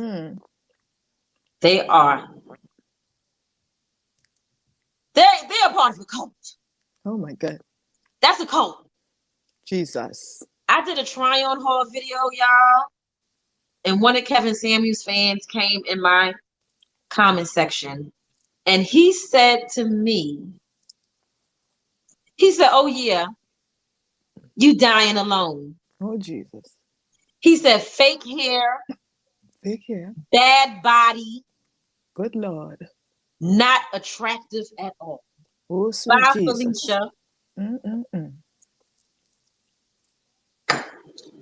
They are. They're part of a cult. Oh my God. That's a cult. Jesus. I did a try-on haul video, y'all. And one of Kevin Samuels fans came in my comment section. And he said to me, he said, oh yeah, you dying alone. Oh Jesus. He said, fake hair. Fake hair. Bad body. Good Lord. Not attractive at all. Oh, sweet Bye, Jesus. Felicia.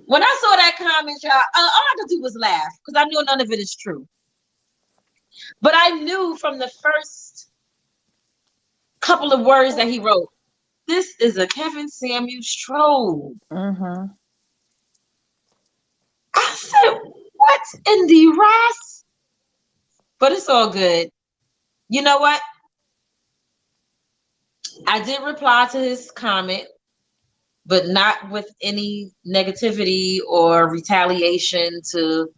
When I saw that comment, y'all, all I could do was laugh because I knew none of it is true. But I knew from the first couple of words that he wrote, this is a Kevin Samuels troll. Mm-hmm. I said, what in the rest? But it's all good. You know what? I did reply to his comment, but not with any negativity or retaliation to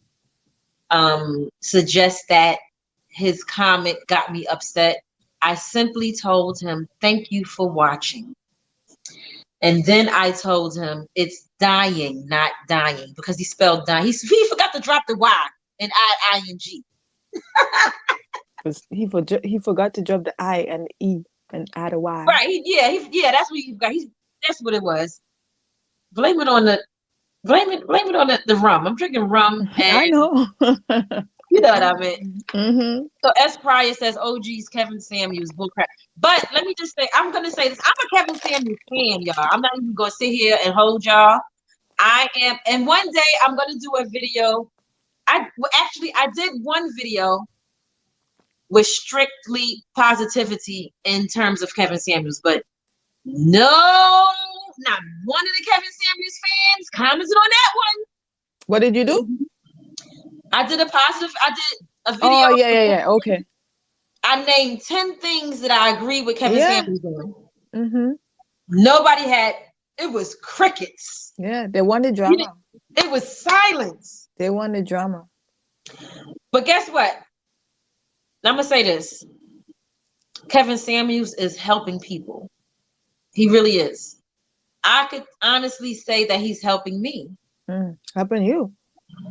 suggest that his comment got me upset. I simply told him, thank you for watching. And then I told him it's dying, not dying, because he spelled dying. He forgot to drop the Y and add ing. He forgot to drop the I and the E and add a Y. Right? Yeah. That's what he got. That's what it was. Blame it on the rum. I'm drinking rum. And I know. you know what I meant. Mm-hmm. So S. Pryor says, OG's Kevin Samuels, bullcrap. But let me just say, I'm going to say this. I'm a Kevin Samuels fan, y'all. I'm not even going to sit here and hold y'all. I am. And one day I'm going to do a video. I did one video with strictly positivity in terms of Kevin Samuels, but no, not one of the Kevin Samuels fans commented on that one. What did you do? I did a video. Oh, yeah. Okay. I named 10 things that I agree with Kevin Samuels on. Mm-hmm. Nobody had, it was crickets. Yeah, they wanted drama. It was silence. They wanted drama. But guess what? I'm going to say this. Kevin Samuels is helping people. He really is. I could honestly say that he's helping me. Helping you?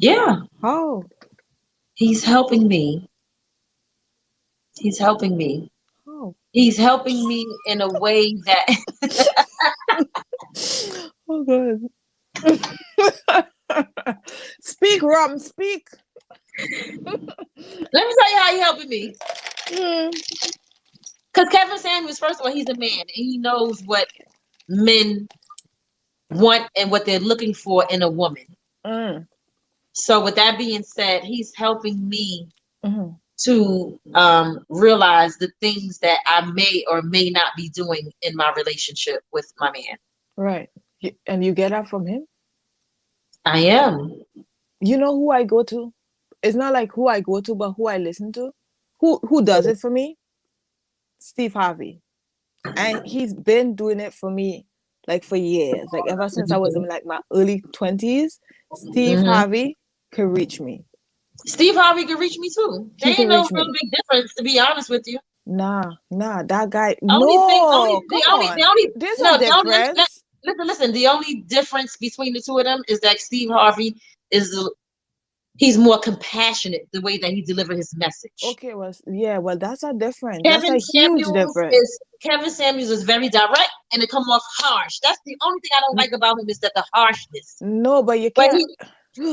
Yeah. How? He's helping me. He's helping me. Oh. He's helping me in a way that Oh God. Speak, Rum, speak. let me tell you how he's helping me. Mm, Because Kevin Samuels, first of all, he's a man and he knows what men want and what they're looking for in a woman. mm, So with that being said, he's helping me mhm. to realize the things that I may or may not be doing in my relationship with my man. Right. And you get that from him? I am. You know who I go to? It's not like who I go to, but who I listen to. Who does it for me? Steve Harvey. And he's been doing it for me like for years. Like ever since I was in like my early 20s, Steve Mhm. Harvey could reach me. Steve Harvey can reach me too. There He ain't can no reach real me. big difference, to be honest with you. Nah, that guy. Only thing, No, come the on. only, There's a no, the only, difference. listen. The only difference between the two of them is that Steve Harvey is he's more compassionate the way that he delivered his message. Okay, well, yeah, well, that's a difference. That's a huge difference. Kevin Samuels is very direct and it come off harsh. That's the only thing I don't like about him is that the harshness. No, but you But can't.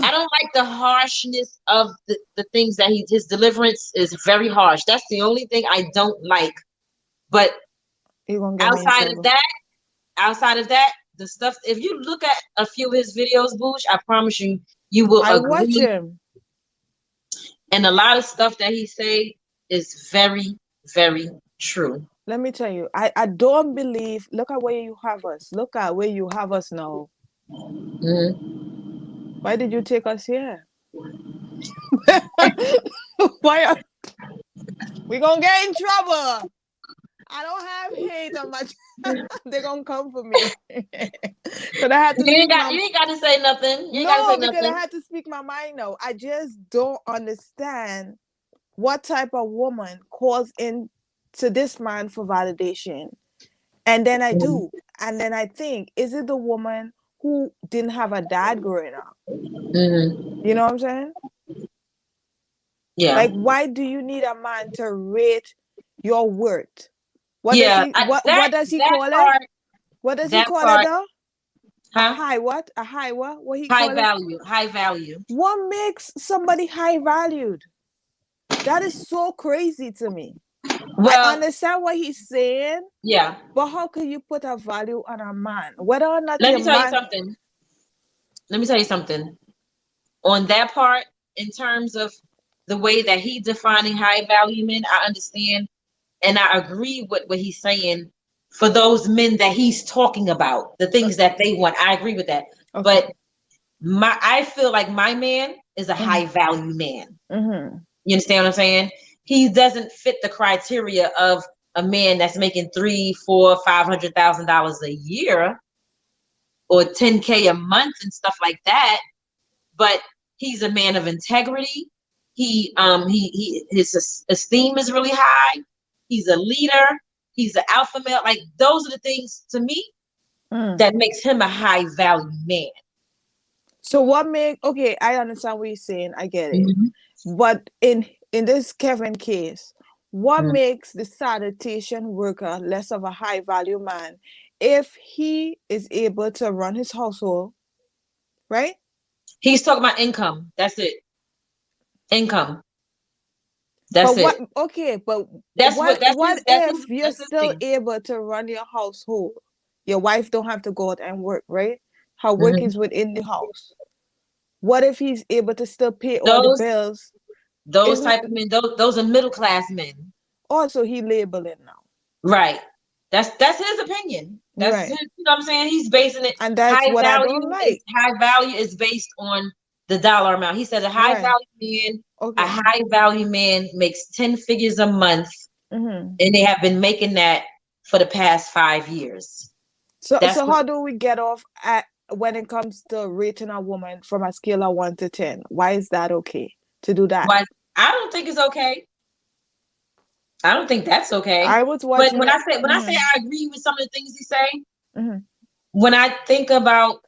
I don't like the harshness of the things that his deliverance is very harsh. That's the only thing I don't like. But You're gonna get me in trouble. outside of that, the stuff, if you look at a few of his videos, Boosh, I promise you, you will I watch agree. him. And a lot of stuff that he say is very, very true. Let me tell you, I don't believe. Look at where you have us. Look at where you have us now. Mm-hmm. Why did you take us here? Why? We gonna get in trouble. I don't have hate on my. They're gonna come for me. But I had to You speak ain't got to say nothing. You ain't got to No, say because I nothing. had to speak my mind now. I just don't understand what type of woman calls in to this man for validation. And then I do. And then I think, is it the woman who didn't have a dad growing up? Mm-hmm. You know what I'm saying? Yeah. Like, why do you need a man to rate your worth? What does Yeah. he what does he call part, it? What does he that call it part, though? A huh? high what? A high what? What he High call it? value. High value. What makes somebody high valued? That is so crazy to me. Well, I understand what he's saying, yeah. but how can you put a value on a man? Whether or not Let your me tell you man something. Let me tell you something. On that part, in terms of the way that he defining high value men, I understand and I agree with what he's saying for those men that he's talking about, the things that they want. I agree with that. okay. But I feel like my man is a high value man. Mm-hmm. You understand what I'm saying? He doesn't fit the criteria of a man that's making $300,000, $400,000, $500,000 a year or 10K a month and stuff like that. But he's a man of integrity. His esteem is really high. He's a leader. He's an alpha male. Like those are the things to me that makes him a high value man. So what okay, I understand what you're saying. I get it. Mm-hmm. But in this Kevin case, what Mm-hmm. makes the sanitation worker less of a high value man if he is able to run his household, right? He's talking about income. That's it. Income. That's But it. but That's what if you're that's his still thing. able to run your household? Your wife don't have to go out and work, right? Her work Mm-hmm. is within the house. What if he's able to still pay all the Those bills? type of men, those are middle class men. Also, he labeling now. Right. That's his opinion. That's right. his, you know what I'm saying? He's basing it. And that's what I don't like. High value is based on the dollar amount. He said a high value man, a high value man makes 10 figures a month, and they have been making that for the past 5 years. So how do we get off at when it comes to rating a woman from a scale of 1 to 10? Why is that okay to do that? Why? I don't think it's okay. I don't think that's okay. I was watching. But when I say I agree with some of the things he say, when I think about,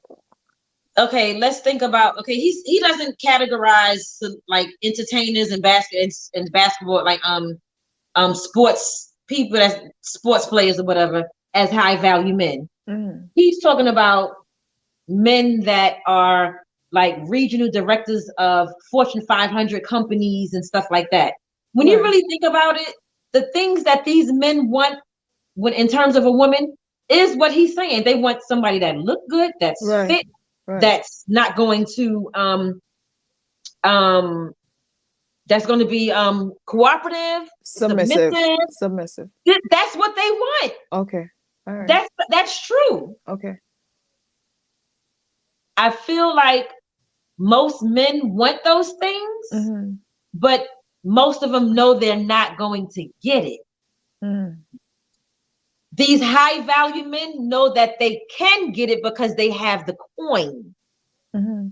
okay, let's think about, okay, he doesn't categorize like entertainers and basketball like sports people that's sports players or whatever as high value men. Mm. He's talking about men that are like regional directors of Fortune 500 companies and stuff like that. When you Right. really think about it, the things that these men want when in terms of a woman is what he's saying. They want somebody that look good, that's Right. fit, Right. that's not going to that's going to be cooperative, Submissive. submissive. Submissive. That's what they want. Okay. All right. That's true. Okay. I feel like most men want those things, Mm-hmm. but most of them know they're not going to get it. Mm. These high value men know that they can get it because they have the coin. Mm-hmm.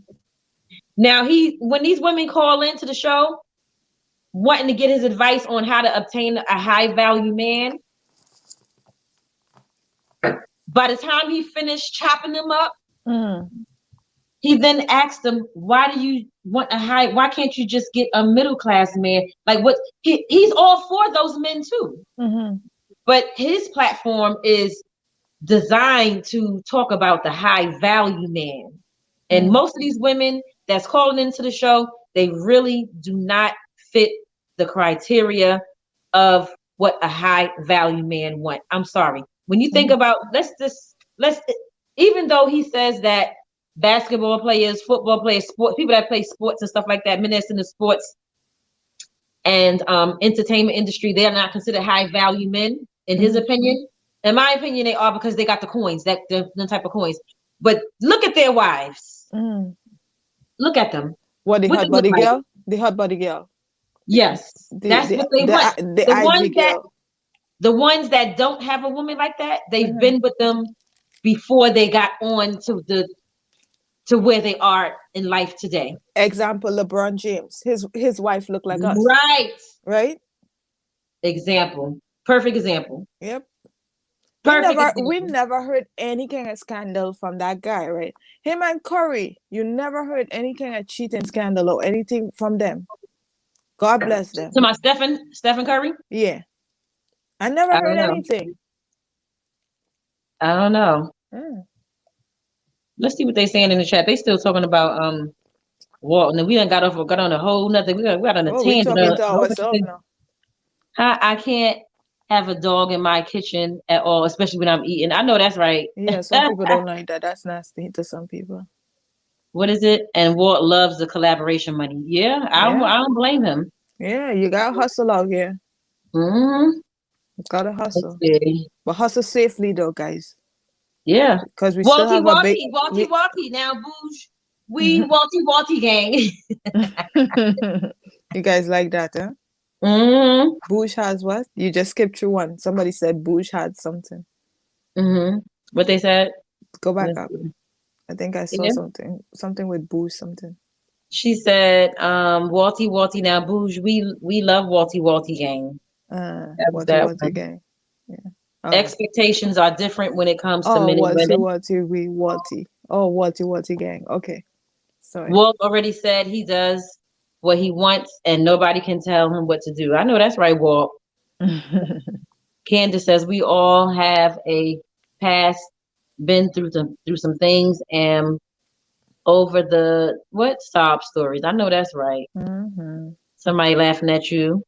Now, when these women call into the show wanting to get his advice on how to obtain a high value man, by the time he finished chopping them up, Mm. he then asked them, why do you want why can't you just get a middle class man? Like what he's all for those men too. Mm-hmm. But his platform is designed to talk about the high value man. And most of these women that's calling into the show, they really do not fit the criteria of what a high value man want. I'm sorry. When you think about, even though he says that basketball players, football players, people that play sports and stuff like that, men that's in the sports and entertainment industry, they are not considered high value men in his opinion. In my opinion, they are because they got the coins, the type of coins. But look at their wives. Mm. Look at them. What, the What hot they look body like. girl? The hot body girl. Yes, that's what they want. The The ones that don't have a woman like that, they've Mhm. been with them before they got on to where they are in life today. Example, LeBron James. His wife looked like us. Right. Right? Example. Perfect example. Yep. Perfect We example. never heard any kind of scandal from that guy, right? Him and Curry, you never heard any kind of cheating scandal or anything from them. God bless them. To my Stephen Curry? Yeah. I never I heard don't know. anything. I don't know. Mm. Let's see what they saying in the chat. They still talking about Walton. And we done got on a whole nother. We got on a Oh, we tangent. talking to ourselves now. I can't have a dog in my kitchen at all, especially when I'm eating. I know that's right. Yeah, some people don't like that. That's nasty to some people. What is it? And Walt loves the collaboration money. Yeah, I don't blame him. Yeah, you gotta hustle out here. Mm-hmm. You gotta hustle. Okay. But hustle safely though, guys. Yeah. Because we still have a big Walty. Now, Booge, we Walty gang. You guys like that, huh? Mm-hmm. Boosh has what? You just skipped through one. Somebody said Boosh had something. Mm-hmm. What they said? Go back up. I think I saw something with Boosh something. She said, Walty. Now, Booge, we love Walty gang. Walty gang. Yeah. Expectations are different when it comes to men and women. Walty. Oh, Walty gang. Okay. Sorry. Walt already said he does what he wants and nobody can tell him what to do. I know that's right, Walt. Candace says we all have a past, been through some things and over the sob stories. I know that's right. Mm-hmm. Somebody laughing at you.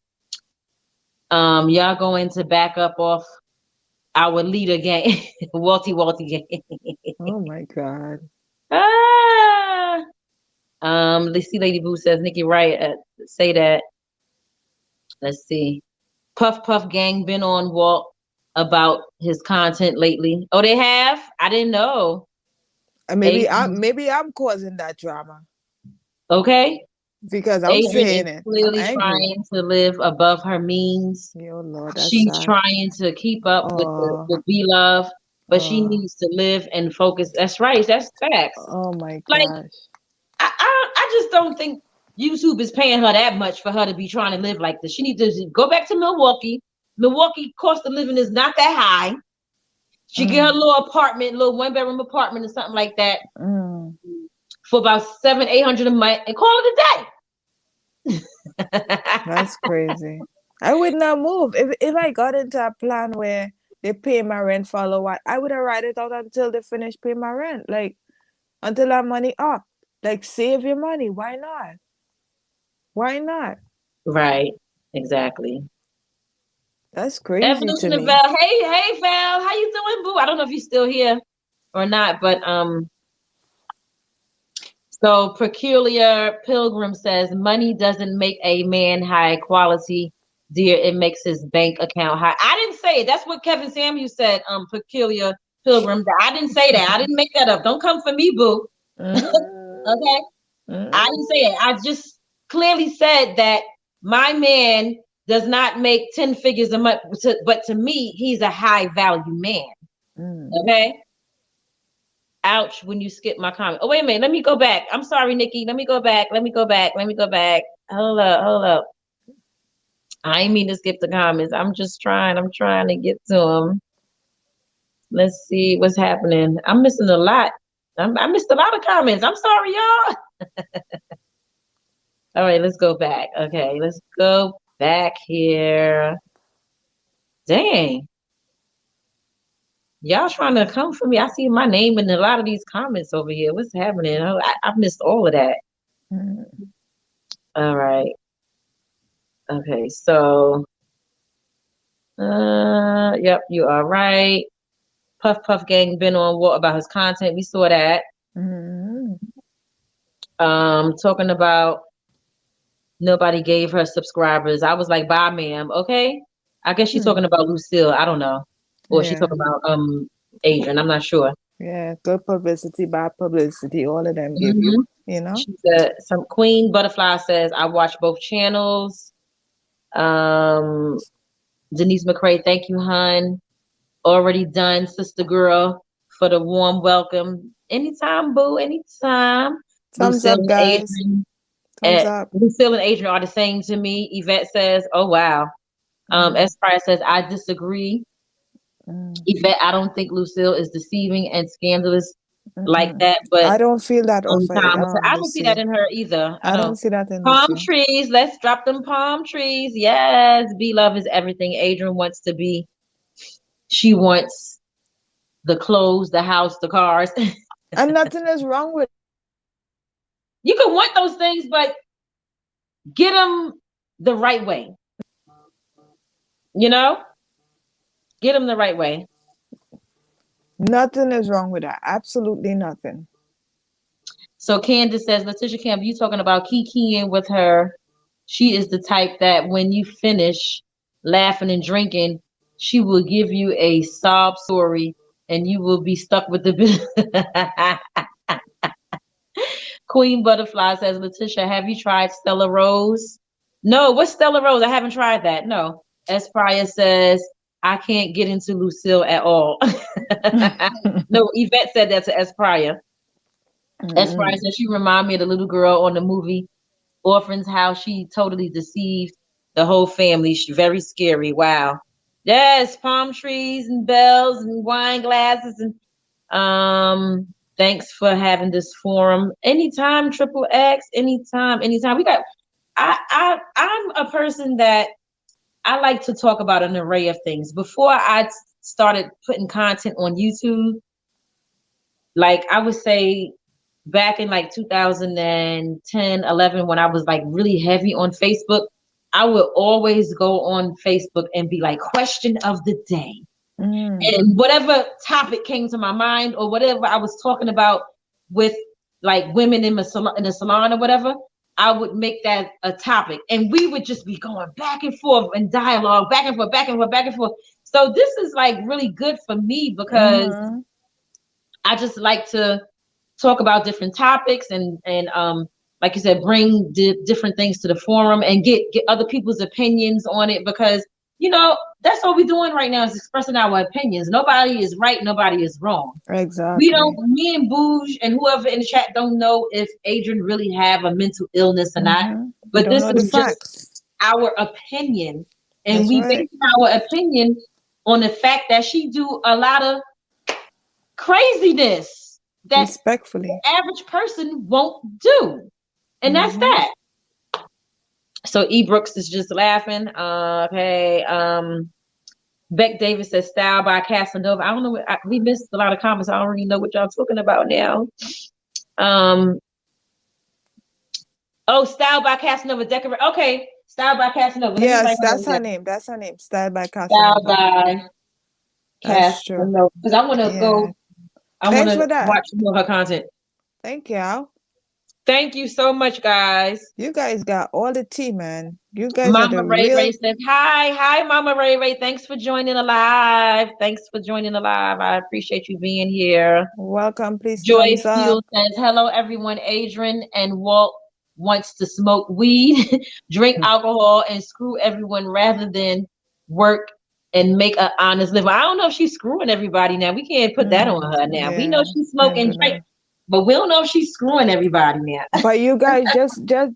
Y'all going to back up off our leader gang, Walty gang. Oh my God. Let's see. Lady Boo says Nikki Wright say that. Let's see. Puff gang been on Walt about his content lately. Oh, they have? I didn't know. Maybe I'm causing that drama. Okay. Because I'm saying it. Clearly trying to live above her means. Oh, Lord, she's trying to keep up with B-Love, but she needs to live and focus. That's right. That's facts. Oh my gosh. Like, I just don't think YouTube is paying her that much for her to be trying to live like this. She needs to go back to Milwaukee. Milwaukee cost of living is not that high. She get her little one-bedroom apartment or something like that for about $700-800 a month and call it a day. That's crazy. I would not move. If I got into a plan where they pay my rent for a while, I would have ride it out until they finish paying my rent. Like until that money up. Like save your money. Why not? Why not? Right. Exactly. That's crazy to Evolution of me. Val. Hey, Val. How you doing, boo? I don't know if you're still here or not, but so Peculiar Pilgrim says money doesn't make a man high quality, dear. It makes his bank account high. I didn't say it. That's what Kevin Samuel said. Peculiar Pilgrim. I didn't say that. I didn't make that up. Don't come for me, boo. Mm, Okay. I didn't say it. I just clearly said that my man does not make 10 figures a month, but to me, he's a high value man. mm. Okay. Ouch, when you skip my comment. Oh, wait a minute. Let me go back. I'm sorry, Nikki. Let me go back. Let me go back. Let me go back. Hold up. Hold up. I ain't mean to skip the comments. I'm just trying. I'm trying to get to them. Let's see what's happening. I'm missing a lot. I missed a lot of comments. I'm sorry, y'all. All right, let's go back. Okay, let's go back here. Dang. Y'all trying to come for me. I see my name in a lot of these comments over here. What's happening? I missed all of that. Mm. All right. Okay, so yep, you are right. Puff Puff Gang been on what about his content? We saw that. Mm. Talking about nobody gave her subscribers. I was like, bye, ma'am. Okay. I guess she's talking about Lucille. I don't know. Or she's Yeah, talking about Adrienne. I'm not sure. yeah. Good publicity, bad publicity. All of them give you. Hmm. You know. She said some Queen Butterfly says, I watch both channels. Um Denise McCrae, thank you, hun. Already done, sister girl, for the warm welcome. Anytime, boo, anytime. Thumbs up, guys. Thumbs up. Lucille and Adrian are the same to me. Yvette says, oh wow. Mm. S. Pryor says, I disagree. Mm. Yvette, I don't think Lucille is deceiving and scandalous like Mm-mm. that, but I don't feel that of I don't see that Lucille. in her either. I I don't don't. see that in Palm Lucille. trees, let's drop them palm trees. Yes, B Love is everything. Adrian wants to be, she wants the clothes, the house, the cars. And nothing is wrong with You can want those things, but get them the right way. You know, get them the right way. nothing is wrong with that. Absolutely nothing. So Candace says, Letitia Campbell, you talking about kikiing with her. She is the type that when you finish laughing and drinking, she will give you a sob story and you will be stuck with the Queen Butterfly says, Letitia, have you tried Stella Rose? No, what's Stella Rose? I haven't tried that. No. S. Pryor says, I can't get into Lucille at all. No, Yvette said that to S. Pryor. S. Pryor said she reminded me of the little girl on the movie Orphan's House. She totally deceived the whole family. She's very scary. Wow. Yes, palm trees and bells and wine glasses and thanks for having this forum. Anytime, Triple X, anytime, anytime. I'm a person that I like to talk about an array of things. Before I started putting content on YouTube, like I would say back in like 2010, 11, when I was like really heavy on Facebook, I would always go on Facebook and be like, question of the day. And whatever topic came to my mind or whatever I was talking about with like women in the salon or whatever, I would make that a topic. And we would just be going back and forth and dialogue, back and forth, back and forth, back and forth. So this is like really good for me because I just like to talk about different topics and like you said, bring different things to the forum and get other people's opinions on it because you know that's what we're doing right now is expressing our opinions. Nobody is right, nobody is wrong. We Exactly. don't, me and Bouge and whoever in the chat don't know if Adrienne really have a mental illness or not, We but don't this know the is just facts. our opinion, and That's we right. base our opinion on the fact that she do a lot of craziness that Respectfully. average person won't do. And that's that. So E. Brooks is just laughing. Okay. Beck Davis says style by Casanova. I don't know. We missed a lot of comments. I don't really know what y'all talking about now. Oh, style by Casanova. Decorate. Okay. Style by Casanova. Let me write Yes, her that's her down. name. That's her name. Style by Style Casanova. by That's true. Casanova. Because I want to Yeah. go. I want Thanks to for that. watch more of her content. Thank you. Thank you so much, guys. You guys got all the tea, man. You guys are Mama the Ray real. Ray says, hi, Mama Ray Ray. Thanks for joining the live. Thanks for joining the live. I appreciate you being here. Welcome. Please Joy thumbs up. Fuel says, hello, everyone. Adrienne and Walt wants to smoke weed, drink alcohol, and screw everyone rather than work and make an honest living. I don't know if she's screwing everybody now. We can't put that on her now. We know Yeah, she's can't do smoking drink, that. but we don't know if she's screwing everybody now. But you guys,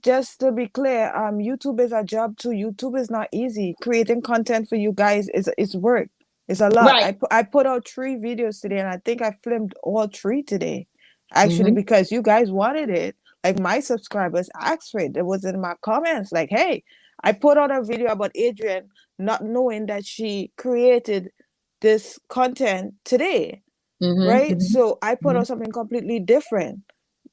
just to be clear, YouTube is a job too. YouTube is not easy. Creating content for you guys is work. It's a lot. Right. I put out 3 videos today, and I think I filmed all 3 today, actually, Mhm. because you guys wanted it. Like my subscribers asked for it. It was in my comments. Like, hey, I put out a video about Adrienne, not knowing that she created this content today, right? Mhm. So I put Mhm. out something completely different.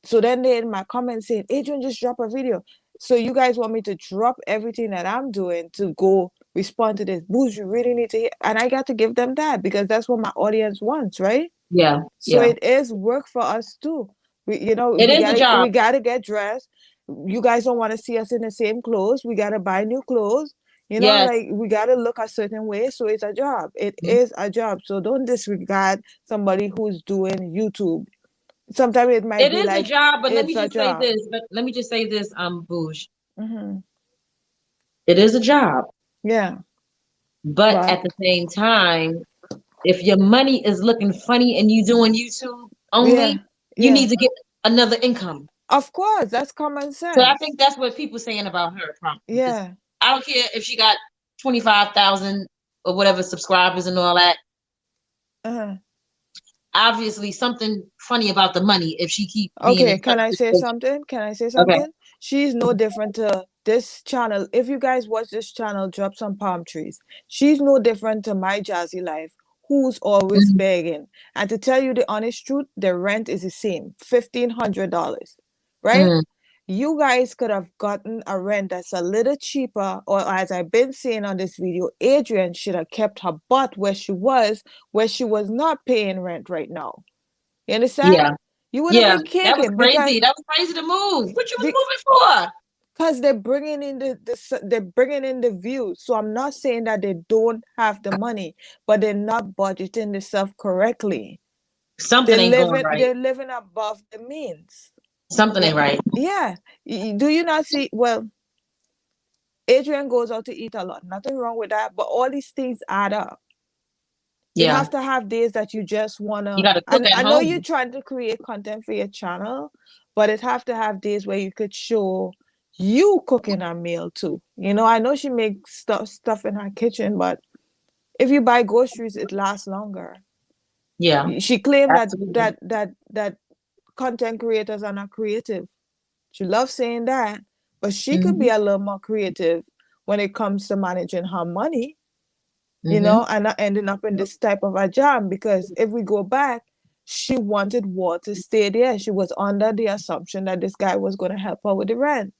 So then they in my comments saying, Adrienne just drop a video. So you guys want me to drop everything that I'm doing to go respond to this? Booze, you really need to hear. And I got to give them that because that's what my audience wants, right? Yeah. So Yeah. it is work for us too. It is a job. we gotta get dressed. You guys don't want to see us in the same clothes. We gotta buy new clothes. Yes. Like we gotta look a certain way. So it's a job. It Mhm. is a job. So don't disregard somebody who's doing YouTube. Sometimes it might It be is a like job, but let me it's a just say job. this. Let me just say this, Bouge. Hmm. It is a job, Yeah, but but at the same time, if your money is looking funny and you doing YouTube yeah, only, you yeah. need to get another income. Of course, that's common So I sense. think that's what people saying about her. Probably. Yeah. I don't care if she got 25,000 or whatever subscribers and all that. Uh-huh. Obviously, something funny about the money if she keep being in Okay, can certain I say situations. something? Can I say Okay. something? She's no different to this channel. If you guys watch this channel, drop some palm trees. She's no different to my Jazzy Life, who's always Mhm. begging. And to tell you the honest truth, the rent is the same, $1,500, right? Mhm. You guys could have gotten a rent that's a little cheaper, or as I've been saying on this video, Adrienne should have kept her butt where she was not paying rent right now. You understand? Yeah. You would have Yeah. been That was kicking crazy. That was crazy to move. What you was be- moving for? because they're bringing in they're bringing in the views. So I'm not saying that they don't have the money, but they're not budgeting the stuff correctly. Something ain't going right. They're living above the means. Something Yeah, ain't right. yeah. Do you not see? Well, Adrienne goes out to eat a lot. Nothing wrong with that, but all these things add up. You Yeah. have to have days that you just You wanna. got to cook And at I know you're home. trying to create content for your channel, but it have to have days where you could show you cooking a meal too. I know she makes stuff in her kitchen, but if you buy groceries, it lasts longer. Yeah. She claimed that Absolutely. that content creators are not creative. She loves saying that, but she could be Mhm. a little more creative when it comes to managing her money, Mhm. and not ending up in this type of a jam. Because if we go back, she wanted Walt to stay there. She was under the assumption that this guy was going to help her with the rent.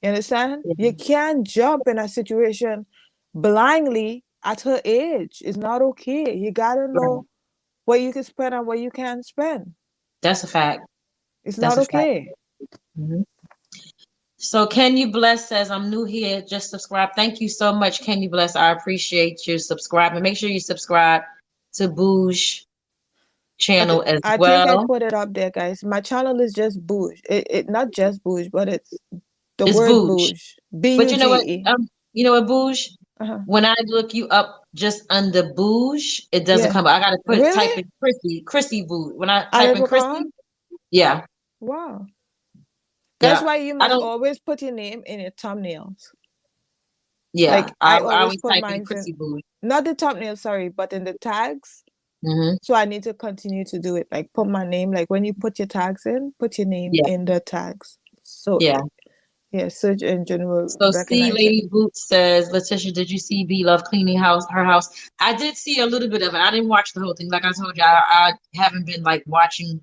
You understand? Yeah. You can't jump in a situation blindly at her age. It's not okay. You got to Right. know what you can spend and what you can't spend. That's a fact. It's That's not a fact. okay. Mhm. So Can You Bless says, I'm new here. Just subscribe. Thank you so much, Can You Bless. I appreciate you subscribing. Make sure you subscribe to Booge channel as I think I well. put it up there, guys. My channel is just Bouge. It not just Bouge, but it's the It's word Booge. Bouge. But you know what? Buge. You know what, Booge? Uh-huh. When I look you up just under Booge, it doesn't Yeah. come up. I gotta type Really? in Chrissy Booge. When I And type it in will come up? Chrissy, yeah, Wow. That's yeah. why you I must don't. always put your name in your thumbnails. Yeah, Like I I always always put type in mine in, Chrissy Booge. not the thumbnail, sorry, but in the tags. Hmm. So I need to continue to do it. Like put my name, like when you put your tags in, put your name Yeah, in the tags. So yeah. Yeah, search engine will So C recognize it. Lady Boots says, Letitia, did you see B Love cleaning her house? I did see a little bit of it. I didn't watch the whole thing. Like I told you, I haven't been like watching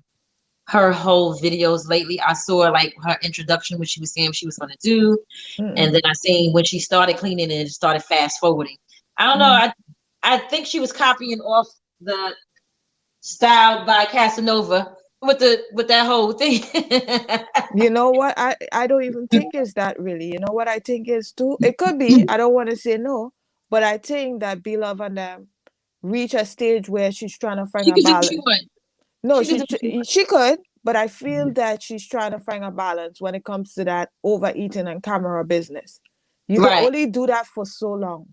her whole videos lately. I saw like her introduction, what she was saying she was going to do, and Mm-mm. then I seen when she started cleaning and it started fast forwarding. I don't know. Mm. I think she was copying off the style by Casanova with that whole thing. You know what? I don't even think it's that really. You know what I think is too? It could be. I don't want to say no, but I think that Beloved and them reach a stage where she's trying to find She a could do what she balance. wants. No, She could do what she wants. she could, but I feel that she's trying to find a balance when it comes to that overeating and camera business. You can Right. only do that for so long.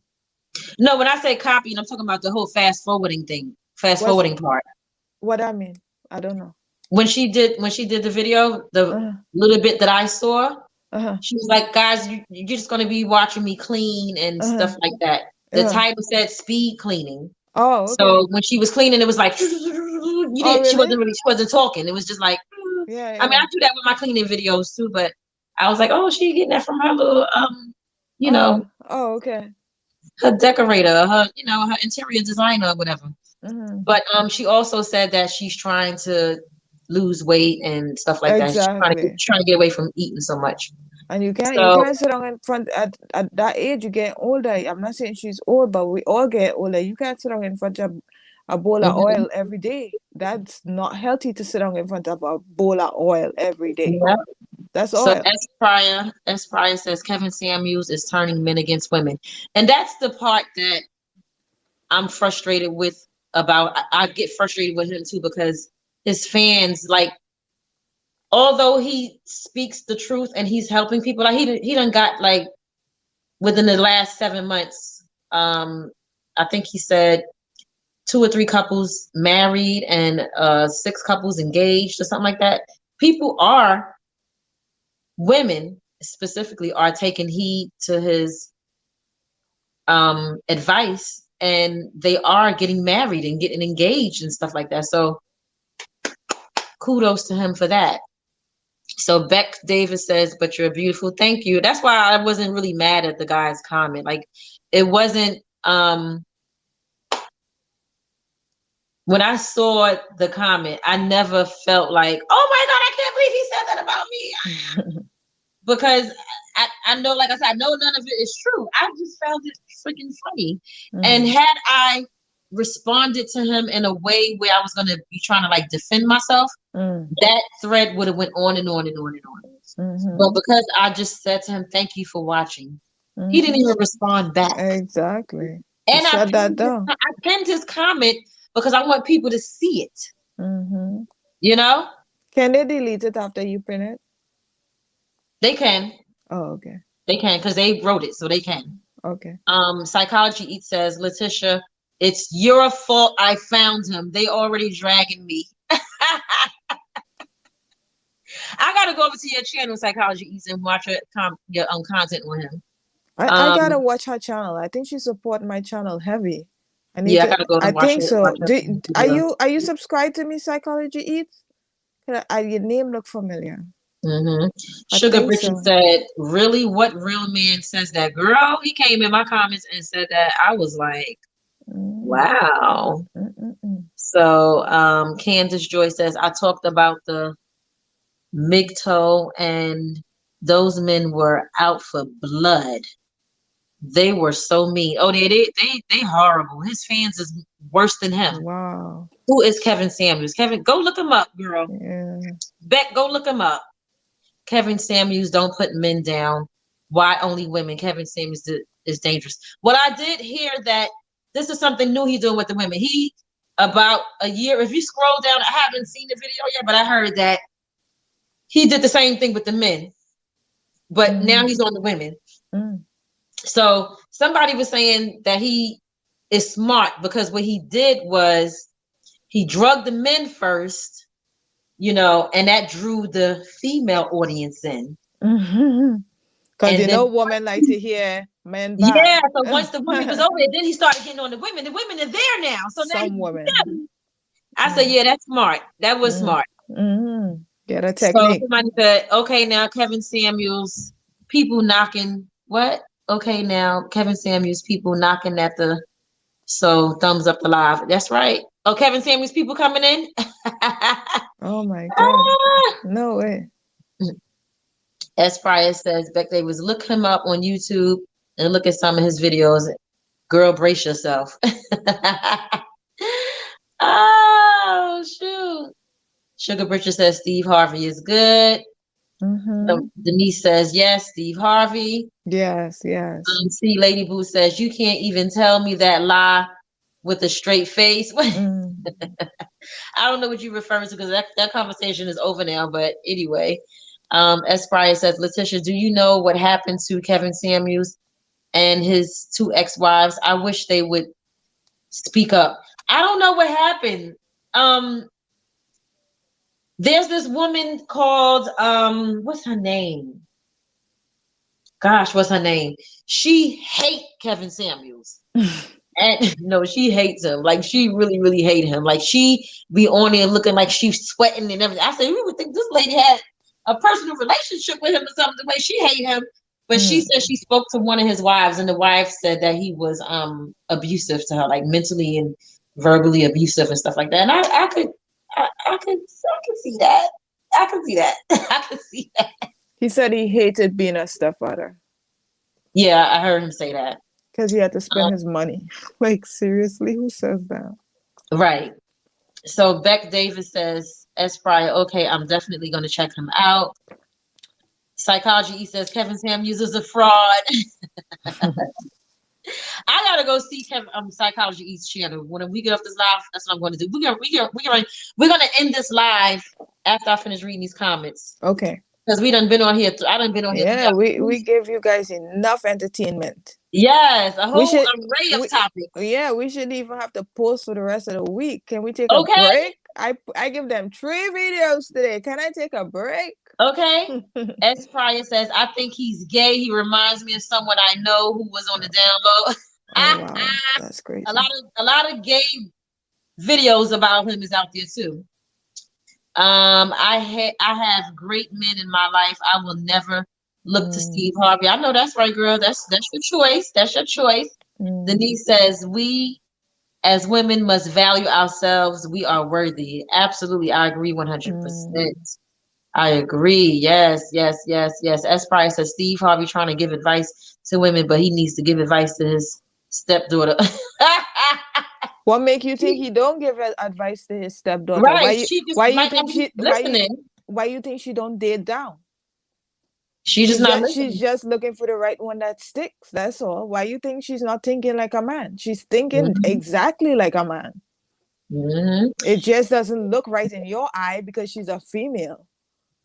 No, when I say copying, I'm talking about the whole fast forwarding thing, fast What's forwarding part. what I mean? I don't know. When she did the video, the Uh-huh. little bit that I saw, Uh-huh. she was like, "Guys, you're just gonna be watching me clean and Uh-huh. stuff like that." The Uh-huh. title said speed cleaning, Oh, okay. so when she was cleaning, it was like you Oh, didn't. really? She wasn't talking. It was just like, Yeah, I mean, I yeah. do that with my cleaning videos too, but I was like, oh, she getting that from her little you Oh, know, oh, okay. her decorator, her interior designer or whatever. Mm-hmm. But she also said that she's trying to lose weight and stuff like that. Exactly. She's trying to get away from eating so much. And you So can't sit down in front at that age. You get older. I'm not saying she's old, but we all get older. You can't sit down in front of a bowl of mhm, oil every day. That's not healthy to sit down in front of a bowl of oil every day. yeah. That's So oil. S Pryor says Kevin Samuels is turning men against women, and that's the part that I'm frustrated with. I get frustrated with him too because his fans like, although he speaks the truth and he's helping people, like he done got like within the last 7 months, I think he said 2 or 3 couples married and 6 couples engaged or something like that. People are Women specifically are taking heed to his advice, and they are getting married and getting engaged and stuff like that. So kudos to him for that. So Beck Davis says, but you're beautiful. Thank you. That's why I wasn't really mad at the guy's comment. Like, it wasn't when I saw the comment, I never felt like, oh my God, I can't believe he said that about me. Because I know, like I said, I know none of it is true. I just found it freaking funny. And had I responded to him in a way where I was going to be trying to like defend myself, that thread would have went on and on and on and on. But because I just said to him, thank you for watching, he didn't even respond back. Exactly. And I pinned his comment because I want people to see it. You know? Can they delete it after you print it? They can. Oh, okay. They can because they wrote it, so they can. Okay. Psychology Eat says, Letitia, it's your fault I found him. They already dragging me. I gotta go over to your channel, Psychology Eats, and watch your content on him. I gotta watch her channel. I think she support my channel heavy. I need I to. gotta go I and watch think it. so. Are you subscribed to me, Psychology Eats? Your name look familiar. Sugar Bridget So. said, really, what real man says that? Girl, he came in my comments and said that. I was like, wow. So Candace Joy says, I talked about the MGTOW and those men were out for blood. They were so mean. Oh, they horrible. His fans is worse than him. Wow. Who is Kevin Samuels? Kevin, go look him up, girl. Yeah. Beck, go look him up. Kevin Samuels don't put men down. Why only women? Kevin Samuels is dangerous. What I did hear that this is something new he's doing with the women. He about a year, if you scroll down, I haven't seen the video yet, but I heard that he did the same thing with the men, but now he's on the women. So somebody was saying that he is smart because what he did was he drugged the men first, and that drew the female audience in. Because women like to hear men bad. Yeah, so once the women was over there, then he started getting on the women. The women are there now. So some women. I said, yeah, that's smart. That was smart. Get a technique. So somebody said, okay, now Kevin Samuels people knocking. What? Okay, now Kevin Samuels people knocking at the. So thumbs up the live. That's right. Oh, Kevin Samuels people coming in. Oh my God. No way. S. Fryer says Beck Davis, look him up on YouTube and look at some of his videos. Girl, brace yourself. Oh, shoot. Sugar Bridger says Steve Harvey is good. Denise says, yes, Steve Harvey. Yes, yes. See, Lady Boo says, you can't even tell me that lie with a straight face. I don't know what you're referring to because that conversation is over now. But anyway, S. Fryer says, Letitia, do you know what happened to Kevin Samuels and his 2 ex-wives? I wish they would speak up. I don't know what happened. There's this woman called what's her name? Gosh, what's her name? She hates Kevin Samuels. And no, she hates him. Like she really, really hates him. Like she be on there looking like she's sweating and everything. I said, you would think this lady had a personal relationship with him or something, the way she hate him. But she said she spoke to one of his wives, and the wife said that he was abusive to her, like mentally and verbally abusive and stuff like that. And I could see that. I could see that. I could see that. He said he hated being a stepfather. Yeah, I heard him say that. Because he had to spend his money. Like, seriously, who says that? Right. So Beck Davis says, S. Fryer, okay, I'm definitely going to check him out. Psychology E says, Kevin Samuels is a fraud. I gotta go see Kevin Psychology E's channel. When we get off this live, that's what I'm going to do. We're gonna end this live after I finish reading these comments. Okay. Because we done been on here. I done been on here. Yeah, we give you guys enough entertainment. Yes, a whole array of topics. Yeah, we should even have to post for the rest of the week. Can we take a break? I give them 3 videos today. Can I take a break? Okay. S. Pryor says, I think he's gay. He reminds me of someone I know who was on the down low. Oh, wow. That's crazy. A lot of gay videos about him is out there too. I have great men in my life. I will never look to Steve Harvey. I know that's right, girl. That's your choice. That's your choice. Denise says, we as women must value ourselves. We are worthy. Absolutely. I agree 100%. I agree. Yes. S. Price says Steve Harvey trying to give advice to women, but he needs to give advice to his stepdaughter. What make you think he don't give advice to his stepdaughter? Right. Why you think she don't date down? She's just looking for the right one that sticks. That's all. Why you think she's not thinking like a man? She's thinking exactly like a man. It just doesn't look right in your eye because she's a female.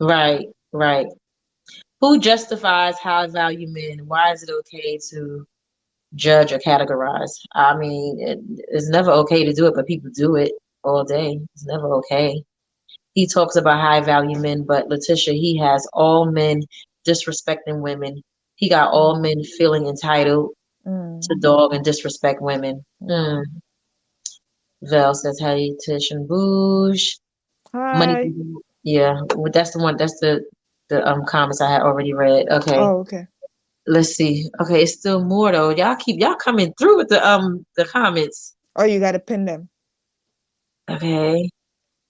Right. Who justifies high value men? Why is it okay to judge or categorize? I mean, it's never okay to do it, but people do it all day. It's never okay. He talks about high value men, but Letitia, he has all men disrespecting women. He got all men feeling entitled to dog and disrespect women. Val says, hey, Tish and Boosh. Hi. Money. Yeah, that's the one. That's the comments I had already read. Okay. Oh, okay. Let's see. Okay, it's still more though. Y'all coming through with the comments. Oh, you gotta pin them. Okay.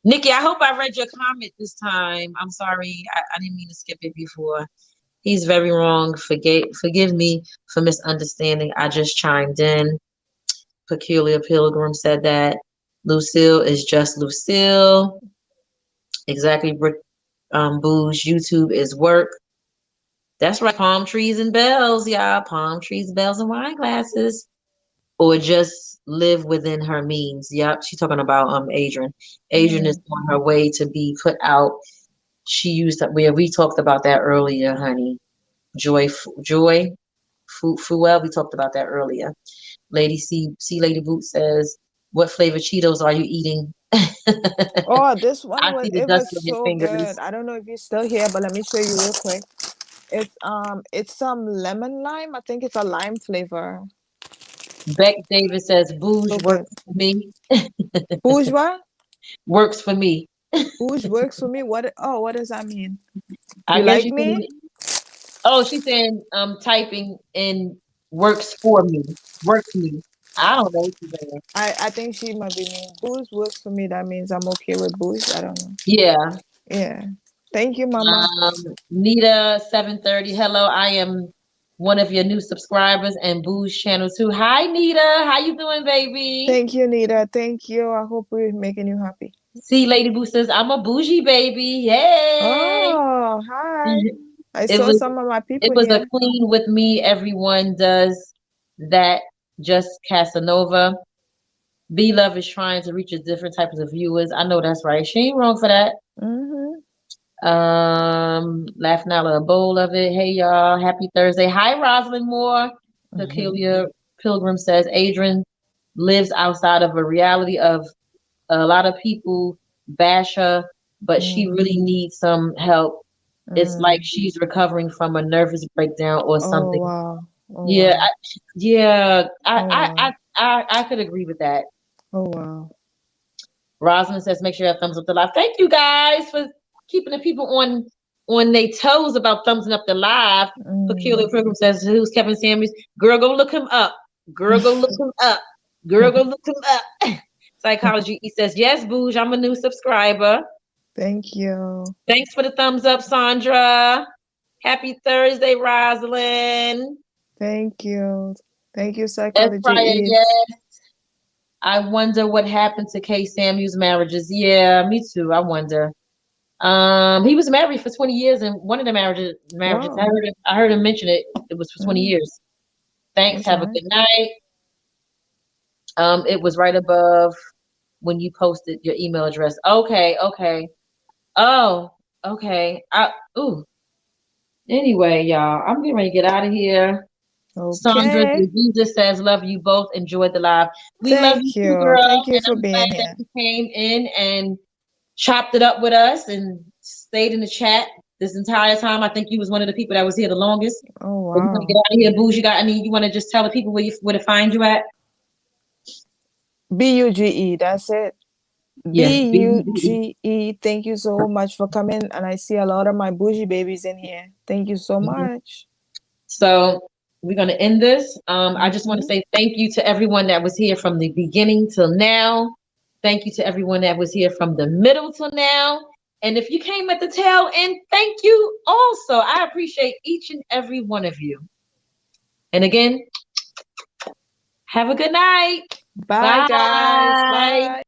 Nikki, I hope I read your comment this time. I'm sorry. I didn't mean to skip it before. He's very wrong. Forgive me for misunderstanding. I just chimed in. Peculiar Pilgrim said that. Lucille is just Lucille. Exactly. Booze. YouTube is work. That's right. Palm trees and bells, y'all. Palm trees, bells, and wine glasses. Or just live within her means. Yep. She's talking about Adrienne. Adrienne is on her way to be put out. She used that we talked about that earlier, honey. Joy Fuel. We talked about that earlier. Lady Lady Boot says, what flavor Cheetos are you eating? Oh, this one was so good. I don't know if you're still here, but let me show you real quick. It's some lemon lime. I think it's a lime flavor. Beck Davis says, Bouge works for me. Bouge what? Works for me. Bouge works for me? What does that mean? You like me? Oh, she's saying typing in works for me. Works me. I don't know what she's saying. I think she might be mean. Booze works for me. That means I'm okay with booze. I don't know. Yeah. Yeah. Thank you, Mama. Nita 730. Hello, I am one of your new subscribers and Boo's channel too. Hi Nita, how you doing, baby? Thank you, Nita. Thank you. I hope we're making you happy. See, Lady Boo says I'm a bougie baby. Yay! Oh, hi. I It saw was some of my it people was a here. clean with me. Everyone does that. Just Casanova. B Love is trying to reach a different types of viewers. I know that's right. She ain't wrong for that. Mm-hmm. Laughing out of a bowl of it. Hey y'all, happy Thursday. Hi Rosalind Moore. Mm-hmm. Peculiar Pilgrim says Adrienne lives outside of a reality of a lot of people bash her, but she Mm, really needs some help. It's like mm. she's recovering from a nervous breakdown or Oh, something. wow. Oh, Yeah, wow. Oh, wow. I could agree with that. Oh, wow. Rosalind says, make sure you have thumbs up the live. Thank you guys for keeping the people on their toes about thumbsing up the live. Peculiar Mm. Pilgrim says, who's Kevin Samuels? Girl, go look him up. Girl, go look him up. Girl, go look him up. Psychology. He says, yes, Booge, I'm a new subscriber. Thank you. Thanks for the thumbs up, Sandra. Happy Thursday, Rosalind. Thank you. Thank you, S. Psychology Pryor, Eats. yes. I wonder what happened to K. Samuel's marriages. Yeah, me too. I wonder. He was married for 20 years, and one of the marriages Wow. I heard him mention it. It was for 20 Mm, years. Thanks. that's Have a nice. good night. It was right above when you posted your email address. Okay, okay. Oh, okay. Ooh. Anyway, y'all, I'm getting ready to get out of here. Sandra Okay. Jesus says, love you both. Enjoyed the live. We love you Thank too, you. girl. Thank you And for I'm glad being that here. you came in and chopped it up with us and stayed in the chat this entire time. I think you was one of the people that was here the longest. Oh, But we're gonna get wow. out of here. Booze, you want to just tell the people where to find you at? Buge. That's it. Yeah. Buge. Thank you so much for coming. And I see a lot of my bougie babies in here. Thank you so much. So we're gonna end this. I just want to Mhm. say thank you to everyone that was here from the beginning till now. Thank you to everyone that was here from the middle till now. And if you came at the tail end, thank you also. I appreciate each and every one of you. And again, have a good night. Bye, guys. Bye. Bye.